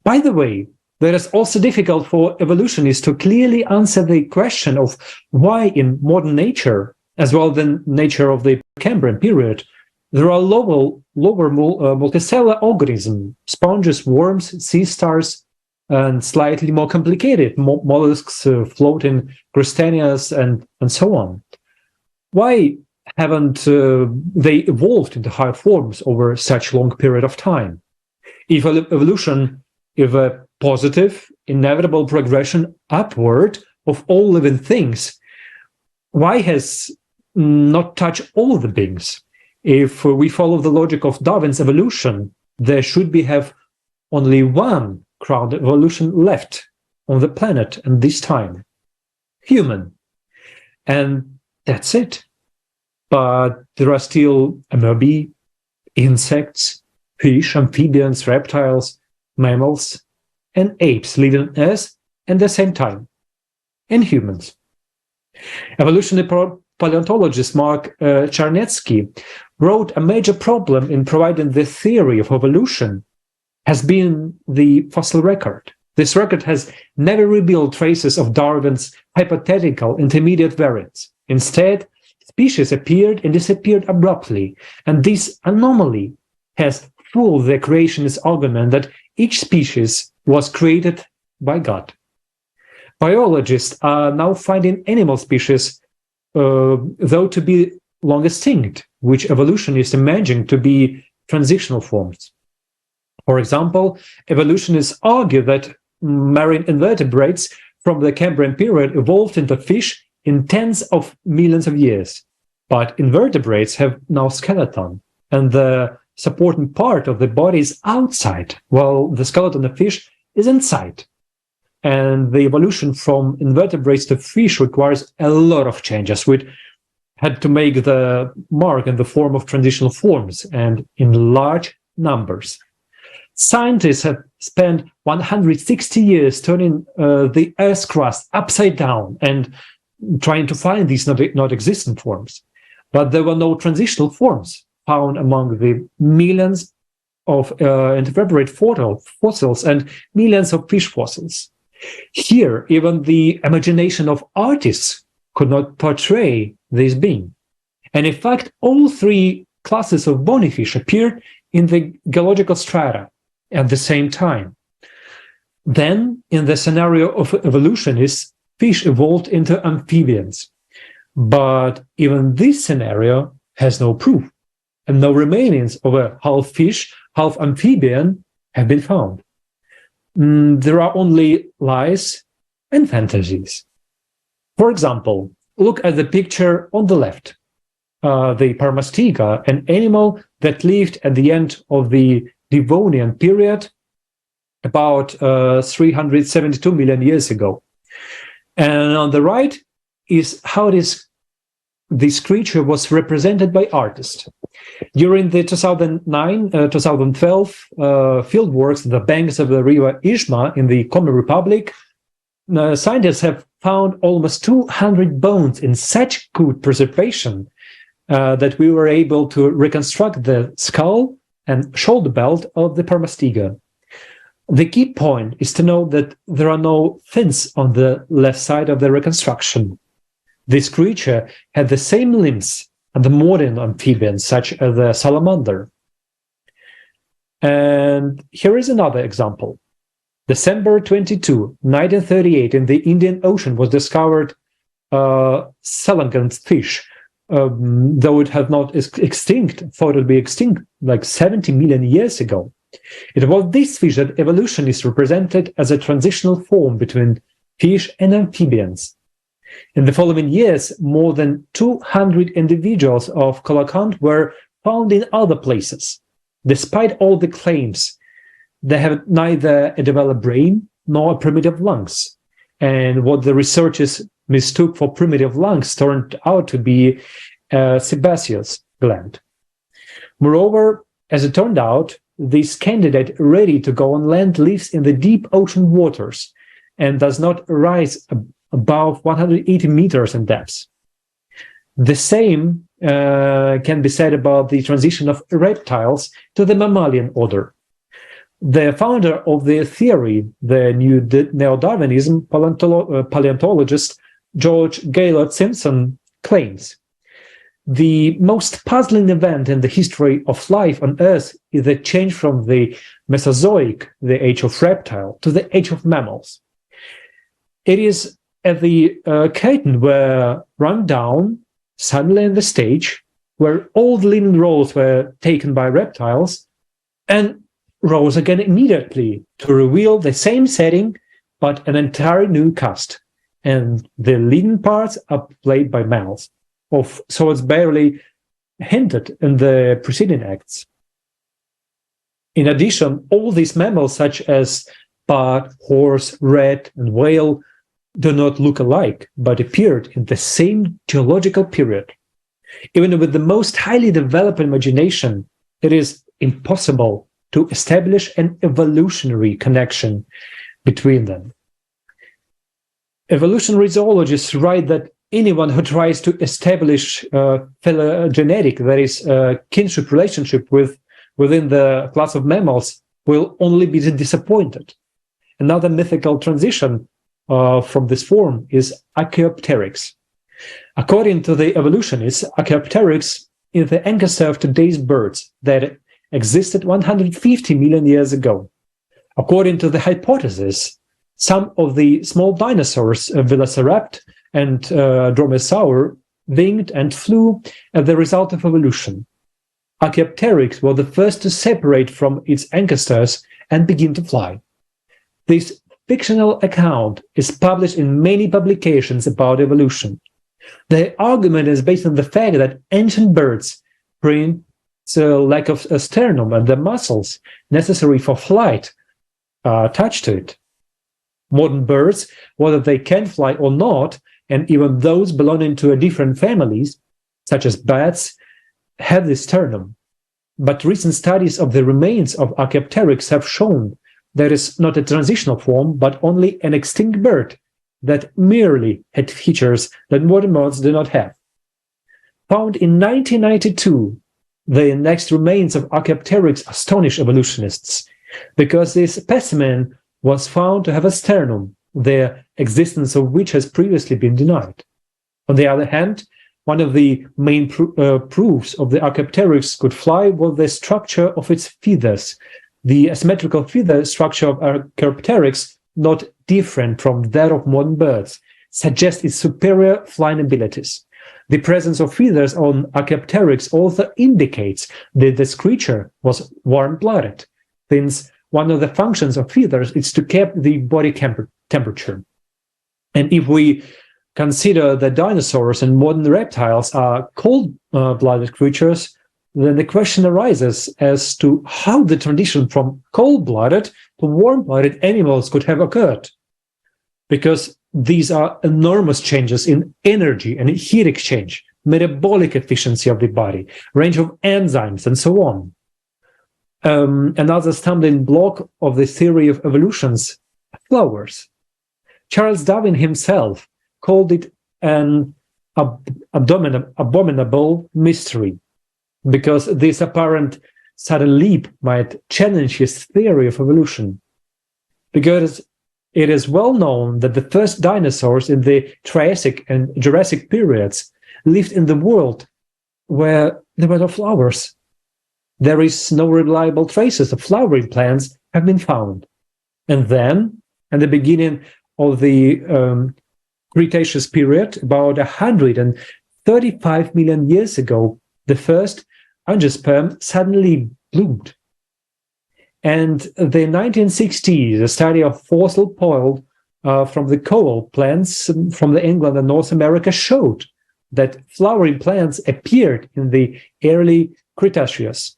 By the way, it is also difficult for evolutionists to clearly answer the question of why in modern nature, as well as the nature of the Cambrian period, there are lower multicellular organisms, sponges, worms, sea stars, and slightly more complicated mollusks, floating crustaceans, and so on. Why haven't they evolved into higher forms over such long period of time? If evolution is a positive, inevitable progression upward of all living things, why has not touched all of the beings? If we follow the logic of Darwin's evolution, there should have only one crowned evolution left on the planet at this time, human. And that's it. But there are still amoebae, insects, fish, amphibians, reptiles, mammals, and apes living on Earth at the same time, and humans. Evolutionary paleontologist Mark Charnetsky wrote a major problem in providing the theory of evolution has been the fossil record. This record has never revealed traces of Darwin's hypothetical intermediate variants. Instead, species appeared and disappeared abruptly, and this anomaly has fooled the creationist argument that each species was created by God. Biologists are now finding animal species, though to be long extinct, which evolutionists imagine to be transitional forms. For example, evolutionists argue that marine invertebrates from the Cambrian period evolved into fish in tens of millions of years. But invertebrates have now skeleton, and the supporting part of the body is outside, while the skeleton of fish is inside. And the evolution from invertebrates to fish requires a lot of changes, which had to make the mark in the form of transitional forms and in large numbers. Scientists have spent 160 years turning the Earth's crust upside down and trying to find these not existent forms. But there were no transitional forms found among the millions of invertebrate fossils and millions of fish fossils. Here, even the imagination of artists could not portray this being. And in fact, all three classes of bony fish appeared in the geological strata at the same time. Then, in the scenario of evolutionists, fish evolved into amphibians. But even this scenario has no proof, and no remains of a half fish, half amphibian have been found. There are only lies and fantasies. For example, look at the picture on the left. The Paramastiga, an animal that lived at the end of the Devonian period, about 372 million years ago. And on the right is how this creature was represented by artists. During the 2009-2012 fieldworks on the banks of the river Ishma in the Congo Republic, scientists have found almost 200 bones in such good preservation that we were able to reconstruct the skull and shoulder belt of the Paramastiga. The key point is to note that there are no fins on the left side of the reconstruction. This creature had the same limbs as the modern amphibians, such as the salamander. And here is another example. December 22, 1938, in the Indian Ocean was discovered Salangan's fish, though it had not extinct, thought it would be extinct like 70 million years ago. It was this fish that evolutionists represented as a transitional form between fish and amphibians. In the following years, more than 200 individuals of coelacanth were found in other places. Despite all the claims, they have neither a developed brain nor primitive lungs. And what the researchers mistook for primitive lungs turned out to be a sebaceous gland. Moreover, as it turned out, this candidate ready to go on land lives in the deep ocean waters and does not rise above 180 meters in depth. The same can be said about the transition of reptiles to the mammalian order. The founder of the theory, the new neo-Darwinism, paleontologist George Gaylord Simpson, claims the most puzzling event in the history of life on Earth is the change from the Mesozoic, the age of reptile, to the age of mammals. It is as the curtain were run down suddenly on the stage, where all the living roles were taken by reptiles, and rose again immediately to reveal the same setting, but an entirely new cast. And the leading parts are played by mammals. So it's barely hinted in the preceding acts. In addition, all these mammals, such as bat, horse, rat, and whale, do not look alike, but appeared in the same geological period. Even with the most highly developed imagination, it is impossible to establish an evolutionary connection between them. Evolutionary zoologists write that anyone who tries to establish phylogenetic, that is, kinship relationship within the class of mammals, will only be disappointed. Another mythical transition from this form is Archaeopteryx. According to the evolutionists, Archaeopteryx is the ancestor of today's birds that existed 150 million years ago. According to the hypothesis, some of the small dinosaurs, Velociraptor and Dromaeosaur, winged and flew as the result of evolution. Archaeopteryx was the first to separate from its ancestors and begin to fly. This fictional account is published in many publications about evolution. The argument is based on the fact that ancient birds bring the lack of a sternum and the muscles necessary for flight attached to it. Modern birds, whether they can fly or not, and even those belonging to different families, such as bats, have the sternum. But recent studies of the remains of Archaeopteryx have shown that it's not a transitional form, but only an extinct bird that merely had features that modern birds do not have. Found in 1992, the next remains of Archaeopteryx astonished evolutionists because this specimen was found to have a sternum, the existence of which has previously been denied. On the other hand, one of the main proofs of the Archaeopteryx could fly was the structure of its feathers. The asymmetrical feather structure of Archaeopteryx, not different from that of modern birds, suggests its superior flying abilities. The presence of feathers on Archaeopteryx also indicates that this creature was warm-blooded, since one of the functions of feathers is to keep the body temperature. And if we consider that dinosaurs and modern reptiles are cold-blooded creatures, then the question arises as to how the transition from cold-blooded to warm-blooded animals could have occurred. Because these are enormous changes in energy and heat exchange, metabolic efficiency of the body, range of enzymes, and so on. Another stumbling block of the theory of evolutions, flowers. Charles Darwin himself called it an abominable mystery, because this apparent sudden leap might challenge his theory of evolution. because it is well known that the first dinosaurs in the Triassic and Jurassic periods lived in the world where there were no flowers. There is no reliable traces of flowering plants have been found. And then, at the beginning of the Cretaceous period, about 135 million years ago, the first angiosperm suddenly bloomed. And the 1960s, a study of fossil pollen from the coal plants from the England and North America showed that flowering plants appeared in the early Cretaceous.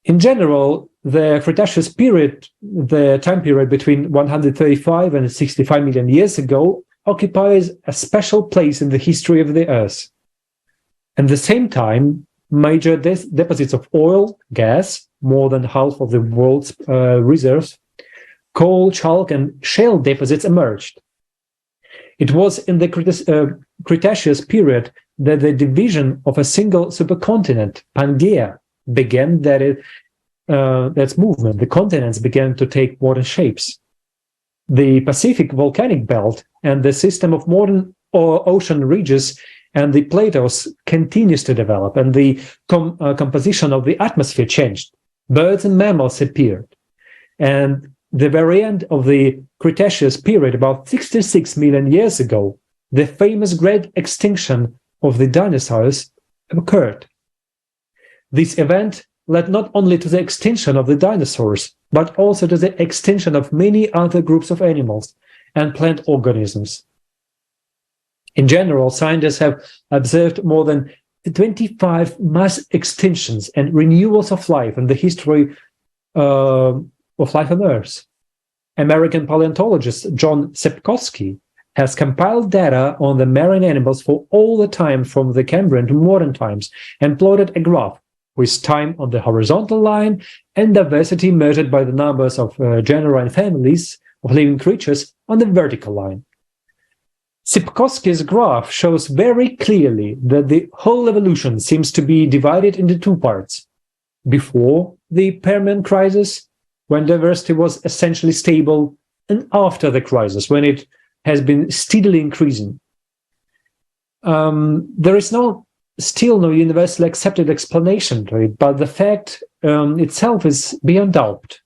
In general, the Cretaceous period, the time period between 135 and 65 million years ago, occupies a special place in the history of the Earth. At the same time, major deposits of oil, gas, more than half of the world's reserves, coal, chalk, and shale deposits emerged. It was in the Cretaceous period that the division of a single supercontinent, Pangaea, began its movement. The continents began to take modern shapes. The Pacific volcanic belt and the system of modern ocean ridges and the plateaus continues to develop, and the composition of the atmosphere changed. Birds and mammals appeared. And the very end of the Cretaceous period, about 66 million years ago, the famous great extinction of the dinosaurs occurred. This event led not only to the extinction of the dinosaurs, but also to the extinction of many other groups of animals and plant organisms. In general, scientists have observed more than 25 mass extinctions and renewals of life in the history of life on Earth. American paleontologist John Sepkoski has compiled data on the marine animals for all the time from the Cambrian to modern times and plotted a graph with time on the horizontal line and diversity measured by the numbers of genera and families of living creatures on the vertical line. Sepkoski's graph shows very clearly that the whole evolution seems to be divided into two parts. Before the Permian crisis, when diversity was essentially stable, and after the crisis, when it has been steadily increasing. There is still no universally accepted explanation to it, but the fact itself is beyond doubt.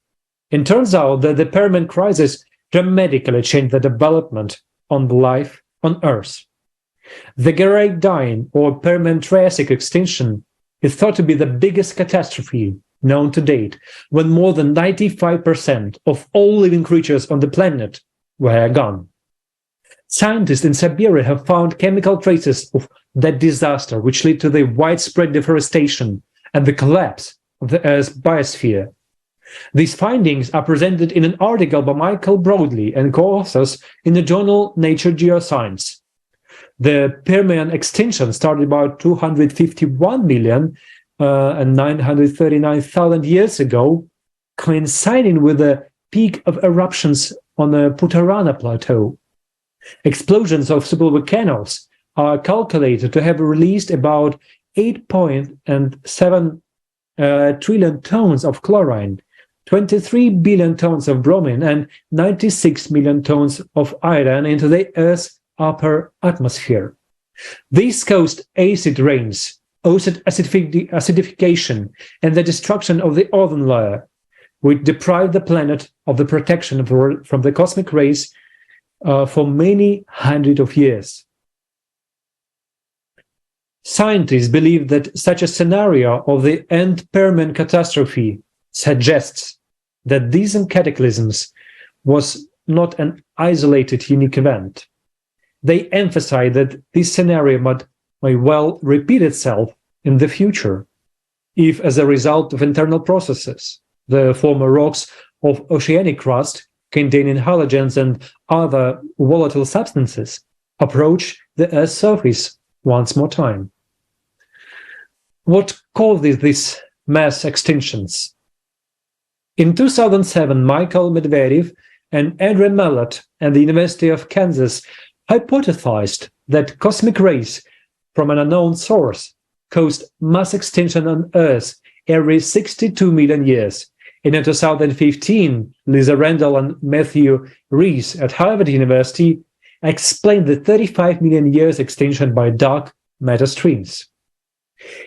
It turns out that the Permian crisis dramatically changed the development on life on Earth. The Great Dying, or Permian-Triassic extinction, is thought to be the biggest catastrophe known to date, when more than 95% of all living creatures on the planet were gone. Scientists in Siberia have found chemical traces of that disaster, which led to the widespread deforestation and the collapse of the Earth's biosphere. These findings are presented in an article by Michael Broadley and co-authors in the journal Nature Geoscience. The Permian extinction started about 251 million and 939,000 years ago, coinciding with the peak of eruptions on the Putarana Plateau. Explosions of supervolcanoes are calculated to have released about 8.7 trillion tons of chlorine, 23 billion tons of bromine, and 96 million tons of iron into the Earth's upper atmosphere. These caused acid rains, acidification, and the destruction of the ozone layer, which deprived the planet of the protection from the cosmic rays for many hundreds of years. Scientists believe that such a scenario of the end Permian catastrophe suggests that these cataclysms was not an isolated, unique event. They emphasize that this scenario may well repeat itself in the future, if as a result of internal processes, the former rocks of oceanic crust containing halogens and other volatile substances approach the Earth's surface once more time. What caused these mass extinctions? In 2007, Michael Medvedev and Adrian Allat at the University of Kansas hypothesized that cosmic rays from an unknown source caused mass extinction on Earth every 62 million years, In 2015, Lisa Randall and Matthew Rees at Harvard University explained the 35 million years extinction by dark matter streams.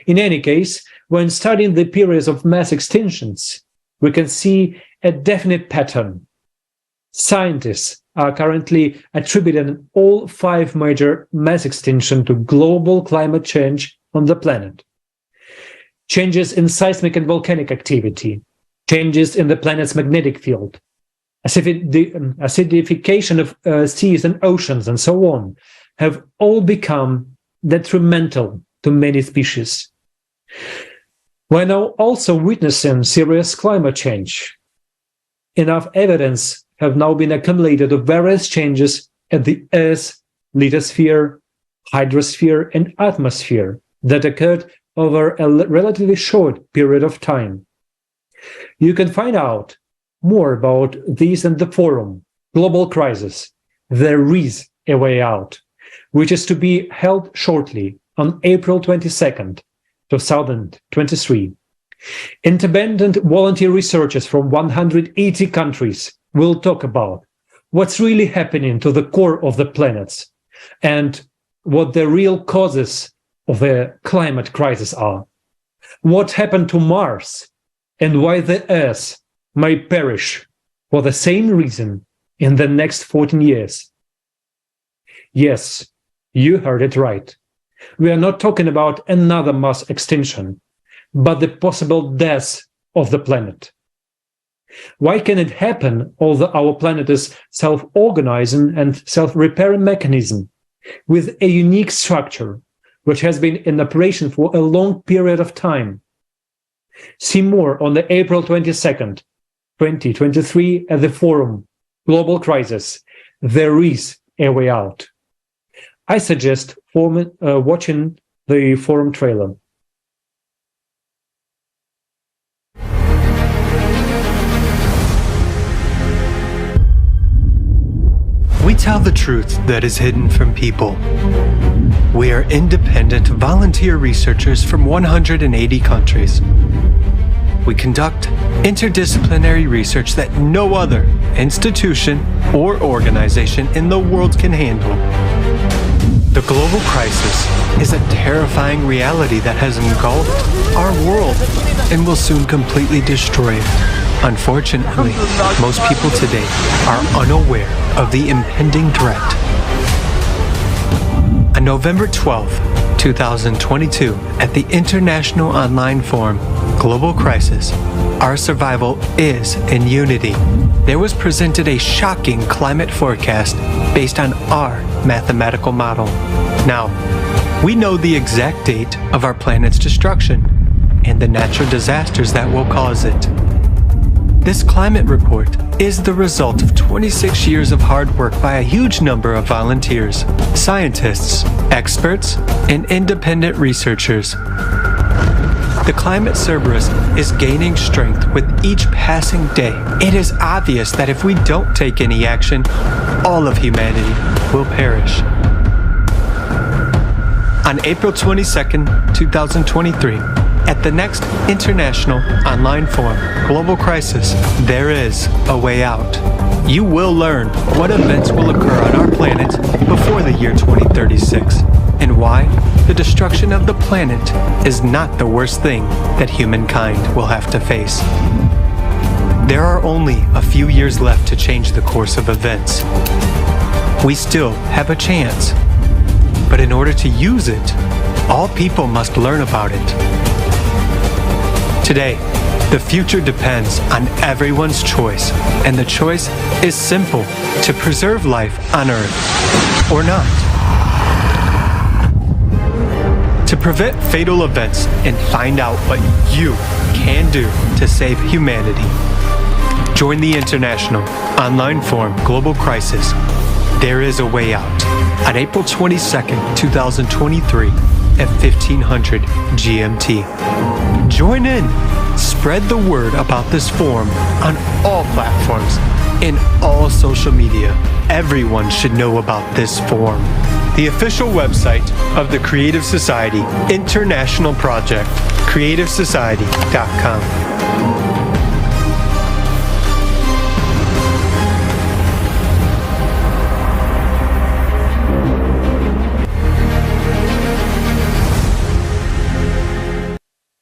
In any case, when studying the periods of mass extinctions, we can see a definite pattern. Scientists are currently attributing all 5 major mass extinctions to global climate change on the planet. Changes in seismic and volcanic activity, changes in the planet's magnetic field, acidification of seas and oceans, and so on, have all become detrimental to many species. We're now also witnessing serious climate change. Enough evidence have now been accumulated of various changes at the Earth's lithosphere, hydrosphere, and atmosphere that occurred over a relatively short period of time. You can find out more about these in the forum, Global Crisis, There Is a Way Out, which is to be held shortly on April 22nd, 2023. Independent volunteer researchers from 180 countries will talk about what's really happening to the core of the planets and what the real causes of the climate crisis are, what happened to Mars, and why the Earth may perish for the same reason in the next 14 years. Yes, you heard it right. We are not talking about another mass extinction, but the possible death of the planet. Why can it happen although our planet is self-organizing and self-repairing mechanism with a unique structure which has been in operation for a long period of time? See more on the April 22nd, 2023 at the forum, Global Crisis, There Is a Way Out. I suggest watching the forum trailer.
We tell the truth that is hidden from people. We are independent volunteer researchers from 180 countries. We conduct interdisciplinary research that no other institution or organization in the world can handle. The global crisis is a terrifying reality that has engulfed our world and will soon completely destroy it. Unfortunately, most people today are unaware of the impending threat. On November 12, 2022, at the International Online Forum, Global Crisis, Our Survival is in Unity, there was presented a shocking climate forecast based on our mathematical model. Now, we know the exact date of our planet's destruction and the natural disasters that will cause it. This climate report is the result of 26 years of hard work by a huge number of volunteers, scientists, experts, and independent researchers. The climate Cerberus is gaining strength with each passing day. It is obvious that if we don't take any action, all of humanity will perish. On April 22nd, 2023, at the next International Online Forum, Global Crisis, There Is a Way Out, you will learn what events will occur on our planet before the year 2036, and why the destruction of the planet is not the worst thing that humankind will have to face. There are only a few years left to change the course of events. We still have a chance, but in order to use it, all people must learn about it. Today, the future depends on everyone's choice, and the choice is simple: to preserve life on Earth or not. To prevent fatal events and find out what you can do to save humanity, join the International Online Forum Global Crisis, There Is a Way Out, on April 22nd, 2023 at 1500 GMT. Join in. Spread the word about this forum on all platforms, in all social media. Everyone should know about this forum. The official website of the Creative Society International Project, creativesociety.com.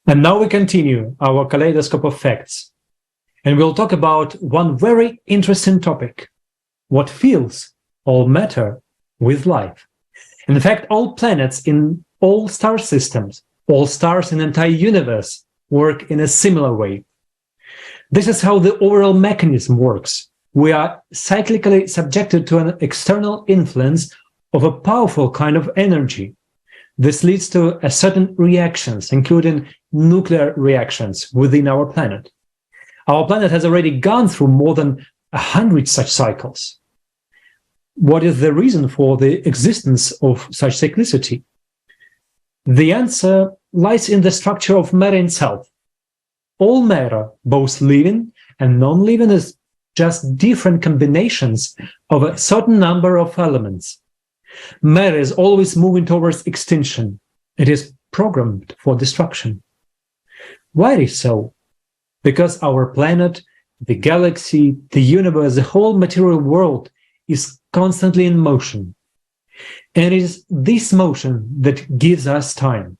And now we continue our Kaleidoscope of Facts. And we'll talk about one very interesting topic: what fills all matter with life. In fact, all planets in all star systems, all stars in the entire universe work in a similar way. This is how the overall mechanism works. We are cyclically subjected to an external influence of a powerful kind of energy. This leads to a certain reactions, including nuclear reactions within our planet. Our planet has already gone through more than 100 such cycles. What is the reason for the existence of such cyclicity? The answer lies in the structure of matter itself. All matter, both living and non-living, is just different combinations of a certain number of elements. Matter is always moving towards extinction. It is programmed for destruction. Why it is so? Because our planet, the galaxy, the universe, the whole material world is constantly in motion. And it is this motion that gives us time.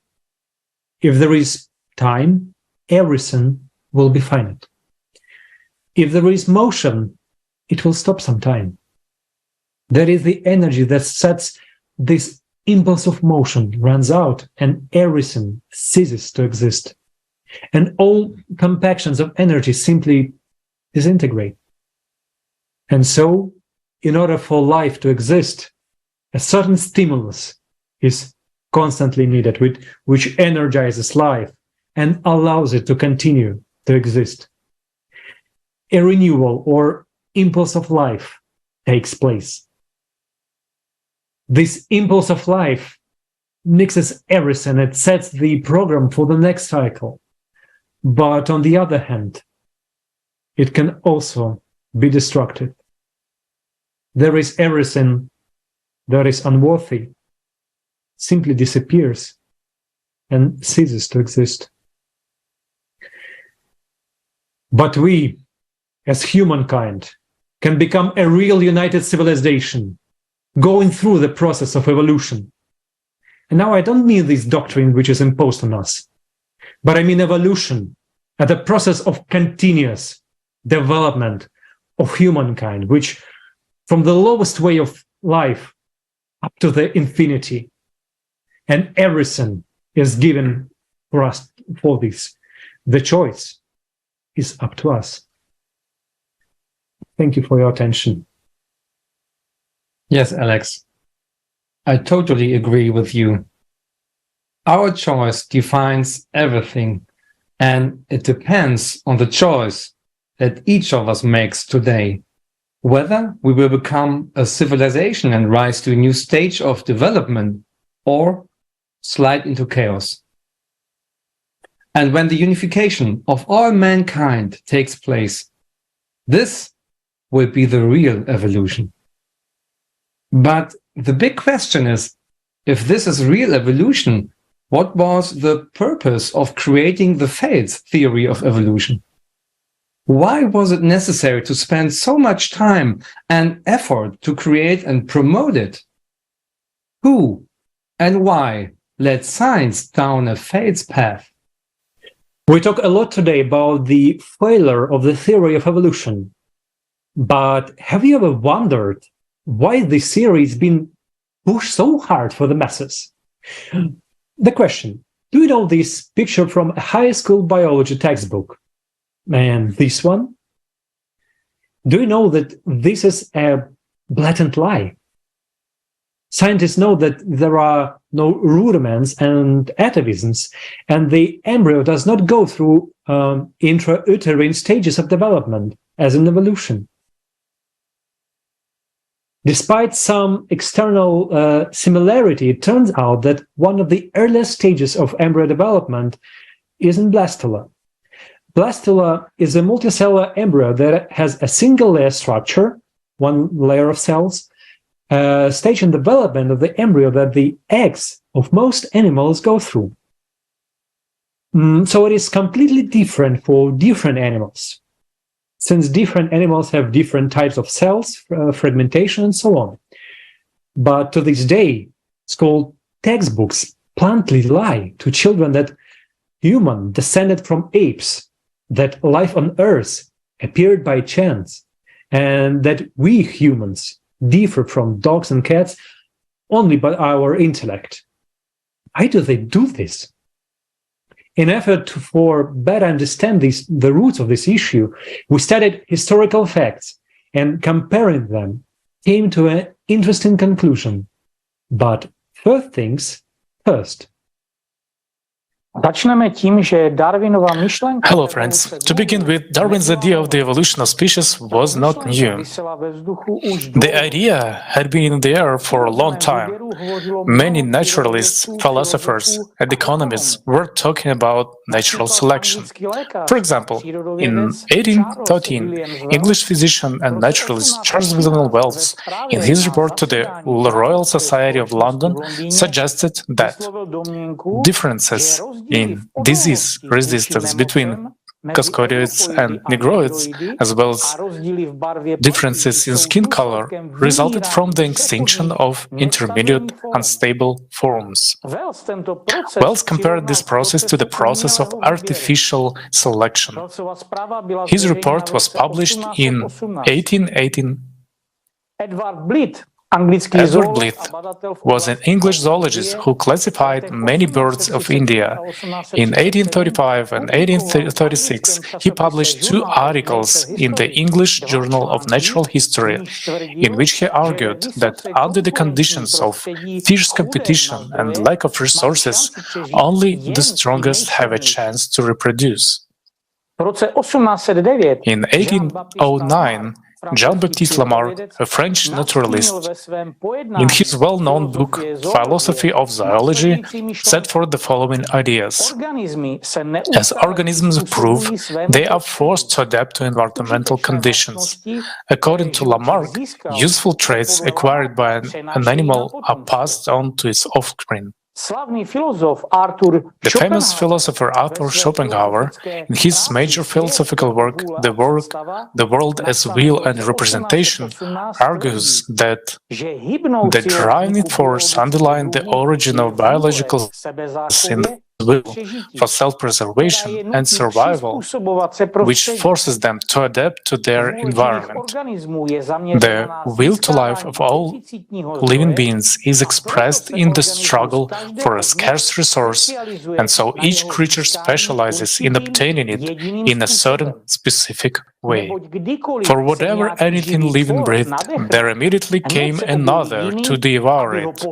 If there is time, everything will be finite. If there is motion, it will stop sometime. That is the energy that sets this impulse of motion, runs out, and everything ceases to exist. And all compactions of energy simply disintegrate. And so, in order for life to exist, a certain stimulus is constantly needed, which energizes life and allows it to continue to exist. A renewal or impulse of life takes place. This impulse of life mixes everything. It sets the program for the next cycle. But on the other hand, it can also be destructive. There is everything that is unworthy, simply disappears and ceases to exist. But we, as humankind, can become a real united civilization, going through the process of evolution. And now I don't mean this doctrine which is imposed on us, but I mean evolution, and the process of continuous development of humankind, which from the lowest way of life up to the infinity, and everything is given for us for this. The choice is up to us. Thank you for your attention.
Yes, Alex, I totally agree with you. Our choice defines everything, and it depends on the choice that each of us makes today, whether we will become a civilization and rise to a new stage of development or slide into chaos. And when the unification of all mankind takes place, this will be the real evolution. But the big question is, if this is real evolution, what was the purpose of creating the Fates theory of evolution? Why was it necessary to spend so much time and effort to create and promote it? Who and why led science down a Fates path?
We talk a lot today about the failure of the theory of evolution. But have you ever wondered why this theory is being pushed so hard for the masses? The question, do you know this picture from a high school biology textbook? And this one? Do you know that this is a blatant lie? Scientists know that there are no rudiments and atavisms, and the embryo does not go through intrauterine stages of development, as in evolution. Despite some external similarity, it turns out that one of the earliest stages of embryo development is in blastula. Blastula is a multicellular embryo that has a single layer structure, one layer of cells, stage in development of the embryo that the eggs of most animals go through. So it is completely different for different animals, since different animals have different types of cells, fragmentation, and so on. But to this day, school textbooks bluntly lie to children that human descended from apes, that life on Earth appeared by chance, and that we humans differ from dogs and cats only by our intellect. Why do they do this? In effort for better understand the roots of this issue, we studied historical facts and comparing them came to an interesting conclusion. But first things first.
Hello friends. To begin with, Darwin's idea of the evolution of species was not new. The idea had been in the air for a long time. Many naturalists, philosophers, and economists were talking about natural selection. For example, in 1813, English physician and naturalist Charles William Wells, in his report to the Royal Society of London, suggested that differences in disease resistance between Cascarioids and Negroids, as well as differences in skin color, resulted from the extinction of intermediate unstable forms. Wells compared this process to the process of artificial selection. His report was published in 1818. Edward Blyth was an English zoologist who classified many birds of India. In 1835 and 1836, he published 2 articles in the English Journal of Natural History, in which he argued that under the conditions of fierce competition and lack of resources, only the strongest have a chance to reproduce. In 1809, Jean-Baptiste Lamarck, a French naturalist, in his well-known book Philosophy of Zoology, set forth the following ideas. As organisms improve, they are forced to adapt to environmental conditions. According to Lamarck, useful traits acquired by an animal are passed on to its offspring. The famous philosopher Arthur Schopenhauer, in his major philosophical work, The World as Will and Representation, argues that the driving force underlying the origin of biological in the will for self-preservation and survival, which forces them to adapt to their environment. The will to life of all living beings is expressed in the struggle for a scarce resource, and so each creature specializes in obtaining it in a certain specific way. For whatever anything living breathed, there immediately came another to devour it,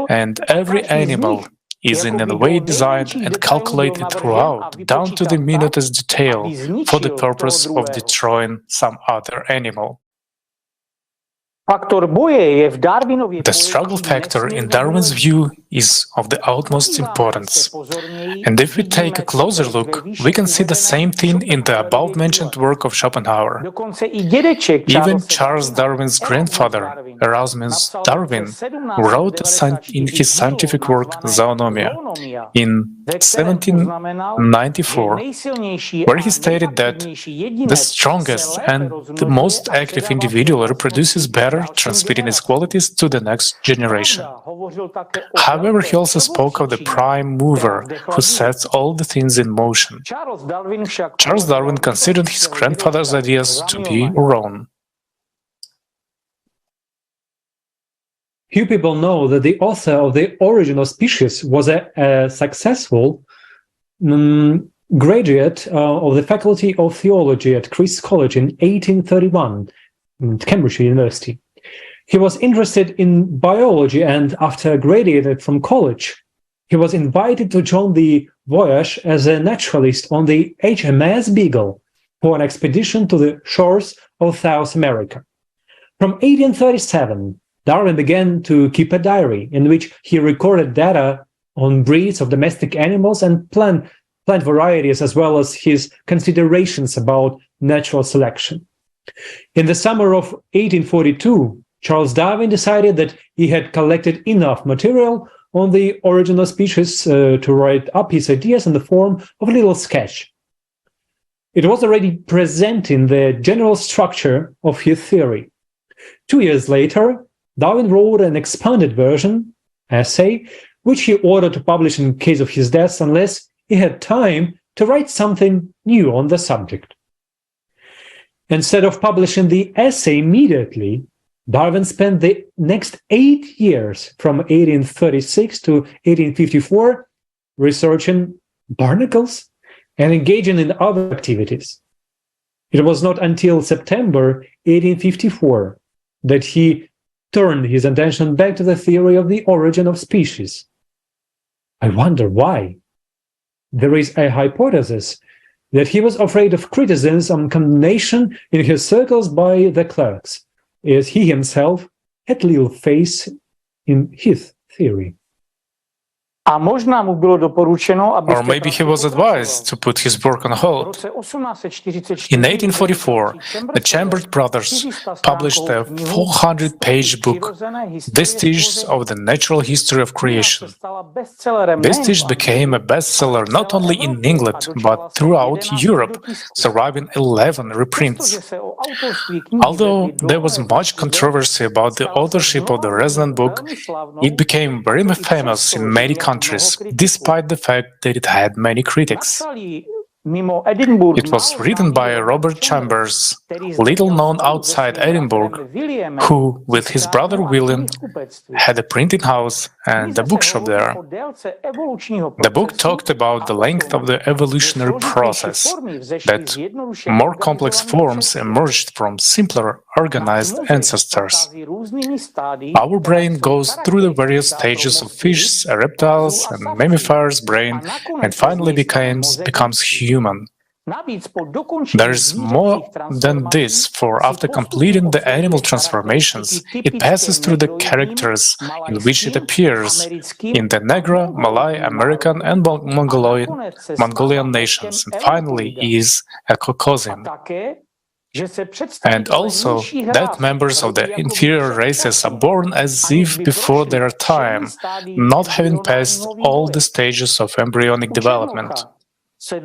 and every animal is in a way designed and calculated throughout, down to the minutest detail, for the purpose of destroying some other animal. The struggle factor in Darwin's view is of the utmost importance. And if we take a closer look, we can see the same thing in the above-mentioned work of Schopenhauer. Even Charles Darwin's grandfather, Erasmus Darwin, wrote in his scientific work Zoonomia in 1794, where he stated that the strongest and the most active individual reproduces better, transmitting its qualities to the next generation. However, he also spoke of the prime mover who sets all the things in motion. Charles Darwin considered his grandfather's ideas to be wrong.
Few people know that the author of The Origin of Species was a successful graduate of the Faculty of Theology at Christ's College in 1831 at Cambridge University. He was interested in biology, and after graduated from college, he was invited to join the voyage as a naturalist on the HMS Beagle for an expedition to the shores of South America. From 1837, Darwin began to keep a diary in which he recorded data on breeds of domestic animals and plant varieties, as well as his considerations about natural selection. In the summer of 1842, Charles Darwin decided that he had collected enough material on the origin of species to write up his ideas in the form of a little sketch. It was already presenting the general structure of his theory. 2 years later, Darwin wrote an expanded version, essay, which he ordered to publish in case of his death unless he had time to write something new on the subject. Instead of publishing the essay immediately, Darwin spent the next 8 years, from 1836 to 1854, researching barnacles and engaging in other activities. It was not until September 1854 that he turned his attention back to the theory of the origin of species. I wonder why. There is a hypothesis that he was afraid of criticism and condemnation in his circles by the clerks, as he himself had little faith in his theory.
Or
maybe he was advised to put his work on hold. In 1844, the Chambers brothers published a 400-page book, Vestiges of the Natural History of Creation. Vestiges became a bestseller not only in England, but throughout Europe, surviving 11 reprints. Although there was much controversy about the authorship of the resonant book, it became very famous in many countries, despite the fact that it had many critics. It was written by Robert Chambers, little known outside Edinburgh, who, with his brother William, had a printing house and a bookshop there. The book talked about the length of the evolutionary process, that more complex forms emerged from simpler, organized ancestors. Our brain goes through the various stages of fish, reptiles, and mammifers' brain, and finally becomes human. There is more than this, for after completing the animal transformations, it passes through the characters in which it appears in the Negro, Malay, American, and Mongolian nations, and finally is a Caucasian. And also that members of the inferior races are born as if before their time, not having passed all the stages of embryonic development. The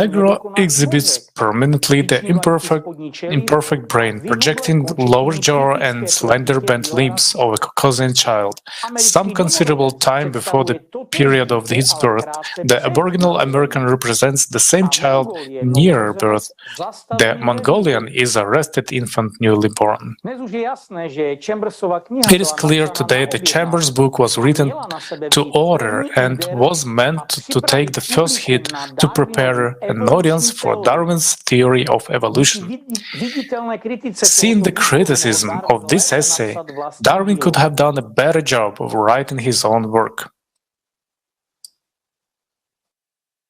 Negro exhibits permanently the imperfect brain, projecting lower jaw and slender bent limbs of a Caucasian child. Some considerable time before the period of his birth, the Aboriginal American represents the same child nearer birth. The Mongolian is a rested infant newly born. It is clear today that Chambers' book was written to order and was meant to take the first hit to prepare an audience for Darwin's theory of evolution. Seeing the criticism of this essay, Darwin could have done a better job of writing his own work.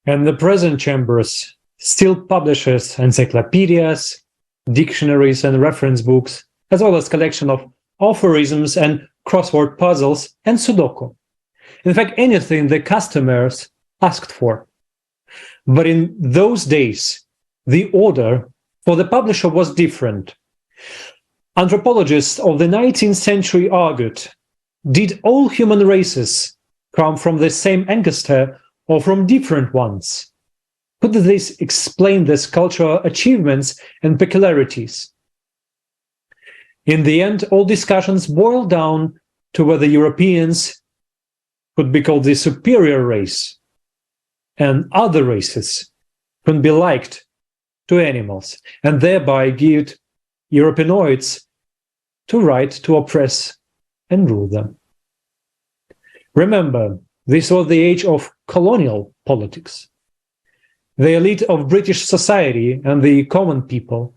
And the present Chambers still publishes encyclopedias, dictionaries, and reference books, as well as collection of aphorisms and crossword puzzles and Sudoku. In fact, anything the customers asked for. But in those days, the order for the publisher was different. Anthropologists of the 19th century argued, did all human races come from the same ancestor or from different ones? Could this explain these cultural achievements and peculiarities? In the end, all discussions boiled down to whether Europeans could be called the superior race, and other races could be liked to animals, and thereby give Europeanoids the right to oppress and rule them. Remember, this was the age of colonial politics. The elite of British society and the common people,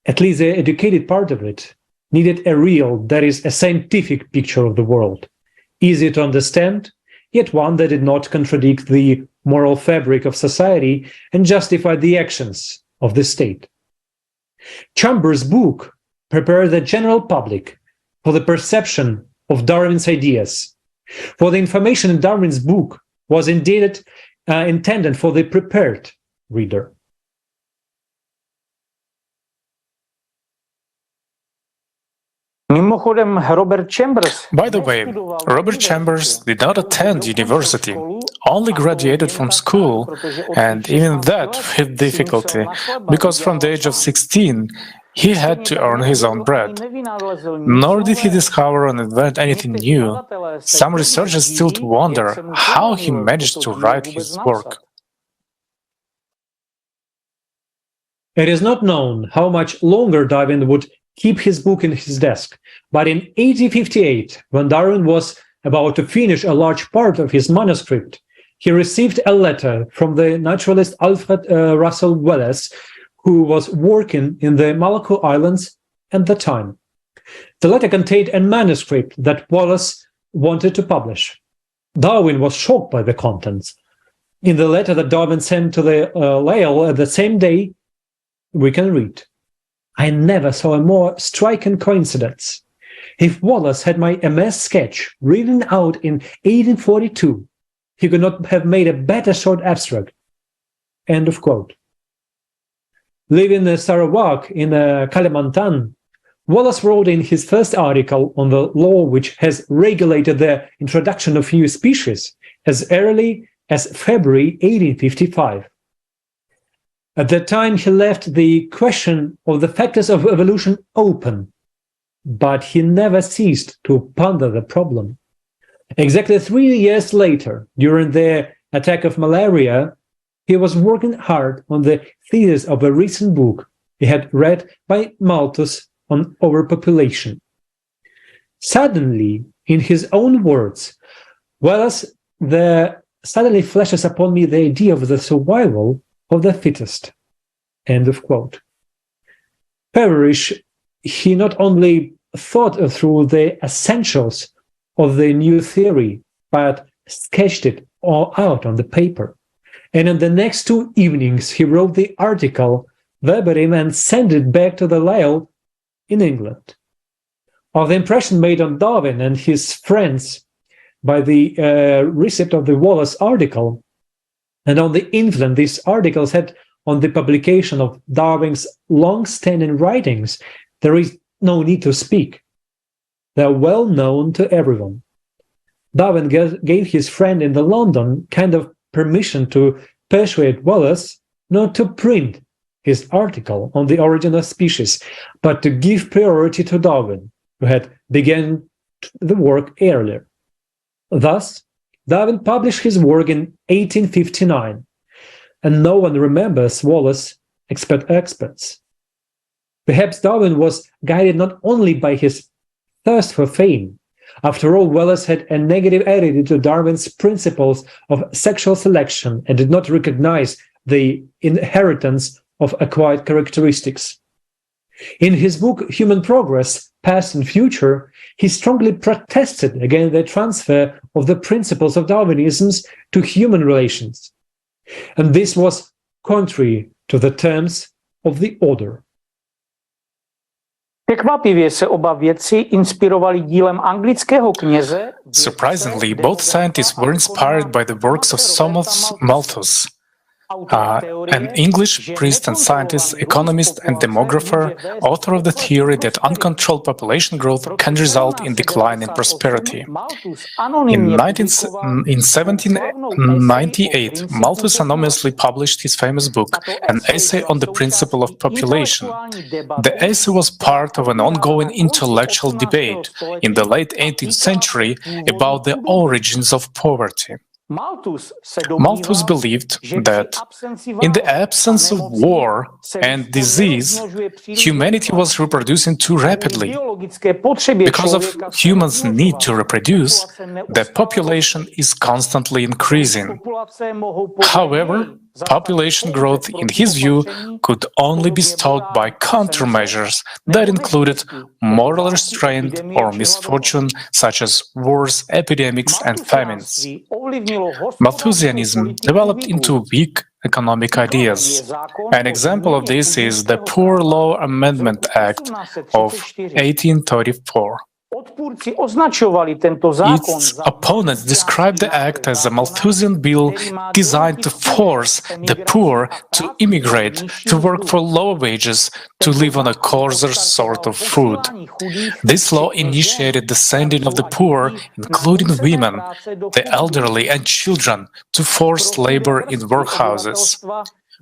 at least the educated part of it, needed a real, that is, a scientific picture of the world, easy to understand, yet one that did not contradict the moral fabric of society and justify the actions of the state. Chambers' book prepared the general public for the perception of Darwin's ideas, for the information in Darwin's book was indeed intended for the prepared reader.
By
the way, Robert Chambers did not attend university, only graduated from school, and even that with difficulty, because from the age of 16, He had to earn his own bread. Nor did he discover and invent anything new. Some researchers still wonder how he managed to write his work.
It is not known how much longer Darwin would keep his book in his desk, but in 1858, when Darwin was about to finish a large part of his manuscript, he received a letter from the naturalist Alfred Russel Wallace, who was working in the Maluku Islands at the time. The letter contained a manuscript that Wallace wanted to publish. Darwin was shocked by the contents. In the letter that Darwin sent to the Lyell the same day, we can read, "I never saw a more striking coincidence. If Wallace had my MS sketch written out in 1842, he could not have made a better short abstract." End of quote. Living in Sarawak in Kalimantan, Wallace wrote in his first article on the law which has regulated the introduction of new species as early as February 1855. At that time, he left the question of the factors of evolution open, but he never ceased to ponder the problem. Exactly 3 years later, during the attack of malaria, he was working hard on the thesis of a recent book he had read by Malthus on overpopulation. Suddenly, in his own words, Wallace suddenly flashes upon me the idea of the survival of the fittest. End of quote. Parrish, he not only thought through the essentials of the new theory, but sketched it all out on the paper. And in the next 2 evenings, he wrote the article verbatim and sent it back to the Lyell in England. Of the impression made on Darwin and his friends by the receipt of the Wallace article, and on the influence these articles had on the publication of Darwin's long-standing writings, there is no need to speak. They are well known to everyone. Darwin gave his friend in London kind of permission to persuade Wallace not to print his article on the origin of species, but to give priority to Darwin, who had begun the work earlier. Thus, Darwin published his work in 1859, and no one remembers Wallace except experts. Perhaps Darwin was guided not only by his thirst for fame. After all, Wallace had a negative attitude to Darwin's principles of sexual selection and did not recognize the inheritance of acquired characteristics. In his book, Human Progress, Past and Future, he strongly protested against the transfer of the principles of Darwinism to human relations. And this was contrary to the terms of the order.
Surprisingly, both scientists were inspired by the works of Thomas Malthus, an English priest and scientist, economist and demographer, author of the theory that uncontrolled population growth can result in decline in prosperity. In 1798, Malthus anonymously published his famous book, An Essay on the Principle of Population. The essay was part of an ongoing intellectual debate in the late 18th century about the origins of poverty. Malthus believed that in the absence of war and disease, humanity was reproducing too rapidly. Because of humans' need to reproduce, the population is constantly increasing. However, population growth, in his view, could only be stopped by countermeasures that included moral restraint or misfortune, such as wars, epidemics, and famines. Malthusianism developed into weak economic ideas. An example of this is the Poor Law Amendment Act of 1834. Its opponents described the act as a Malthusian bill designed to force the poor to immigrate, to work for lower wages, to live on a coarser sort of food. This law initiated the sending of the poor, including women, the elderly and children, to forced labor in workhouses.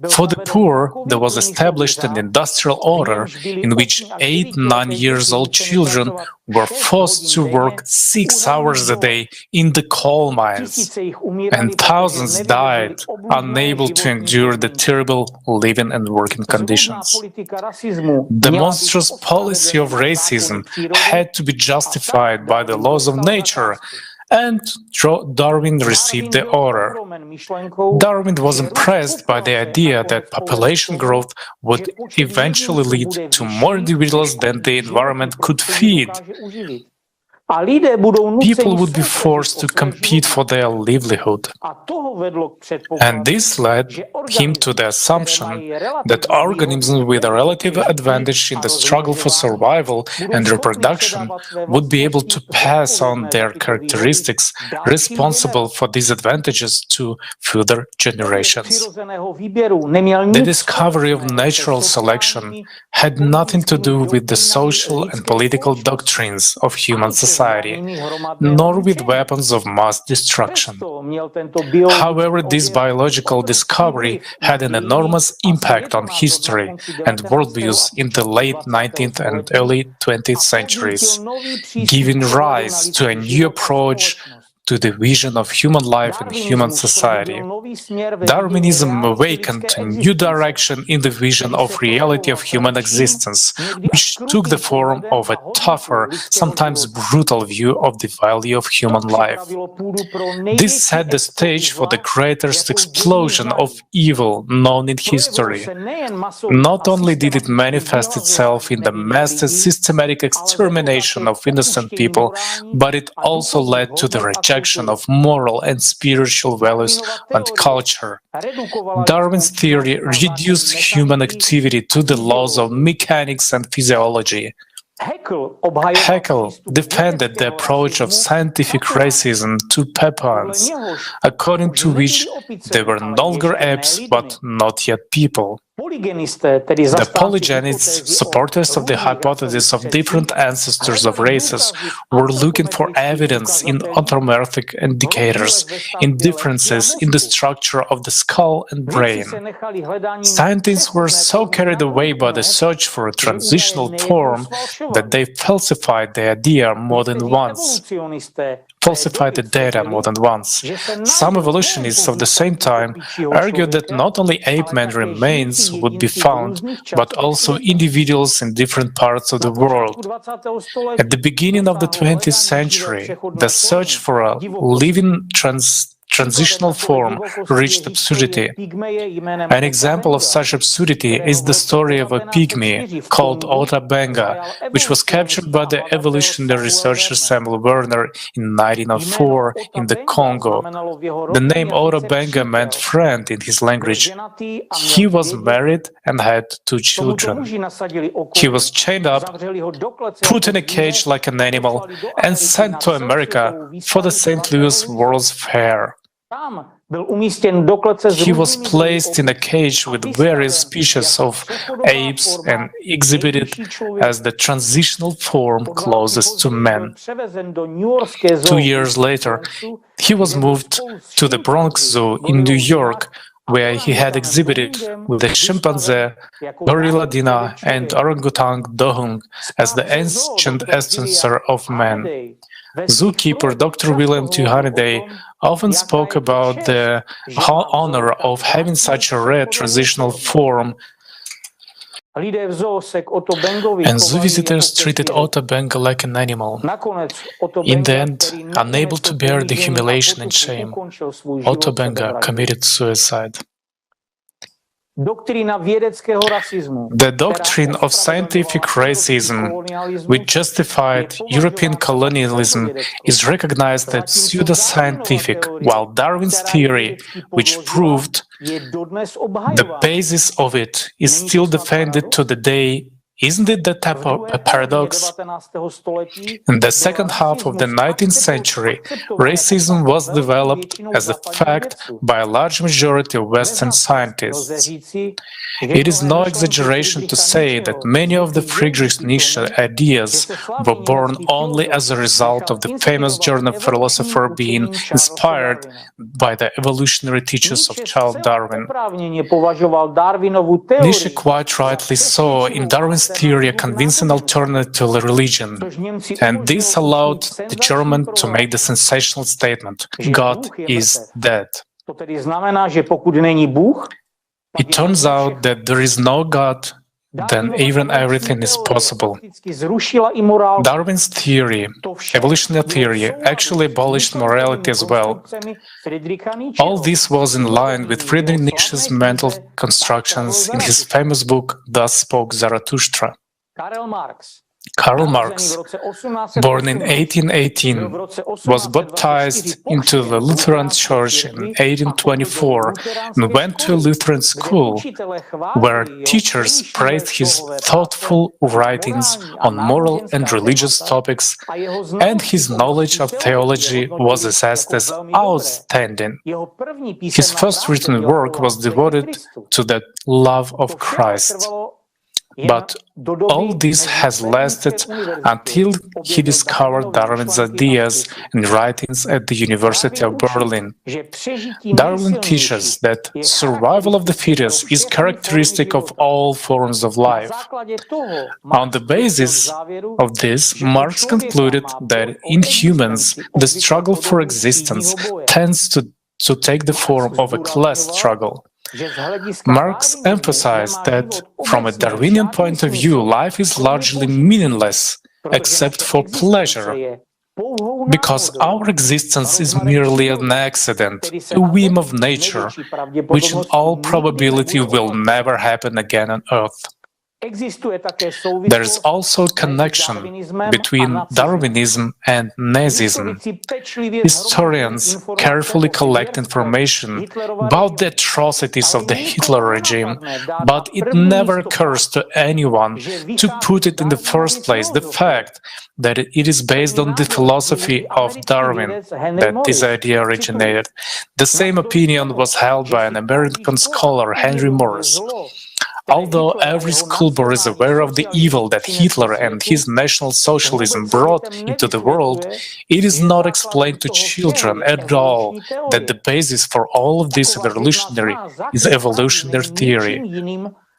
For the poor, there was established an industrial order in which 8-9-year-old children were forced to work 6 hours a day in the coal mines, and thousands died, unable to endure the terrible living and working conditions. The monstrous policy of racism had to be justified by the laws of nature, and Darwin received the order. Darwin was impressed by the idea that population growth would eventually lead to more individuals than the environment could feed. People would be forced to compete for their livelihood. And this led him to the assumption that organisms with a relative advantage in the struggle for survival and reproduction would be able to pass on their characteristics responsible for these advantages to future generations. The discovery of natural selection had nothing to do with the social and political doctrines of human society, nor with weapons of mass destruction. However, this biological discovery had an enormous impact on history and worldviews in the late 19th and early 20th centuries, giving rise to a new approach to the vision of human life and human society. Darwinism awakened a new direction in the vision of reality of human existence, which took the form of a tougher, sometimes brutal view of the value of human life. This set the stage for the greatest explosion of evil known in history. Not only did it manifest itself in the mass and systematic extermination of innocent people, but it also led to the rejection of moral and spiritual values and culture. Darwin's theory reduced human activity to the laws of mechanics and physiology. Haeckel defended the approach of scientific racism to Papuans, according to which they were no longer apes but not yet people. The polygenists, supporters of the hypothesis of different ancestors of races, were looking for evidence in anthropomorphic indicators, in differences in the structure of the skull and brain. Scientists were so carried away by the search for a transitional form that they falsified the idea more than once. Falsified the data more than once. Some evolutionists of the same time argued that not only ape-man remains would be found, but also individuals in different parts of the world. At the beginning of the 20th century, the search for a living transitional form reached absurdity. An example of such absurdity is the story of a pygmy called Ota Benga, which was captured by the evolutionary researcher Samuel Werner in 1904 in the Congo. The name Ota Benga meant friend in his language. He was married and had 2 children. He was chained up, put in a cage like an animal, and sent to America for the St. Louis World's Fair. He was placed in a cage with various species of apes and exhibited as the transitional form closest to man. 2 years later, he was moved to the Bronx Zoo in New York, where he had exhibited with the chimpanzee, gorilla Dina, and orangutan Dohung as the ancient ancestor of man. Zookeeper Dr. William T. Haniday often spoke about the honor of having such a rare transitional form, and zoo visitors treated Ota Benga like an animal. In the end, unable to bear the humiliation and shame, Ota Benga committed suicide. The doctrine of scientific racism, which justified European colonialism, is recognized as pseudoscientific, while Darwin's theory, which proved the basis of it, is still defended to the day Isn't it the type of a paradox? In the second half of the 19th century, racism was developed as a fact by a large majority of Western scientists. It is no exaggeration to say that many of the Friedrich Nietzsche ideas were born only as a result of the famous German philosopher being inspired by the evolutionary teachings of Charles Darwin. Nietzsche quite rightly saw in Darwin's theory a convincing alternative to the religion, and this allowed the German to make the sensational statement, God is dead. It turns out that there is no God, then even everything is possible. Darwin's theory, evolutionary theory, actually abolished morality as well. All this was in line with Friedrich Nietzsche's mental constructions in his famous book, Thus Spoke Zarathustra. Karl Marx, born in 1818, was baptized into the Lutheran Church in 1824 and went to a Lutheran school, where teachers praised his thoughtful writings on moral and religious topics, and his knowledge of theology was assessed as outstanding. His first written work was devoted to the love of Christ. But all this has lasted until he discovered Darwin's ideas and writings at the University of Berlin. Darwin teaches that survival of the fittest is characteristic of all forms of life. On the basis of this, Marx concluded that in humans, the struggle for existence tends to take the form of a class struggle. Marx emphasized that, from a Darwinian point of view, life is largely meaningless, except for pleasure, because our existence is merely an accident, a whim of nature, which in all probability will never happen again on Earth. There is also a connection between Darwinism and Nazism. Historians carefully collect information about the atrocities of the Hitler regime, but it never occurs to anyone to put it in the first place the fact that it is based on the philosophy of Darwin that this idea originated. The same opinion was held by an American scholar, Henry Morris. Although every schoolboy is aware of the evil that Hitler and his National Socialism brought into the world, it is not explained to children at all that the basis for all of this evolutionary is evolutionary theory.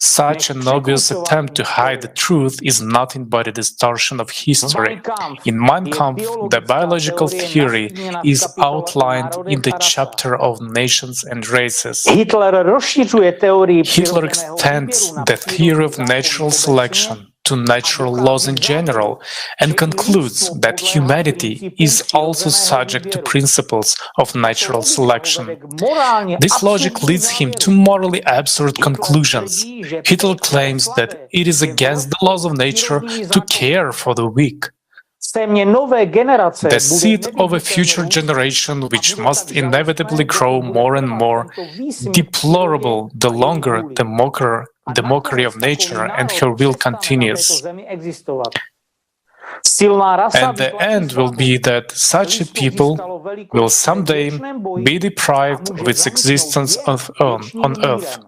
Such an obvious attempt to hide the truth is nothing but a distortion of history. In Mein Kampf, the biological theory is outlined in the chapter of nations and races. Hitler extends the theory of natural selection to natural laws in general, and concludes that humanity is also subject to principles of natural selection. This logic leads him to morally absurd conclusions. Hitler claims that it is against the laws of nature to care for the weak. The seed of a future generation which must inevitably grow more and more deplorable the longer the mockery of nature and her will continues. And the end will be that such a people will someday be deprived of its existence on Earth.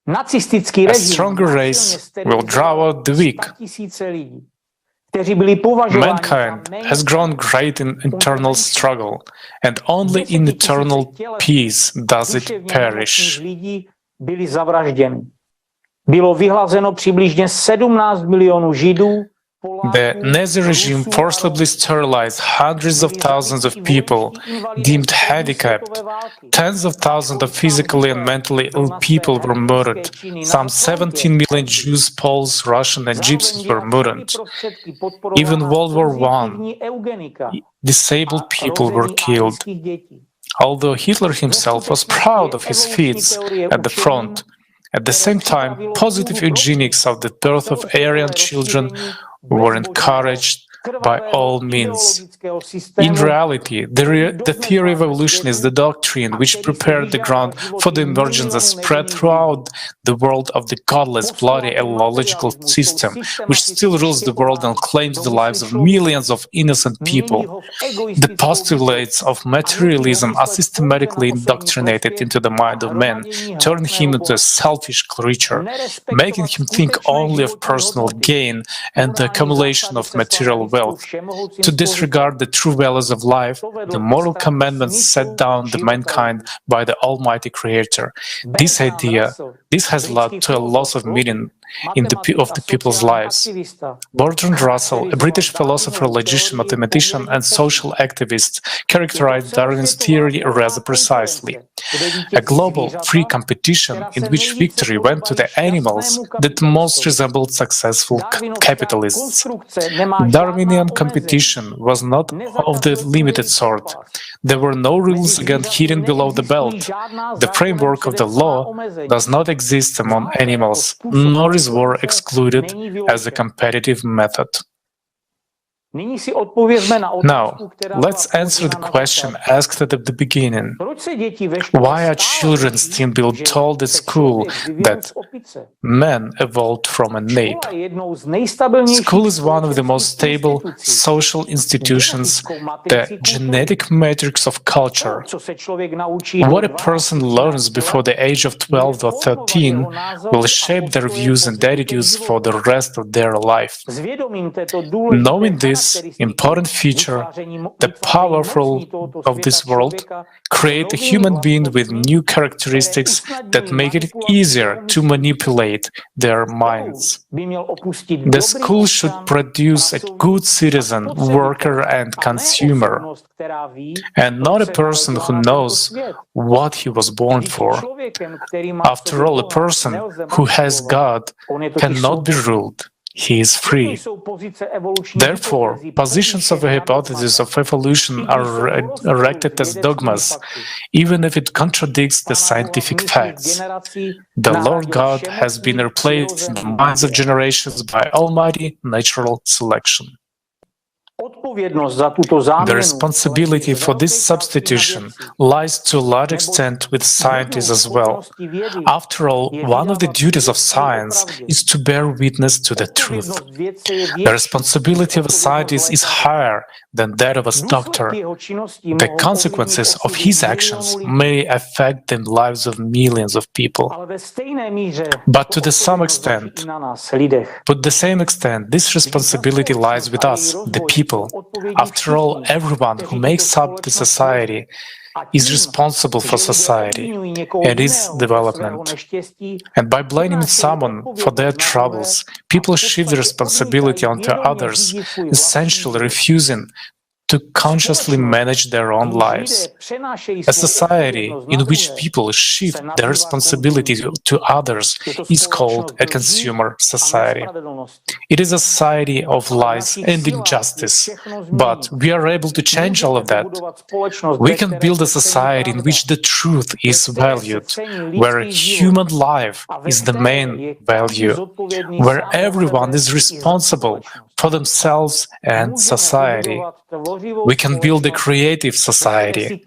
A stronger race will draw out the weak. Mankind has grown great in internal struggle, and only in eternal peace does it perish. The Nazi regime forcibly sterilized hundreds of thousands of people deemed handicapped. Tens of thousands of physically and mentally ill people were murdered. Some 17 million Jews, Poles, Russians, and Gypsies were murdered. Even World War I, disabled people were killed. Although Hitler himself was proud of his feats at the front, at the same time, positive eugenics of the birth of Aryan children were encouraged by all means. In reality, the theory of evolution is the doctrine which prepared the ground for the emergence and spread throughout the world of the godless, bloody, and illogical system, which still rules the world and claims the lives of millions of innocent people. The postulates of materialism are systematically indoctrinated into the mind of man, turning him into a selfish creature, making him think only of personal gain and the accumulation of material wealth. To disregard the true values of life, the moral commandments set down to mankind by the Almighty Creator. This has led to a loss of meaning of the people's lives. Bertrand Russell, a British philosopher, logician, mathematician, and social activist, characterized Darwin's theory rather precisely: a global, free competition in which victory went to the animals that most resembled successful capitalists. Darwinian competition was not of the limited sort. There were no rules against hidden below the belt. The framework of the law does not exist among animals, nor is war excluded as a competitive method. Now, let's answer the question asked at the beginning. Why are children still being told at school that man evolved from an ape? School is one of the most stable social institutions, the genetic matrix of culture. What a person learns before the age of 12 or 13 will shape their views and attitudes for the rest of their life. Knowing this important feature, the powerful of this world, create a human being with new characteristics that make it easier to manipulate their minds. The school should produce a good citizen, worker, and consumer, and not a person who knows what he was born for. After all, a person who has God cannot be ruled. He is free. Therefore, positions of a hypothesis of evolution are erected as dogmas, even if it contradicts the scientific facts. The Lord God has been replaced in the minds of generations by almighty natural selection. The responsibility for this substitution lies to a large extent with scientists as well. After all, one of the duties of science is to bear witness to the truth. The responsibility of a scientist is higher than that of a doctor. The consequences of his actions may affect the lives of millions of people. But to the same extent, this responsibility lies with us, the people. After all, everyone who makes up the society is responsible for society and its development. And by blaming someone for their troubles, people shift the responsibility onto others, essentially refusing to consciously manage their own lives. A society in which people shift their responsibility to others is called a consumer society. It is a society of lies and injustice, but we are able to change all of that. We can build a society in which the truth is valued, where human life is the main value, where everyone is responsible for themselves and society. We can build a creative society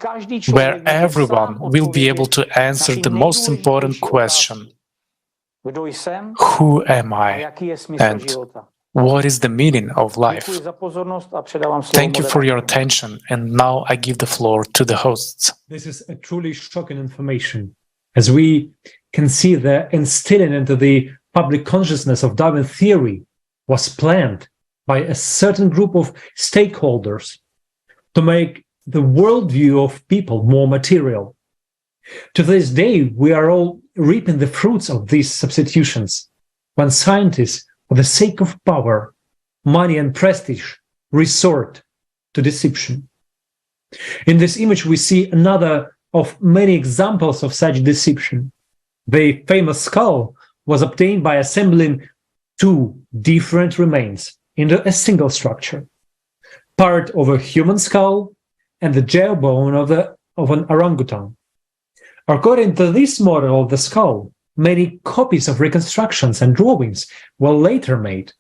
where everyone will be able to answer the most important question: who am I? And what is the meaning of life? Thank you for your attention, and now I give the floor to the hosts.
This is a truly shocking information, as we can see the instilling into the public consciousness of Darwin theory was planned by a certain group of stakeholders to make the worldview of people more material. To this day, we are all reaping the fruits of these substitutions, when scientists, for the sake of power, money, and prestige, resort to deception. In this image, we see another of many examples of such deception. The famous skull was obtained by assembling two different remains into a single structure, part of a human skull and the jawbone of an orangutan. According to this model of the skull, many copies of reconstructions and drawings were later made,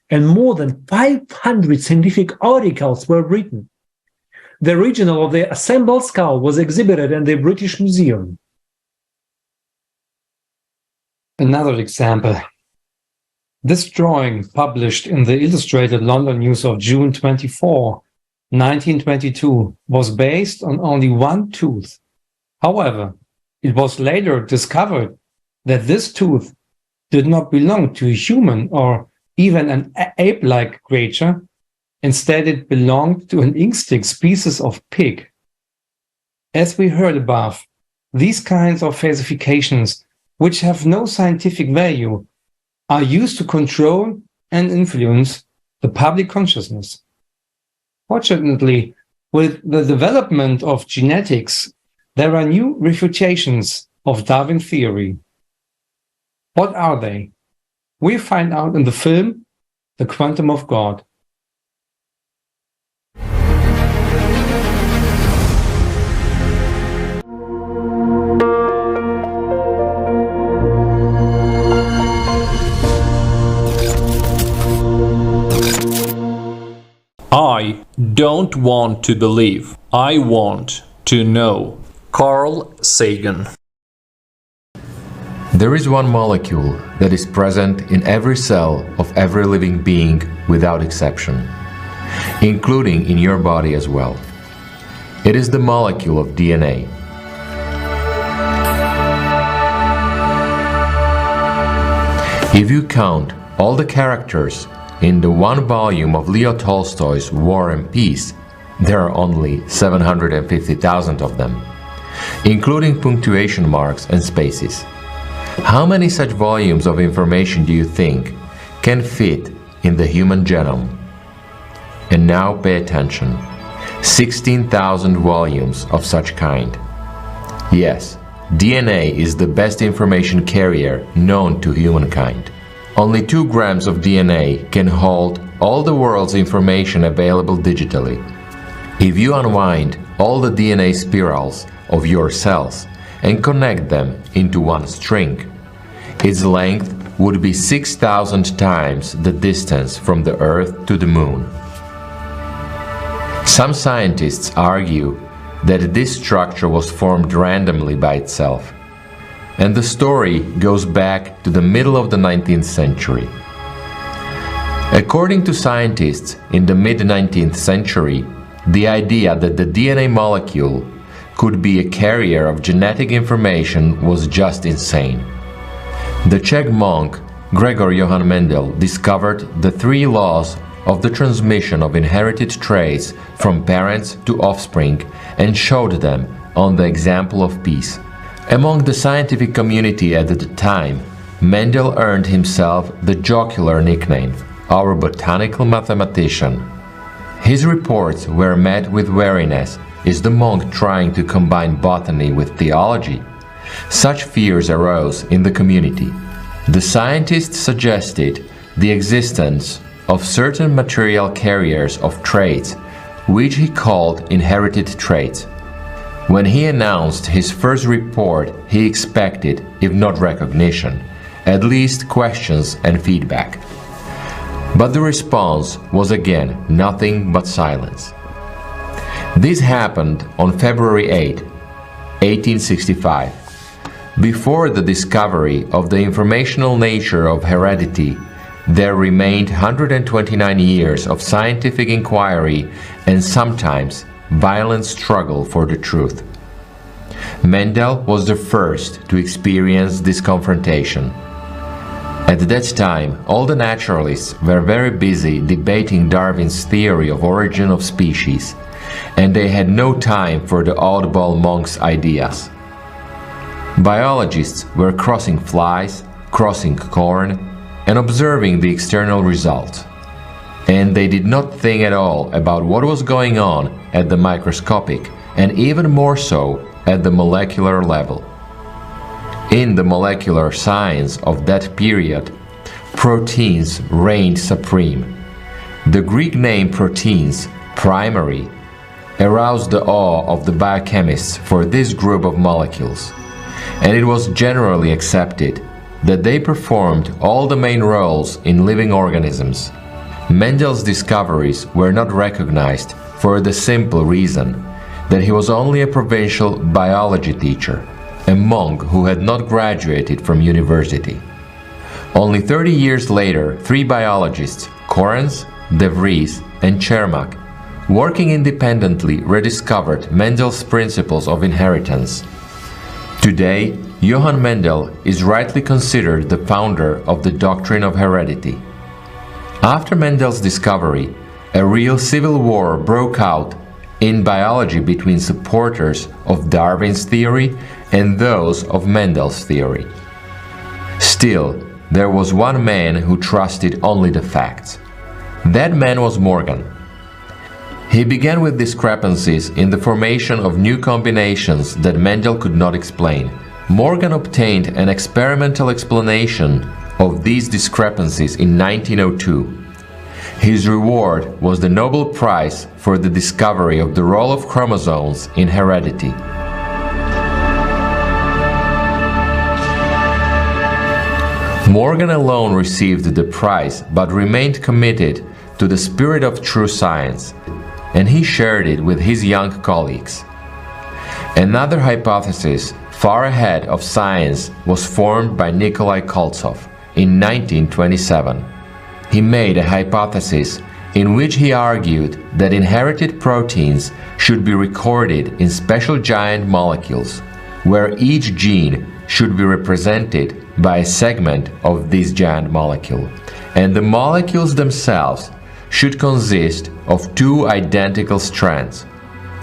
and more than 500 scientific articles were written. The original of the assembled skull was exhibited in the British Museum.
Another example. This drawing, published in the Illustrated London News of June 24, 1922, was based on only one tooth. However, it was later discovered that this tooth did not belong to a human or even an ape-like creature. Instead, it belonged to an extinct species of pig. As we heard above, these kinds of falsifications, which have no scientific value, are used to control and influence the public consciousness. Fortunately, with the development of genetics, there are new refutations of Darwin theory. What are they? We find out in the film The Quantum of God.
I don't want to believe. I want to know. Carl Sagan.
There is one molecule that is present in every cell of every living being without exception, including in your body as well. It is the molecule of DNA. If you count all the characters in the one volume of Leo Tolstoy's War and Peace, there are only 750,000 of them, including punctuation marks and spaces. How many such volumes of information do you think can fit in the human genome? And now pay attention. 16,000 volumes of such kind. Yes, DNA is the best information carrier known to humankind. Only 2 grams of DNA can hold all the world's information available digitally. If you unwind all the DNA spirals of your cells and connect them into one string, its length would be 6,000 times the distance from the Earth to the Moon. Some scientists argue that this structure was formed randomly by itself, and the story goes back to the middle of the 19th century. According to scientists in the mid-19th century, the idea that the DNA molecule could be a carrier of genetic information was just insane. The Czech monk Gregor Johann Mendel discovered the 3 laws of the transmission of inherited traits from parents to offspring and showed them on the example of peas. Among the scientific community at the time, Mendel earned himself the jocular nickname, our botanical mathematician. His reports were met with wariness. Is the monk trying to combine botany with theology? Such fears arose in the community. The scientists suggested the existence of certain material carriers of traits, which he called inherited traits. When he announced his first report, he expected, if not recognition, at least questions and feedback. But the response was again nothing but silence. This happened on February 8, 1865. Before the discovery of the informational nature of heredity, there remained 129 years of scientific inquiry and sometimes violent struggle for the truth. Mendel was the first to experience this confrontation. At that time, all the naturalists were very busy debating Darwin's theory of origin of species, and they had no time for the oddball monk's ideas. Biologists were crossing flies, crossing corn, and observing the external results. And they did not think at all about what was going on at the microscopic, and even more so at the molecular level. In the molecular science of that period, proteins reigned supreme. The Greek name proteins, primary, aroused the awe of the biochemists for this group of molecules, and it was generally accepted that they performed all the main roles in living organisms. Mendel's discoveries were not recognized for the simple reason that he was only a provincial biology teacher, a monk who had not graduated from university. Only 30 years later, three biologists, Correns, De Vries, and Chermak, working independently, rediscovered Mendel's principles of inheritance. Today, Johann Mendel is rightly considered the founder of the doctrine of heredity. After Mendel's discovery, a real civil war broke out in biology between supporters of Darwin's theory and those of Mendel's theory. Still, there was one man who trusted only the facts. That man was Morgan. He began with discrepancies in the formation of new combinations that Mendel could not explain. Morgan obtained an experimental explanation of these discrepancies in 1902. His reward was the Nobel Prize for the discovery of the role of chromosomes in heredity. Morgan alone received the prize, but remained committed to the spirit of true science, and he shared it with his young colleagues. Another hypothesis far ahead of science was formed by Nikolai Koltsov in 1927. He made a hypothesis in which he argued that inherited proteins should be recorded in special giant molecules, where each gene should be represented by a segment of this giant molecule, and the molecules themselves should consist of two identical strands,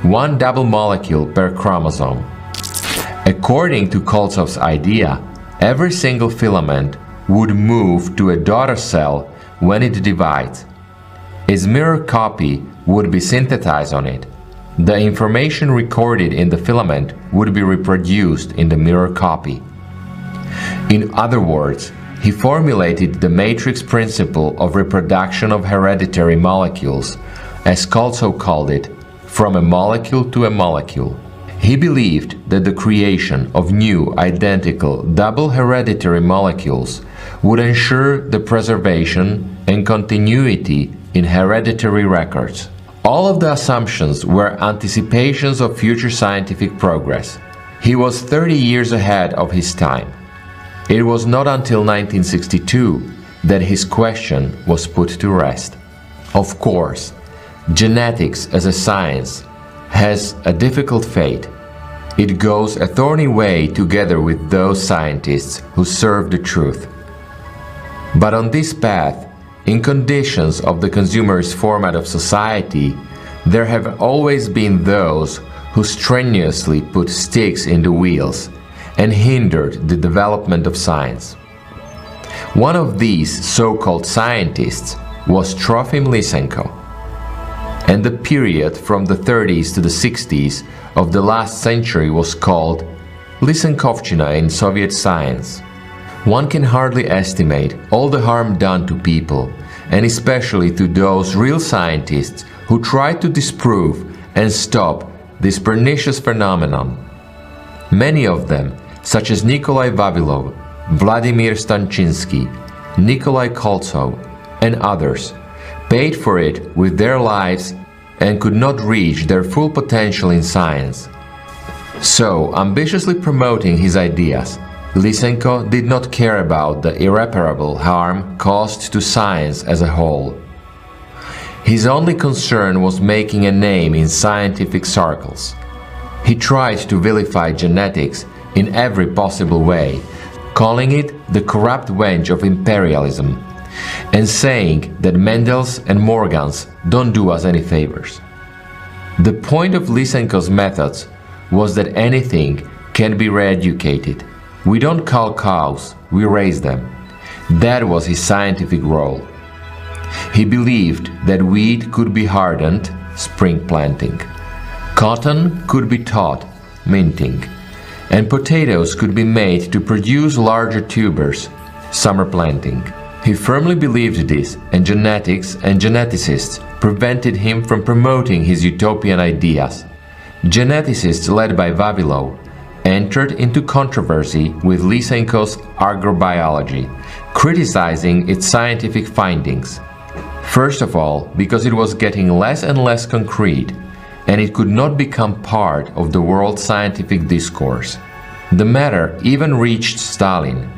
one double molecule per chromosome. According to Koltsov's idea, every single filament would move to a daughter cell when it divides. Its mirror copy would be synthesized on it. The information recorded in the filament would be reproduced in the mirror copy. In other words, he formulated the matrix principle of reproduction of hereditary molecules, as Koltsov called it, from a molecule to a molecule. He believed that the creation of new, identical, double hereditary molecules would ensure the preservation and continuity in hereditary records. All of the assumptions were anticipations of future scientific progress. He was 30 years ahead of his time. It was not until 1962 that his question was put to rest. Of course, genetics as a science has a difficult fate. It goes a thorny way together with those scientists who serve the truth. But on this path, in conditions of the consumerist format of society, there have always been those who strenuously put sticks in the wheels and hindered the development of science. One of these so-called scientists was Trofim Lysenko, and the period from the 30s to the 60s of the last century was called Lysenkovchina in Soviet science. One can hardly estimate all the harm done to people, and especially to those real scientists who tried to disprove and stop this pernicious phenomenon. Many of them, such as Nikolai Vavilov, Vladimir Stanchinsky, Nikolai Koltsov, and others, paid for it with their lives and could not reach their full potential in science. So, ambitiously promoting his ideas, Lysenko did not care about the irreparable harm caused to science as a whole. His only concern was making a name in scientific circles. He tried to vilify genetics in every possible way, calling it the corrupt wench of imperialism, and saying that Mendel's and Morgan's don't do us any favors. The point of Lysenko's methods was that anything can be re-educated. We don't cull cows, we raise them. That was his scientific role. He believed that wheat could be hardened, spring planting. Cotton could be taught, minting. And potatoes could be made to produce larger tubers, summer planting. He firmly believed this, and genetics and geneticists prevented him from promoting his utopian ideas. Geneticists led by Vavilov entered into controversy with Lysenko's agrobiology, criticizing its scientific findings. First of all, because it was getting less and less concrete, and it could not become part of the world's scientific discourse. The matter even reached Stalin,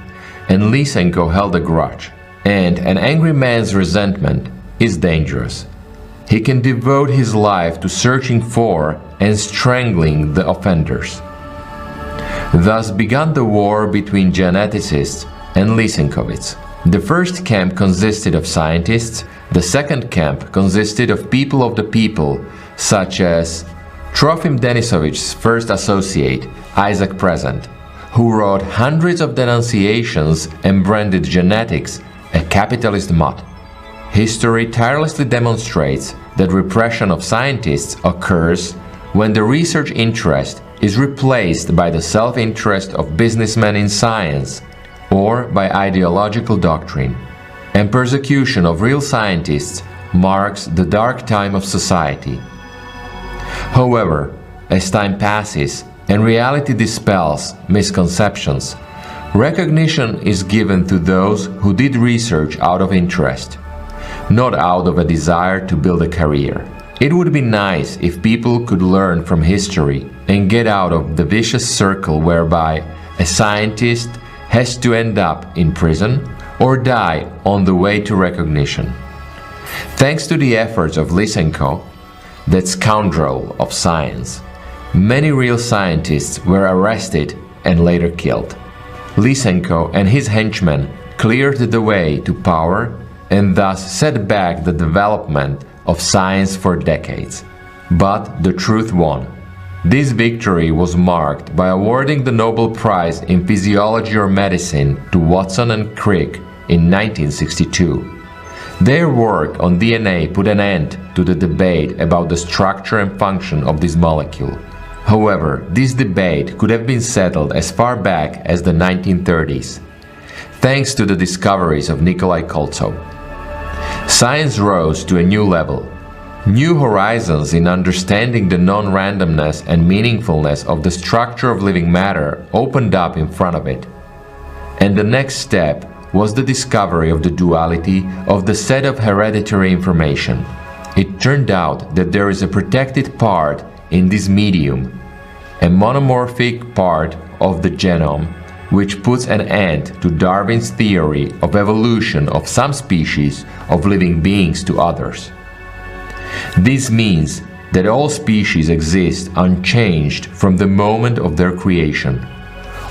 and Lysenko held a grudge, and an angry man's resentment is dangerous. He can devote his life to searching for and strangling the offenders. Thus began the war between geneticists and Lysenkovics. The first camp consisted of scientists, the second camp consisted of people of the people, such as Trofim Denisovich's first associate, Isaac Present, who wrote hundreds of denunciations and branded genetics a capitalist mutt. History tirelessly demonstrates that repression of scientists occurs when the research interest is replaced by the self-interest of businessmen in science or by ideological doctrine, and persecution of real scientists marks the dark time of society. However, as time passes and reality dispels misconceptions, recognition is given to those who did research out of interest, not out of a desire to build a career. It would be nice if people could learn from history and get out of the vicious circle whereby a scientist has to end up in prison or die on the way to recognition. Thanks to the efforts of Lysenko, that scoundrel of science, many real scientists were arrested and later killed. Lysenko and his henchmen cleared the way to power and thus set back the development of science for decades. But the truth won. This victory was marked by awarding the Nobel Prize in Physiology or Medicine to Watson and Crick in 1962. Their work on DNA put an end to the debate about the structure and function of this molecule. However, this debate could have been settled as far back as the 1930s, thanks to the discoveries of Nikolai Koltsov. Science rose to a new level. New horizons in understanding the non-randomness and meaningfulness of the structure of living matter opened up in front of it. And the next step was the discovery of the duality of the set of hereditary information. It turned out that there is a protected part in this medium, a monomorphic part of the genome, which puts an end to Darwin's theory of evolution of some species of living beings to others. This means that all species exist unchanged from the moment of their creation.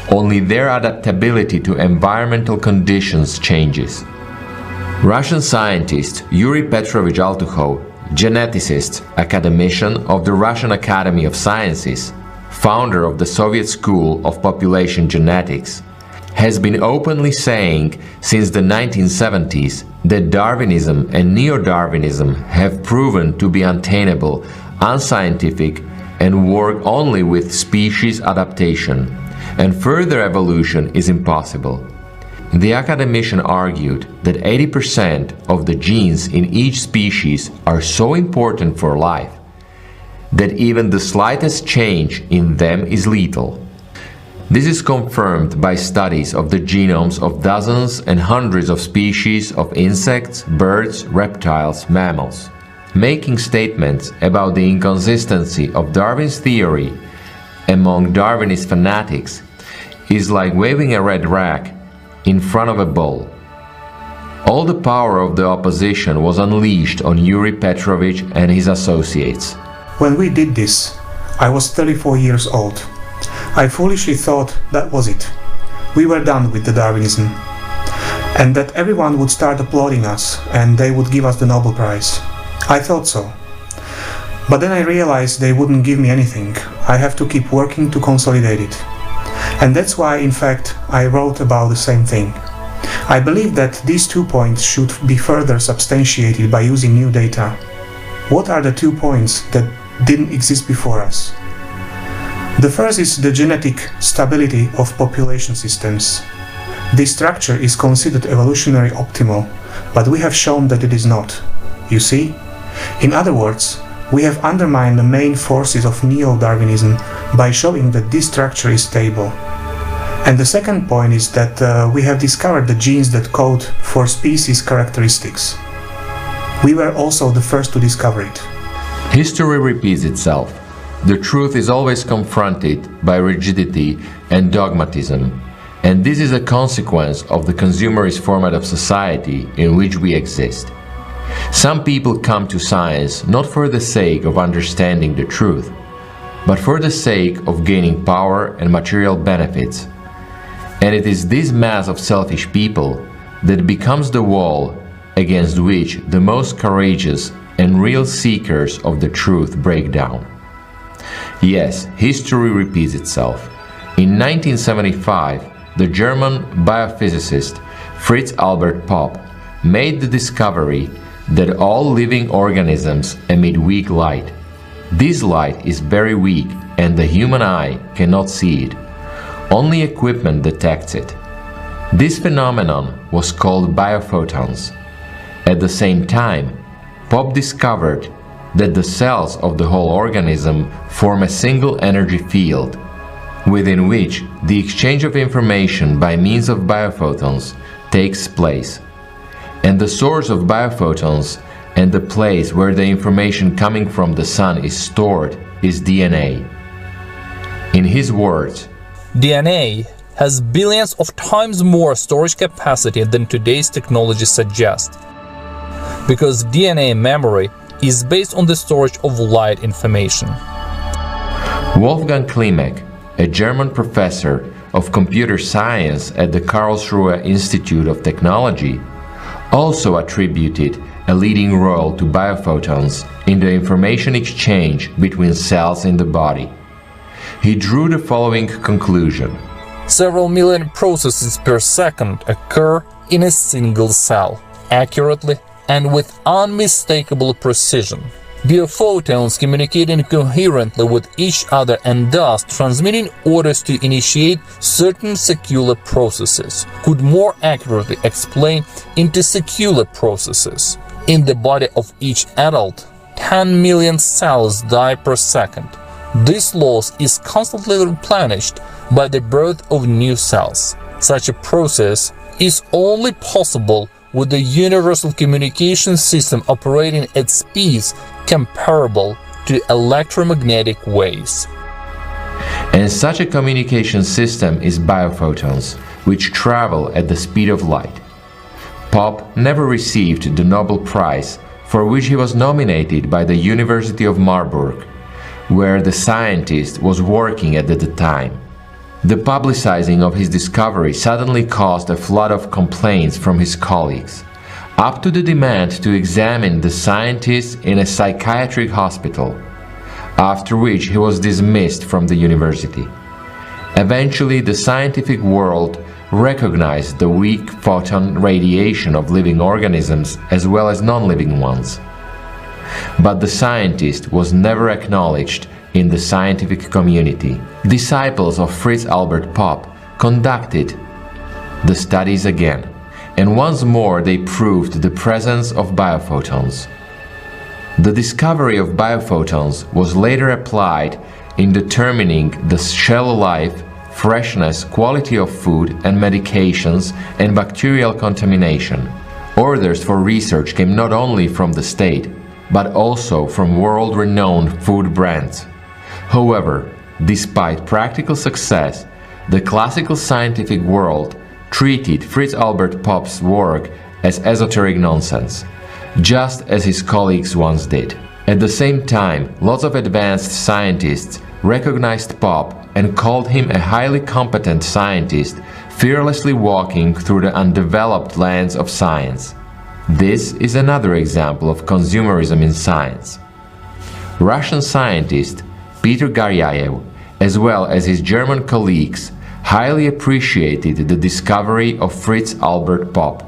Only their adaptability to environmental conditions changes. Russian scientist Yuri Petrovich Altukhov, geneticist, academician of the Russian Academy of Sciences, founder of the Soviet School of Population Genetics, has been openly saying since the 1970s that Darwinism and Neo-Darwinism have proven to be untenable, unscientific, and work only with species adaptation, and further evolution is impossible. The academician argued that 80% of the genes in each species are so important for life that even the slightest change in them is lethal. This is confirmed by studies of the genomes of dozens and hundreds of species of insects, birds, reptiles, mammals. Making statements about the inconsistency of Darwin's theory among Darwinist fanatics is like waving a red rag in front of a bull. All the power of the opposition was unleashed on Yuri Petrovich and his associates.
When we did this, I was 34 years old. I foolishly thought that was it. We were done with the Darwinism, and that everyone would start applauding us and they would give us the Nobel Prize. I thought so. But then I realized they wouldn't give me anything. I have to keep working to consolidate it. And that's why, in fact, I wrote about the same thing. I believe that these 2 points should be further substantiated by using new data. What are the 2 points that didn't exist before us? The first is the genetic stability of population systems. This structure is considered evolutionary optimal, but we have shown that it is not. You see? In other words, we have undermined the main forces of neo-Darwinism by showing that this structure is stable. And the second point is that we have discovered the genes that code for species characteristics. We were also the first to discover it.
History repeats itself. The truth is always confronted by rigidity and dogmatism, and this is a consequence of the consumerist format of society in which we exist. Some people come to science not for the sake of understanding the truth, but for the sake of gaining power and material benefits. And it is this mass of selfish people that becomes the wall against which the most courageous and real seekers of the truth break down. Yes, history repeats itself. In 1975, the German biophysicist Fritz Albert Popp made the discovery that all living organisms emit weak light. This light is very weak and the human eye cannot see it. Only equipment detects it. This phenomenon was called biophotons. At the same time, Popp discovered that the cells of the whole organism form a single energy field, within which the exchange of information by means of biophotons takes place. And the source of biophotons and the place where the information coming from the sun is stored is DNA. In his words,
DNA has billions of times more storage capacity than today's technology suggests, because DNA memory is based on the storage of light information.
Wolfgang Klimek, a German professor of computer science at the Karlsruhe Institute of Technology, also attributed a leading role to biophotons in the information exchange between cells in the body. He drew the following conclusion.
Several million processes per second occur in a single cell, accurately and with unmistakable precision. Biophotons communicating coherently with each other and thus transmitting orders to initiate certain secular processes could more accurately explain intersecular processes. In the body of each adult, 10 million cells die per second. This loss is constantly replenished by the birth of new cells. Such a process is only possible with a universal communication system operating at speeds comparable to electromagnetic waves.
And such a communication system is biophotons, which travel at the speed of light. Popp never received the Nobel Prize, for which he was nominated by the University of Marburg, where the scientist was working at the time. The publicizing of his discovery suddenly caused a flood of complaints from his colleagues, up to the demand to examine the scientist in a psychiatric hospital, after which he was dismissed from the university. Eventually, the scientific world recognized the weak photon radiation of living organisms as well as non-living ones. But the scientist was never acknowledged in the scientific community. Disciples of Fritz Albert Popp conducted the studies again, and once more they proved the presence of biophotons. The discovery of biophotons was later applied in determining the shelf life, freshness, quality of food and medications, and bacterial contamination. Orders for research came not only from the state, but also from world-renowned food brands. However, despite practical success, the classical scientific world treated Fritz Albert Popp's work as esoteric nonsense, just as his colleagues once did. At the same time, lots of advanced scientists recognized Popp and called him a highly competent scientist, fearlessly walking through the undeveloped lands of science. This is another example of consumerism in science. Russian scientist Peter Garyaev, as well as his German colleagues, highly appreciated the discovery of Fritz Albert Popp.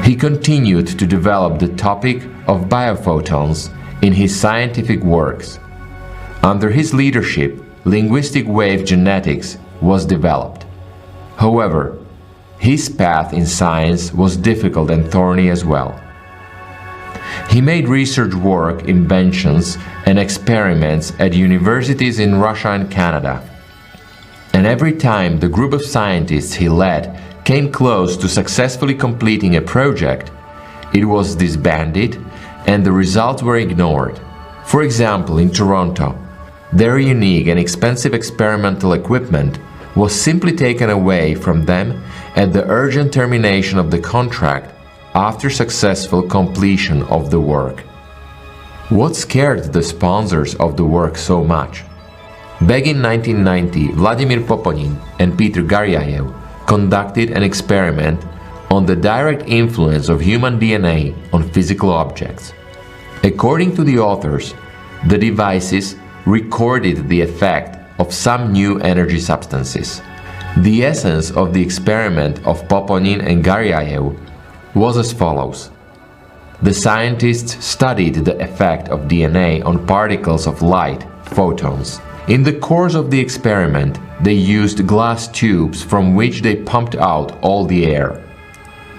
He continued to develop the topic of biophotons in his scientific works. Under his leadership, linguistic wave genetics was developed. However, his path in science was difficult and thorny as well. He made research work, inventions, and experiments at universities in Russia and Canada. And every time the group of scientists he led came close to successfully completing a project, it was disbanded and the results were ignored. For example, in Toronto, their unique and expensive experimental equipment was simply taken away from them at the urgent termination of the contract after successful completion of the work. What scared the sponsors of the work so much? Back in 1990, Vladimir Poponin and Peter Garyayev conducted an experiment on the direct influence of human DNA on physical objects. According to the authors, the devices recorded the effect of some new energy substances. The essence of the experiment of Poponin and Garyayev was as follows. The scientists studied the effect of DNA on particles of light, photons. In the course of the experiment, they used glass tubes from which they pumped out all the air.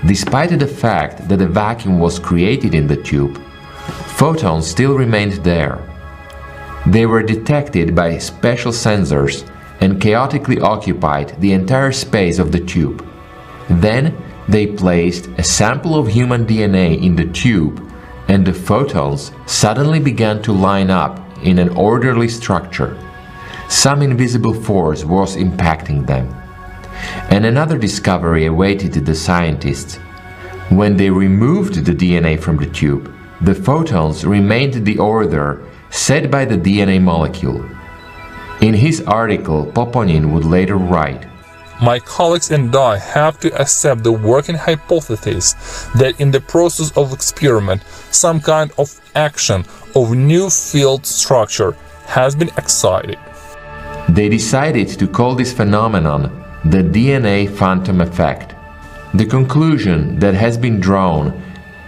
Despite the fact that a vacuum was created in the tube, photons still remained there. They were detected by special sensors and chaotically occupied the entire space of the tube. Then they placed a sample of human DNA in the tube, and the photons suddenly began to line up in an orderly structure. Some invisible force was impacting them. And another discovery awaited the scientists. When they removed the DNA from the tube, the photons remained the order set by the DNA molecule. In his article, Poponin would later write,
"My colleagues and I have to accept the working hypothesis that in the process of experiment, some kind of action of new field structure has been excited."
They decided to call this phenomenon the DNA phantom effect. The conclusion that has been drawn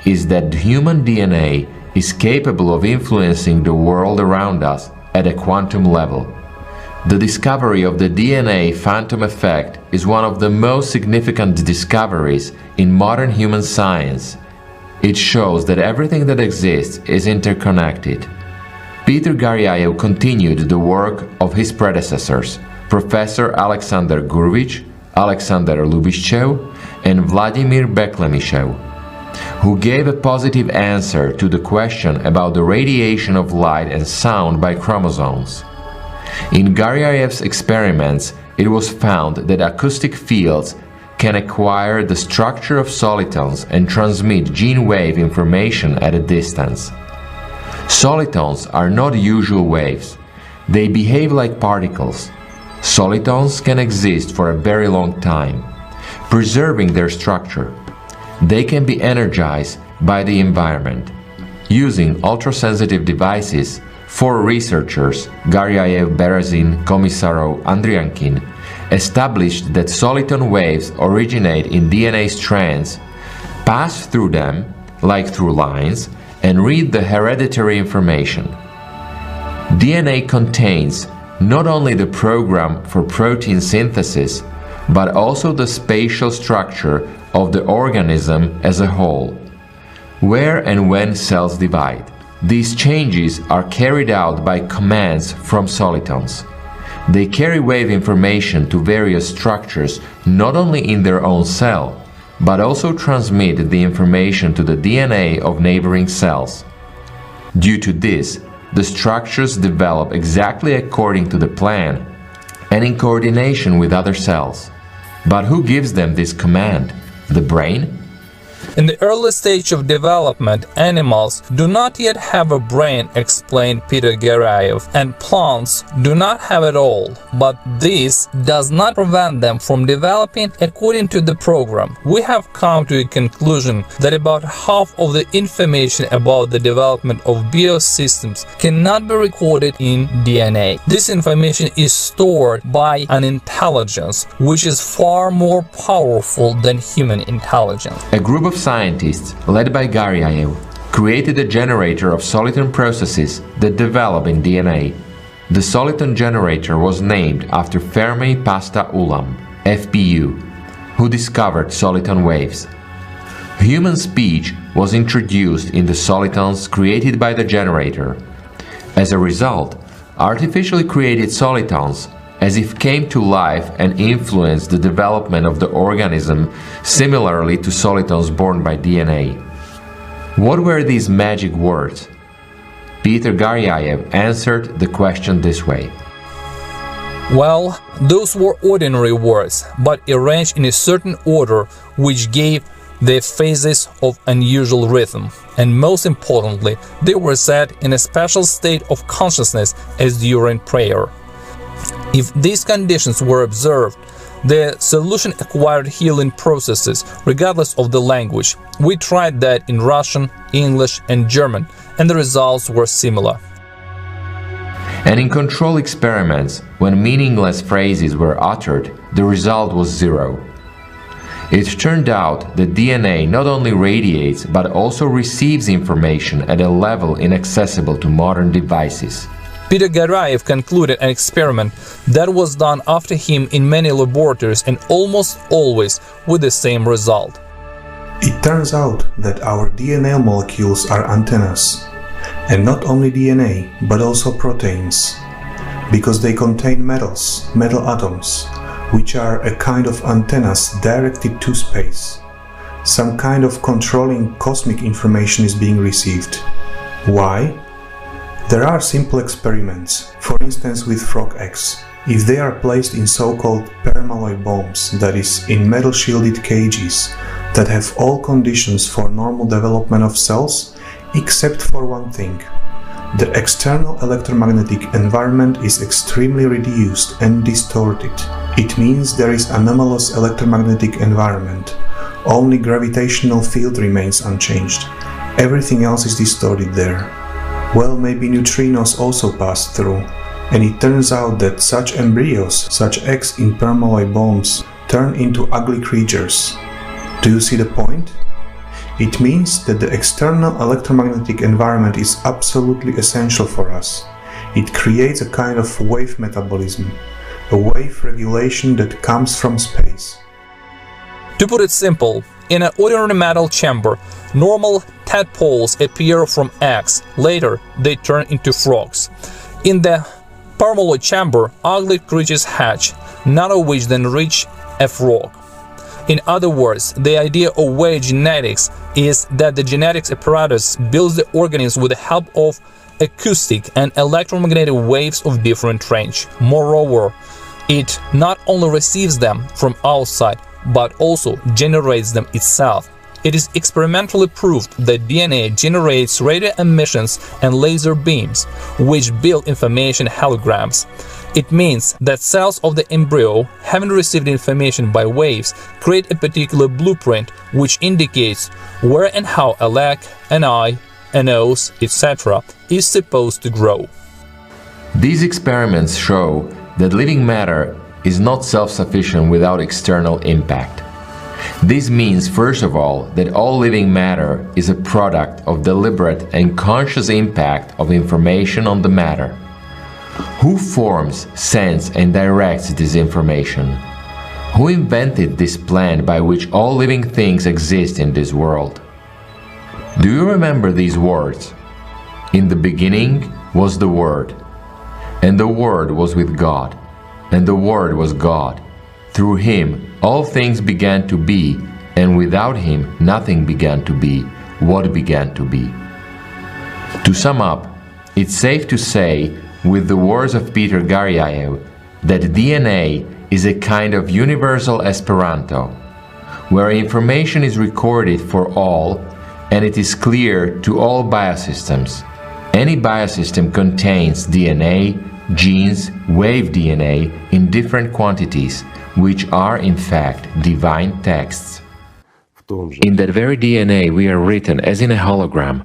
is that human DNA is capable of influencing the world around us at a quantum level. The discovery of the DNA phantom effect is one of the most significant discoveries in modern human science. It shows that everything that exists is interconnected. Peter Garyayev continued the work of his predecessors, Professor Alexander Gurevich, Alexander Lubishchev, and Vladimir Beklemishev, who gave a positive answer to the question about the radiation of light and sound by chromosomes. In Garyayev's experiments, it was found that acoustic fields can acquire the structure of solitons and transmit gene wave information at a distance. Solitons are not usual waves. They behave like particles. Solitons can exist for a very long time, preserving their structure. They can be energized by the environment. Using ultrasensitive devices, 4 researchers, Garyayev, Berezin, Komisarov, Andriankin, established that soliton waves originate in DNA strands, pass through them, like through lines, and read the hereditary information. DNA contains not only the program for protein synthesis, but also the spatial structure of the organism as a whole, where and when cells divide. These changes are carried out by commands from solitons. They carry wave information to various structures not only in their own cell, but also transmit the information to the DNA of neighboring cells. Due to this, the structures develop exactly according to the plan and in coordination with other cells. But who gives them this command? The brain?
In the early stage of development, animals do not yet have a brain, explained Peter Garyayev, and plants do not have it all. But this does not prevent them from developing according to the program. We have come to a conclusion that about half of the information about the development of biosystems cannot be recorded in DNA. This information is stored by an intelligence which is far more powerful than human intelligence.
A group of scientists, led by Garyayev, created a generator of soliton processes that develop in DNA. The soliton generator was named after Fermi Pasta Ulam, FPU, who discovered soliton waves. Human speech was introduced in the solitons created by the generator. As a result, artificially created solitons as if came to life and influenced the development of the organism similarly to solitons born by DNA. What were these magic words? Peter Garyaev answered the question this way.
Well, those were ordinary words, but arranged in a certain order which gave the phases of unusual rhythm. And most importantly, they were said in a special state of consciousness as during prayer. If these conditions were observed, the solution acquired healing processes regardless of the language. We tried that in Russian, English and German, and the results were similar.
And in control experiments, when meaningless phrases were uttered, the result was zero. It turned out that DNA not only radiates but also receives information at a level inaccessible to modern devices.
Peter Garyaev concluded an experiment that was done after him in many laboratories and almost always with the same result.
It turns out that our DNA molecules are antennas. And not only DNA, but also proteins, because they contain metals, metal atoms, which are a kind of antennas directed to space. Some kind of controlling cosmic information is being received. Why? There are simple experiments, for instance with frog eggs. If they are placed in so-called permalloy bombs, that is, in metal-shielded cages that have all conditions for normal development of cells, except for one thing. The external electromagnetic environment is extremely reduced and distorted. It means there is anomalous electromagnetic environment. Only gravitational field remains unchanged. Everything else is distorted there. Well, maybe neutrinos also pass through. And it turns out that such embryos, such eggs in permalloy bombs, turn into ugly creatures. Do you see the point? It means that the external electromagnetic environment is absolutely essential for us. It creates a kind of wave metabolism, a wave regulation that comes from space.
To put it simple, in an ordinary metal chamber, normal tadpoles appear from eggs. Later, they turn into frogs. In the permalloy chamber, ugly creatures hatch, none of which then reach a frog. In other words, the idea of wave genetics is that the genetics apparatus builds the organism with the help of acoustic and electromagnetic waves of different range. Moreover, it not only receives them from outside, but also generates them itself. It is experimentally proved that DNA generates radio emissions and laser beams, which build information holograms. It means that cells of the embryo, having received information by waves, create a particular blueprint which indicates where and how a leg, an eye, a nose, etc. is supposed to grow.
These experiments show that living matter is not self-sufficient without external impact. This means, first of all, that all living matter is a product of deliberate and conscious impact of information on the matter. Who forms, sends and directs this information? Who invented this plan by which all living things exist in this world? Do you remember these words? In the beginning was the Word, and the Word was with God, and the Word was God. Through Him all things began to be, and without Him nothing began to be what began to be. To sum up, it's safe to say, with the words of Peter Garyaev, that DNA is a kind of universal Esperanto, where information is recorded for all and it is clear to all biosystems. Any biosystem contains DNA, genes, wave DNA in different quantities, which are in fact divine texts. In that very DNA we are written as in a hologram.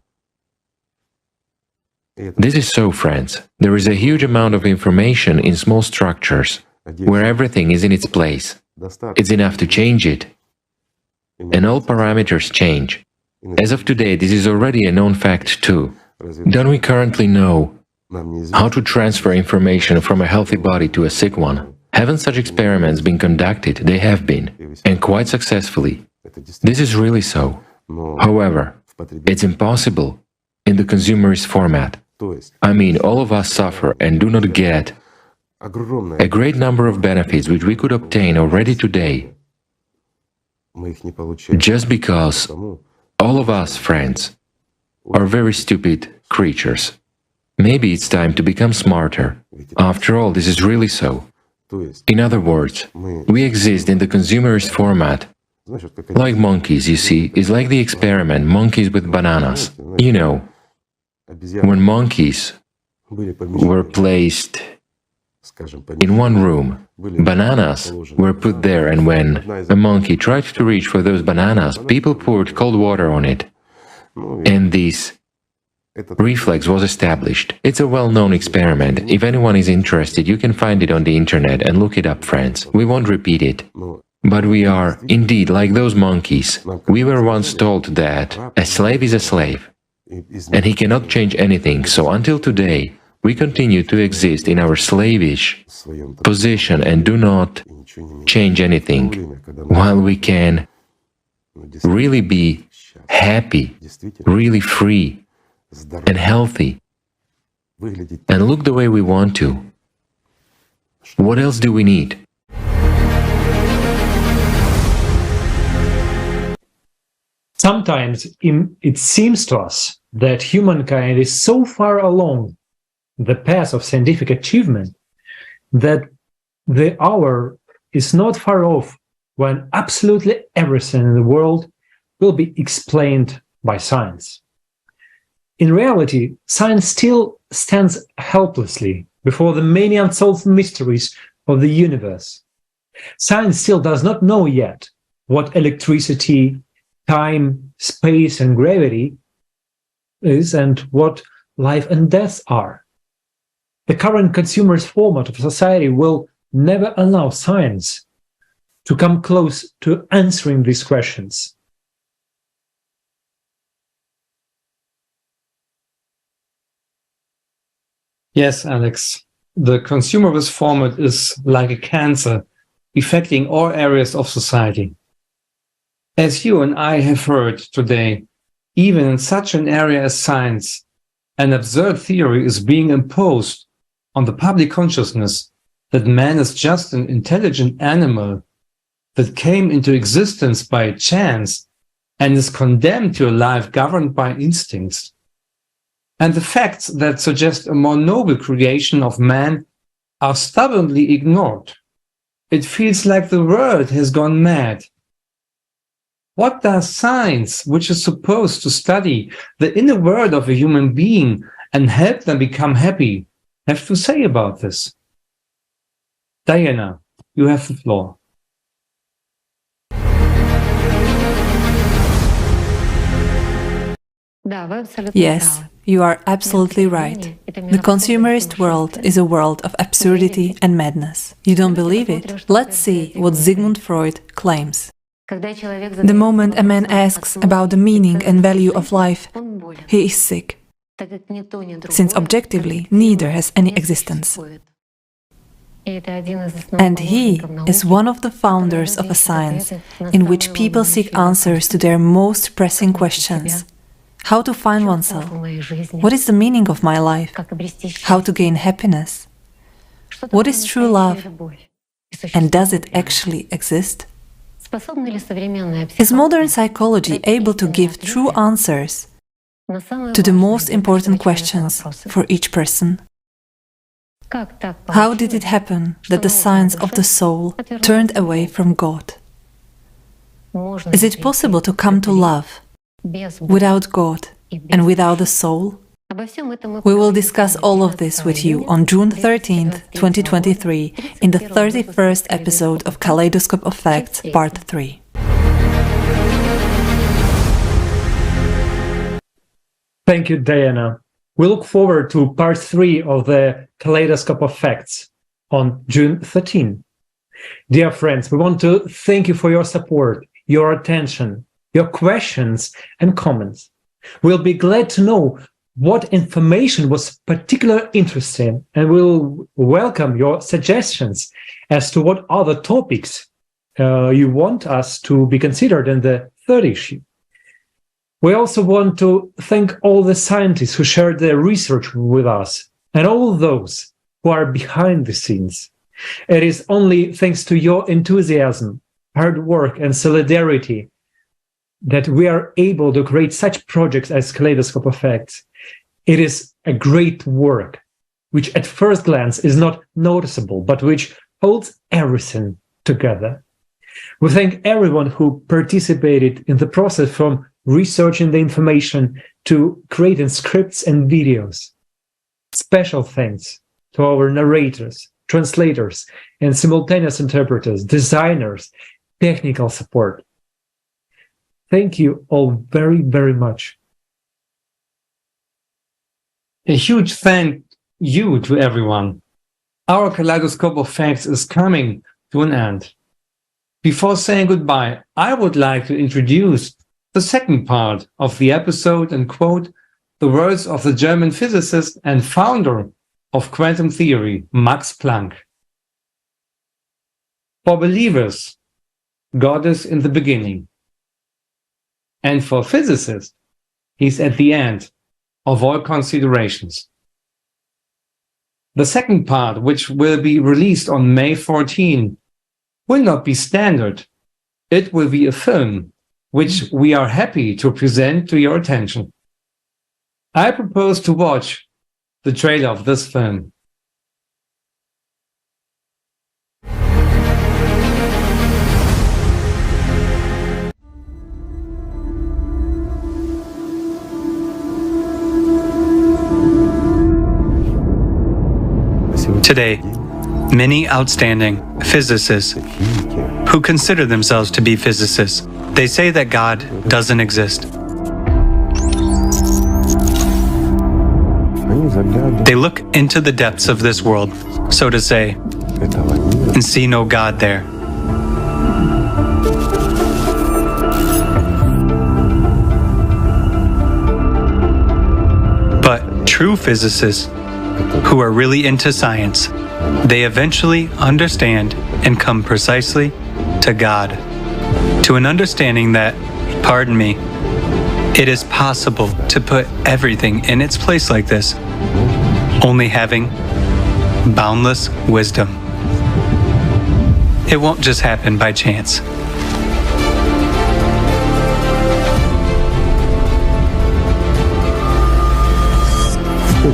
This is so, friends. There is a huge amount of information in small structures, where everything is in its place. It's enough to change it. And all parameters change. As of today, this is already a known fact too. Don't we currently know how to transfer information from a healthy body to a sick one? Haven't such experiments been conducted? They have been, and quite successfully. This is really so. However, it's impossible in the consumerist format. I mean, all of us suffer and do not get a great number of benefits which we could obtain already today, just because all of us, friends, are very stupid creatures. Maybe it's time to become smarter. After all, this is really so. In other words, we exist in the consumerist format. Like monkeys, you see, is like the experiment, monkeys with bananas. You know, when monkeys were placed in one room, bananas were put there, and when a monkey tried to reach for those bananas, people poured cold water on it. And this reflex was established. It's a well-known experiment. If anyone is interested, you can find it on the internet and look it up, friends. We won't repeat it. But we are, indeed, like those monkeys. We were once told that a slave is a slave, and he cannot change anything, so until today, we continue to exist in our slavish position and do not change anything, while we can really be happy, really free and healthy, and look the way we want to. What else do we need?
Sometimes it seems to us that humankind is so far along the path of scientific achievement that the hour is not far off when absolutely everything in the world will be explained by science. In reality, science still stands helplessly before the many unsolved mysteries of the universe. Science still does not know yet what electricity, time, space, and gravity is, and what life and death are. The current consumerist format of society will never allow science to come close to answering these questions.
Yes, Alex. The consumerist format is like a cancer affecting all areas of society. As you and I have heard today, even in such an area as science, an absurd theory is being imposed on the public consciousness that man is just an intelligent animal that came into existence by chance and is condemned to a life governed by instincts. And the facts that suggest a more noble creation of man are stubbornly ignored. It feels like the world has gone mad. What does science, which is supposed to study the inner world of a human being and help them become happy, have to say about this? Diana, you have the floor.
Yes, you are absolutely right. The consumerist world is a world of absurdity and madness. You don't believe it? Let's see what Sigmund Freud claims. The moment a man asks about the meaning and value of life, he is sick, since objectively neither has any existence. And he is one of the founders of a science in which people seek answers to their most pressing questions. How to find oneself? What is the meaning of my life? How to gain happiness? What is true love? And does it actually exist? Is modern psychology able to give true answers to the most important questions for each person? How did it happen that the science of the soul turned away from God? Is it possible to come to love without God and without the soul? We will discuss all of this with you on June 13th, 2023, in the 31st episode of Kaleidoscope of Facts, Part 3.
Thank you, Diana. We look forward to Part 3 of the Kaleidoscope of Facts on June 13th. Dear friends, we want to thank you for your support, your attention, your questions and comments. We'll be glad to know what information was particularly interesting, and we'll welcome your suggestions as to what other topics you want us to be considered in the third issue. We also want to thank all the scientists who shared their research with us and all those who are behind the scenes. It is only thanks to your enthusiasm, hard work, and solidarity that we are able to create such projects as Kaleidoscope of Facts. It is a great work, which at first glance is not noticeable, but which holds everything together. We thank everyone who participated in the process, from researching the information to creating scripts and videos. Special thanks to our narrators, translators, and simultaneous interpreters, designers, technical support. Thank you all very, very much.
A huge thank you to everyone. Our Kaleidoscope of Facts is coming to an end. Before saying goodbye, I would like to introduce the second part of the episode and quote the words of the German physicist and founder of quantum theory, Max Planck. For believers, God is in the beginning. And for physicists, he's at the end of all considerations. The second part, which will be released on May 14, will not be standard. It will be a film, which we are happy to present to your attention. I propose to watch the trailer of this film.
Today, many outstanding physicists who consider themselves to be physicists, they say that God doesn't exist. They look into the depths of this world, so to say, and see no God there. But true physicists who are really into science, they eventually understand and come precisely to God, to an understanding that, pardon me, it is possible to put everything in its place like this, only having boundless wisdom. It won't just happen by chance.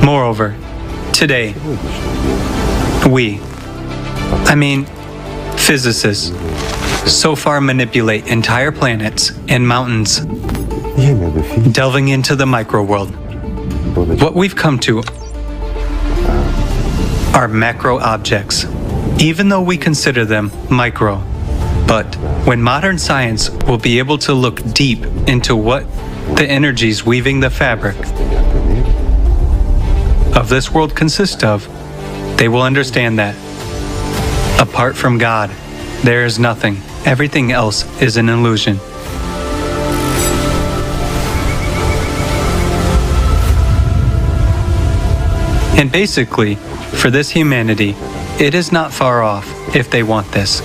Moreover, today, physicists, so far manipulate entire planets and mountains, delving into the micro world. What we've come to are macro objects, even though we consider them micro. But when modern science will be able to look deep into what the energies weaving the fabric of this world consist of, they will understand that apart from God, there is nothing. Everything else is an illusion. And basically, for this humanity, it is not far off if they want this.